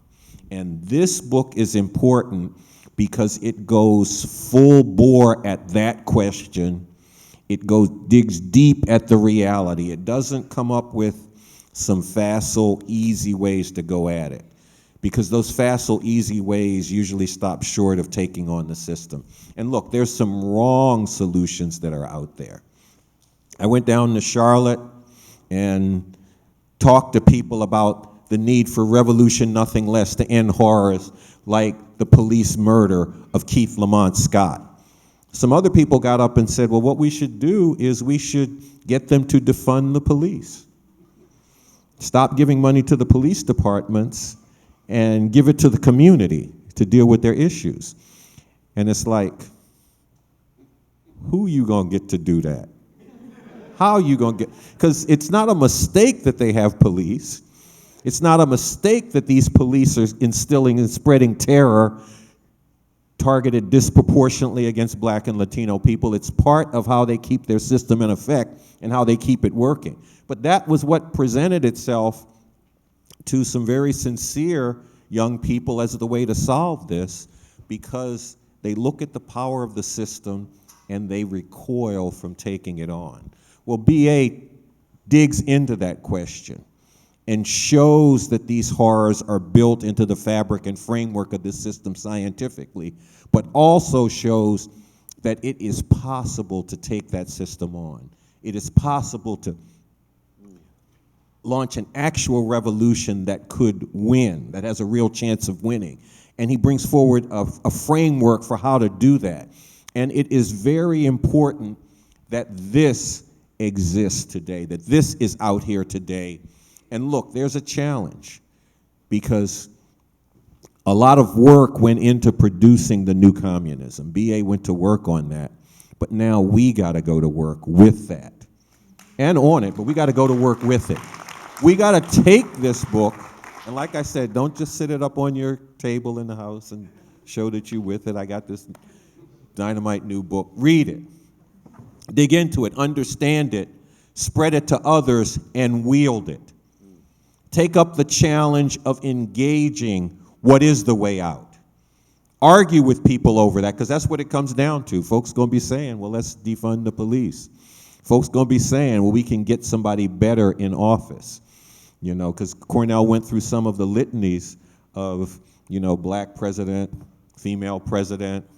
And this book is important because it goes full bore at that question. It digs deep at the reality. It doesn't come up with some facile, easy ways to go at it, because those facile, easy ways usually stop short of taking on the system. And look, there's some wrong solutions that are out there. I went down to Charlotte and talked to people about the need for revolution, nothing less, to end horrors like the police murder of Keith Lamont Scott. Some other people got up and said, well, what we should do is we should get them to defund the police. Stop giving money to the police departments and give it to the community to deal with their issues. And it's like, who you gonna get to do that? How you gonna get, because it's not a mistake that they have police. It's not a mistake that these police are instilling and spreading terror targeted disproportionately against black and Latino people. It's part of how they keep their system in effect and how they keep it working. But that was what presented itself to some very sincere young people as the way to solve this, because they look at the power of the system and they recoil from taking it on. Well, BA digs into that question and shows that these horrors are built into the fabric and framework of this system scientifically, but also shows that it is possible to take that system on. It is possible to launch an actual revolution that could win, that has a real chance of winning. And he brings forward a framework for how to do that. And it is very important that this exists today, that this is out here today. And look, there's a challenge, because a lot of work went into producing the new communism. BA went to work on that, but now we got to go to work with that and on it, but we got to go to work with it. We got to take this book, and like I said, don't just sit it up on your table in the house and show that you're with it. I got this dynamite new book. Read it. Dig into it. Understand it. Spread it to others and wield it. Take up the challenge of engaging what is the way out. Argue with people over that, because that's what it comes down to. Folks going to be saying, well, let's defund the police. Folks going to be saying, well, we can get somebody better in office. You know, because Cornel went through some of the litanies of, you know, black president, female president,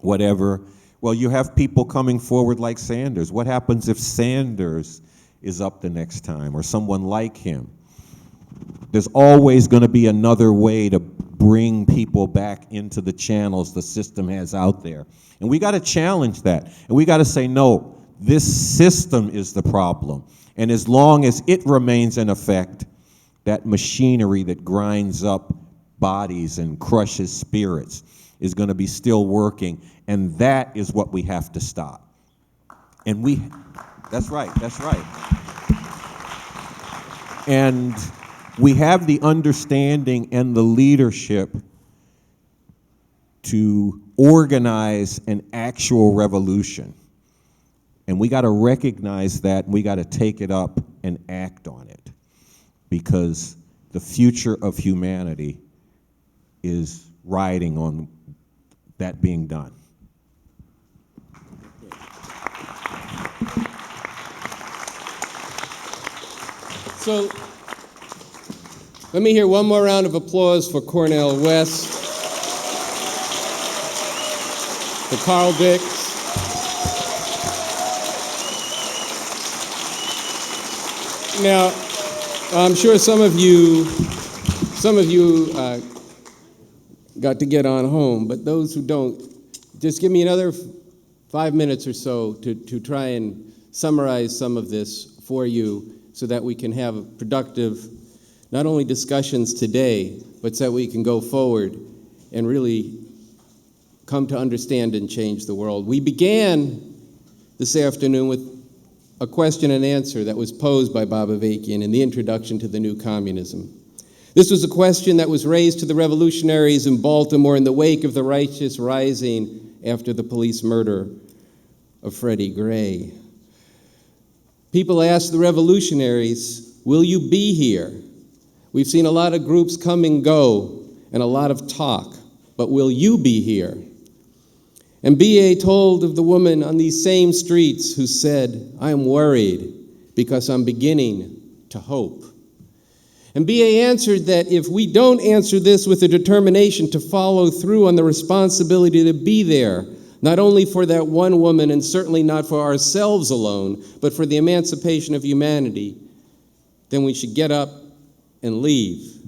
whatever. Well, you have people coming forward like Sanders. What happens if Sanders is up the next time, or someone like him? There's always going to be another way to bring people back into the channels the system has out there. And we got to challenge that. And we got to say, no, this system is the problem. And as long as it remains in effect, that machinery that grinds up bodies and crushes spirits is going to be still working. And that is what we have to stop. And that's right. And we have the understanding and the leadership to organize an actual revolution. And we got to recognize that, and we got to take it up and act on it, because the future of humanity is riding on that being done. So let me hear one more round of applause for Cornel West, for Carl Dix. Now, I'm sure some of you got to get on home, but those who don't, just give me another 5 minutes or so to try and summarize some of this for you so that we can have productive, not only discussions today, but so that we can go forward and really come to understand and change the world. We began this afternoon with a question and answer that was posed by Bob Avakian in the introduction to the new communism. This was a question that was raised to the revolutionaries in Baltimore in the wake of the righteous rising after the police murder of Freddie Gray. People asked the revolutionaries, will you be here? We've seen a lot of groups come and go and a lot of talk, but will you be here? And B.A. told of the woman on these same streets who said, I am worried because I'm beginning to hope. And B.A. answered that if we don't answer this with a determination to follow through on the responsibility to be there, not only for that one woman and certainly not for ourselves alone, but for the emancipation of humanity, then we should get up and leave.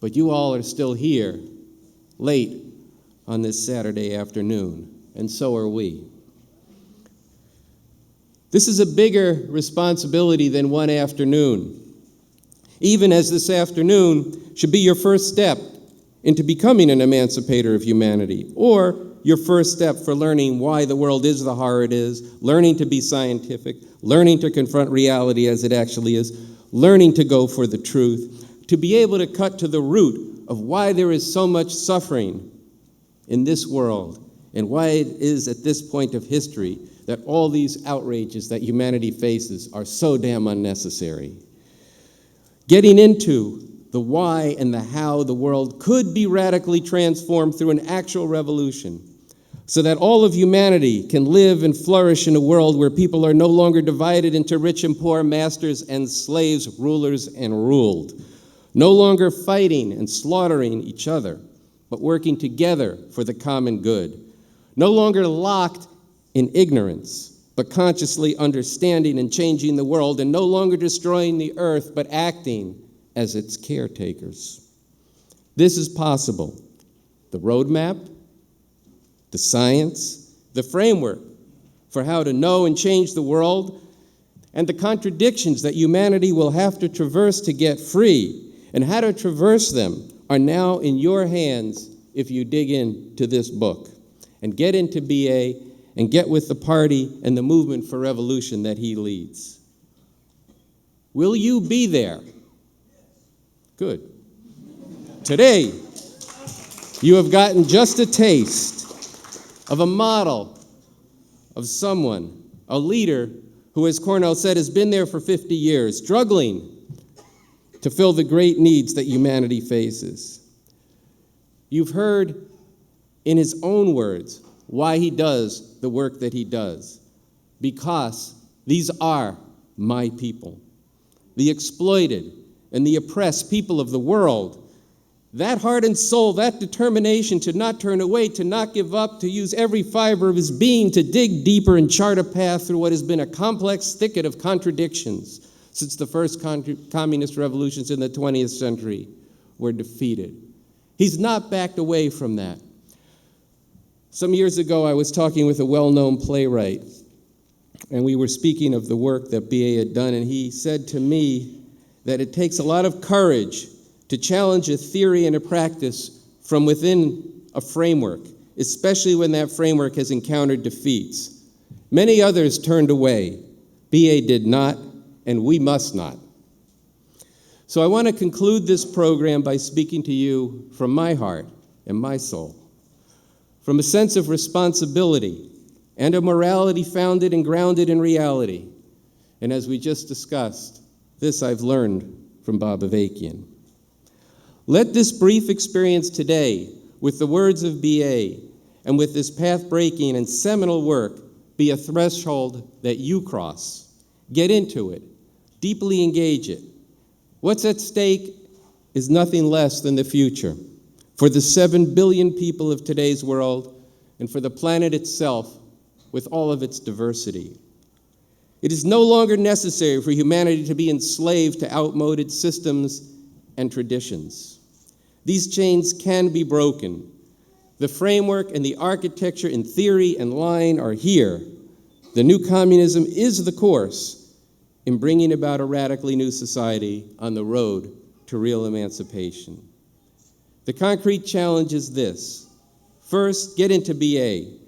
But you all are still here, late on this Saturday afternoon, and so are we. This is a bigger responsibility than one afternoon, even as this afternoon should be your first step into becoming an emancipator of humanity, or your first step for learning why the world is the horror it is, learning to be scientific, learning to confront reality as it actually is, learning to go for the truth, to be able to cut to the root of why there is so much suffering in this world, and why it is at this point of history that all these outrages that humanity faces are so damn unnecessary. Getting into the why and the how the world could be radically transformed through an actual revolution, so that all of humanity can live and flourish in a world where people are no longer divided into rich and poor, masters and slaves, rulers and ruled, no longer fighting and slaughtering each other, but working together for the common good. No longer locked in ignorance, but consciously understanding and changing the world, and no longer destroying the earth, but acting as its caretakers. This is possible. The roadmap, the science, the framework for how to know and change the world, and the contradictions that humanity will have to traverse to get free, and how to traverse them are now in your hands if you dig into this book and get into BA and get with the party and the movement for revolution that he leads. Will you be there? Good. Today, you have gotten just a taste of a model of someone, a leader who, as Cornel said, has been there for 50 years, struggling to fill the great needs that humanity faces. You've heard in his own words why he does the work that he does. Because these are my people, the exploited and the oppressed people of the world. That heart and soul, that determination to not turn away, to not give up, to use every fiber of his being to dig deeper and chart a path through what has been a complex thicket of contradictions since the first communist revolutions in the 20th century were defeated. He's not backed away from that. Some years ago, I was talking with a well-known playwright, and we were speaking of the work that B.A. had done, and he said to me that it takes a lot of courage to challenge a theory and a practice from within a framework, especially when that framework has encountered defeats. Many others turned away. B.A. did not, and we must not. So I want to conclude this program by speaking to you from my heart and my soul, from a sense of responsibility and a morality founded and grounded in reality. And as we just discussed, this I've learned from Bob Avakian. Let this brief experience today, with the words of B.A., and with this path-breaking and seminal work, be a threshold that you cross. Get into it. Deeply engage it. What's at stake is nothing less than the future for the 7 billion people of today's world and for the planet itself with all of its diversity. It is no longer necessary for humanity to be enslaved to outmoded systems and traditions. These chains can be broken. The framework and the architecture in theory and line are here. The new communism is the course in bringing about a radically new society on the road to real emancipation. The concrete challenge is this. First, get into BA.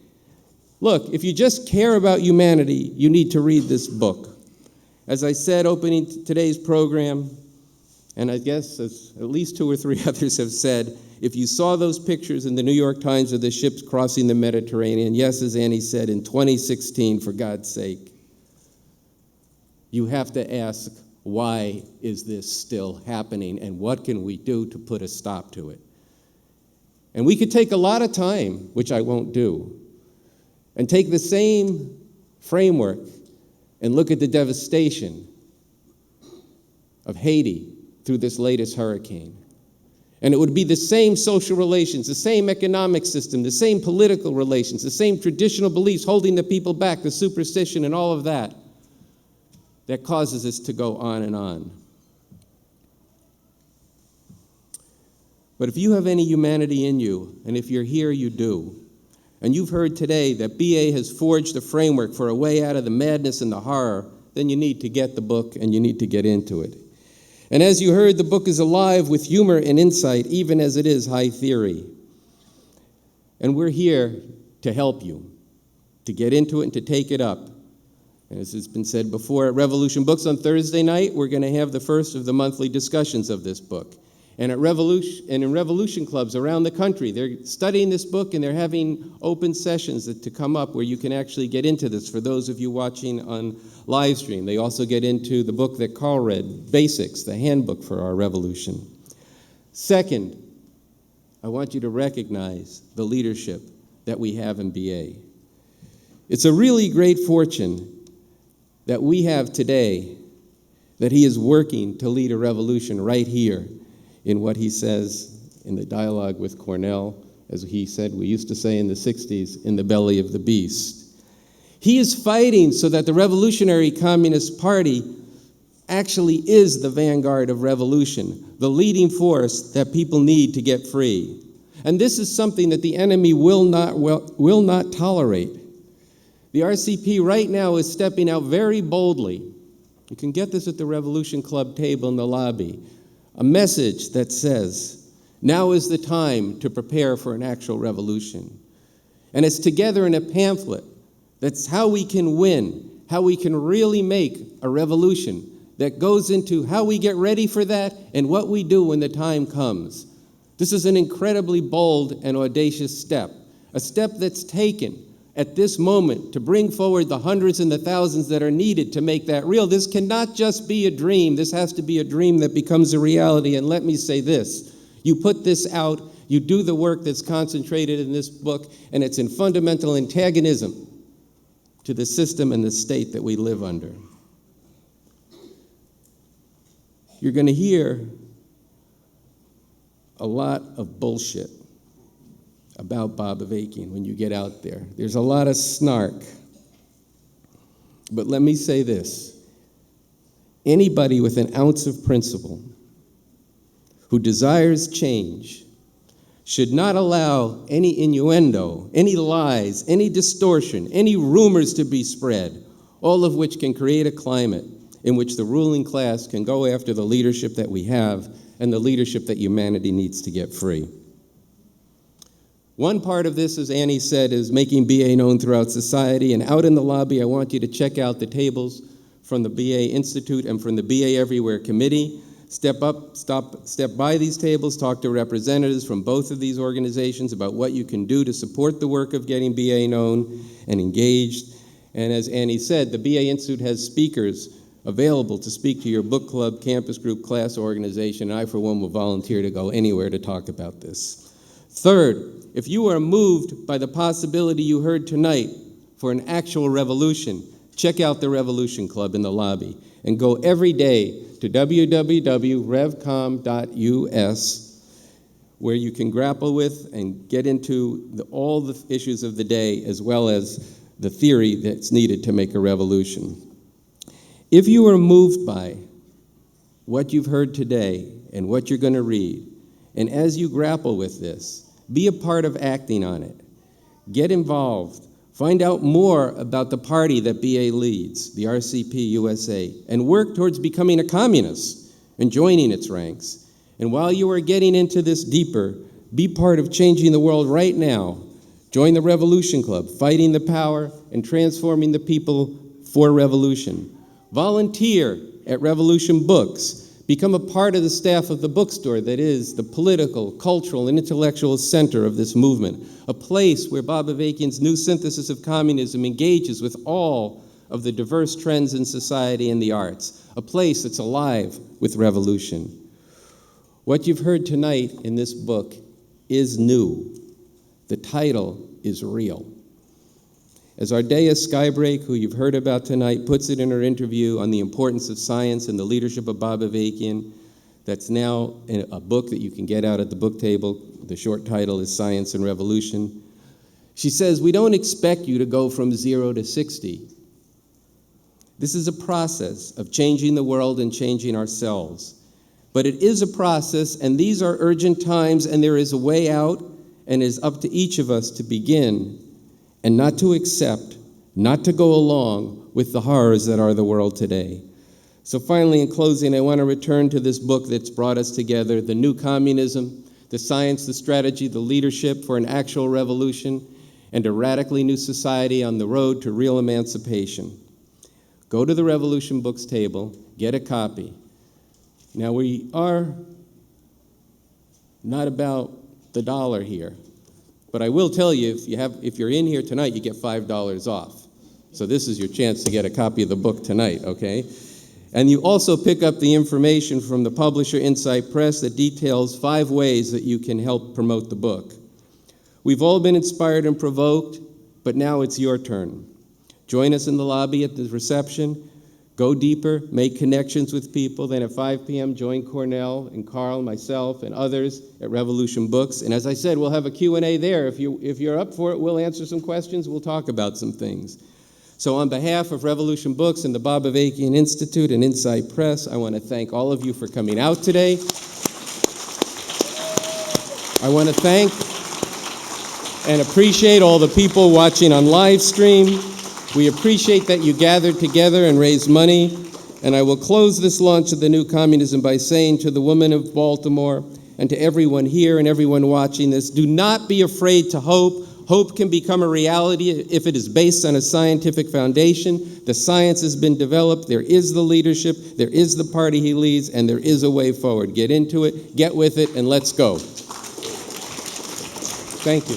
Look, if you just care about humanity, you need to read this book. As I said opening today's program, and I guess as at least 2 or 3 others have said, if you saw those pictures in the New York Times of the ships crossing the Mediterranean, yes, as Annie said, in 2016, for God's sake, you have to ask, why is this still happening, and what can we do to put a stop to it? And we could take a lot of time, which I won't do, and take the same framework and look at the devastation of Haiti through this latest hurricane. And it would be the same social relations, the same economic system, the same political relations, the same traditional beliefs holding the people back, the superstition and all of that causes us to go on and on. But if you have any humanity in you, and if you're here, you do, and you've heard today that BA has forged a framework for a way out of the madness and the horror, then you need to get the book and you need to get into it. And as you heard, the book is alive with humor and insight, even as it is high theory. And we're here to help you, to get into it and to take it up. And as has been said before, at Revolution Books on Thursday night, we're going to have the first of the monthly discussions of this book. And at in Revolution clubs around the country, they're studying this book and they're having open sessions to come up where you can actually get into this for those of you watching on live stream. They also get into the book that Carl read, Basics, the handbook for our revolution. Second, I want you to recognize the leadership that we have in BA. It's a really great fortune that we have today that he is working to lead a revolution right here in what he says in the dialogue with Cornel, as he said, we used to say in the 60s, in the belly of the beast. He is fighting so that the Revolutionary Communist Party actually is the vanguard of revolution, the leading force that people need to get free. And this is something that the enemy will not tolerate. The RCP right now is stepping out very boldly. You can get this at the Revolution Club table in the lobby. A message that says, now is the time to prepare for an actual revolution. And it's together in a pamphlet. That's how we can win, how we can really make a revolution that goes into how we get ready for that and what we do when the time comes. This is an incredibly bold and audacious step, a step that's taken at this moment to bring forward the hundreds and the thousands that are needed to make that real. This cannot just be a dream. This has to be a dream that becomes a reality. And let me say this, you put this out, you do the work that's concentrated in this book, and it's in fundamental antagonism to the system and the state that we live under. You're going to hear a lot of bullshit about Bob Avakian when you get out there. There's a lot of snark. But let me say this. Anybody with an ounce of principle who desires change should not allow any innuendo, any lies, any distortion, any rumors to be spread, all of which can create a climate in which the ruling class can go after the leadership that we have and the leadership that humanity needs to get free. One part of this, as Annie said, is making BA known throughout society. And out in the lobby, I want you to check out the tables from the BA Institute and from the BA Everywhere Committee. Step by these tables, talk to representatives from both of these organizations about what you can do to support the work of getting BA known and engaged. And as Annie said, the BA Institute has speakers available to speak to your book club, campus group, class organization, and I, for one, will volunteer to go anywhere to talk about this. Third, if you are moved by the possibility you heard tonight for an actual revolution, check out the Revolution Club in the lobby and go every day to www.revcom.us, where you can grapple with and get into all the issues of the day, as well as the theory that's needed to make a revolution. If you are moved by what you've heard today and what you're going to read, and as you grapple with this, be a part of acting on it. Get involved. Find out more about the party that BA leads, the RCP USA, and work towards becoming a communist and joining its ranks. And while you are getting into this deeper, be part of changing the world right now. Join the Revolution Club, fighting the power and transforming the people for revolution. Volunteer at Revolution Books. Become a part of the staff of the bookstore that is the political, cultural, and intellectual center of this movement, a place where Bob Avakian's new synthesis of communism engages with all of the diverse trends in society and the arts, a place that's alive with revolution. What you've heard tonight in this book is new. The title is real. As Ardea Skybreak, who you've heard about tonight, puts it in her interview on the importance of science and the leadership of Bob Avakian, that's now in a book that you can get out at the book table. The short title is Science and Revolution. She says, we don't expect you to go from 0 to 60. This is a process of changing the world and changing ourselves. But it is a process, and these are urgent times, and there is a way out, and it is up to each of us to begin and not to accept, not to go along with the horrors that are the world today. So finally, in closing, I want to return to this book that's brought us together, The New Communism, the science, the strategy, the leadership for an actual revolution, and a radically new society on the road to real emancipation. Go to the Revolution Books table, get a copy. Now, we are not about the dollar here. But I will tell you, if you're in here tonight, you get $5 off. So this is your chance to get a copy of the book tonight, okay? And you also pick up the information from the publisher Insight Press that details 5 ways that you can help promote the book. We've all been inspired and provoked, but now it's your turn. Join us in the lobby at the reception. Go deeper, make connections with people. Then at 5 p.m., join Cornel and Carl, myself, and others at Revolution Books. And as I said, we'll have a Q&A there. If you're up for it, we'll answer some questions. We'll talk about some things. So on behalf of Revolution Books and the Bob Avakian Institute and Insight Press, I want to thank all of you for coming out today. I want to thank and appreciate all the people watching on live stream. We appreciate that you gathered together and raised money. And I will close this launch of the New Communism by saying to the women of Baltimore and to everyone here and everyone watching this, do not be afraid to hope. Hope can become a reality if it is based on a scientific foundation. The science has been developed. There is the leadership. There is the party he leads, and there is a way forward. Get into it, get with it, and let's go. Thank you.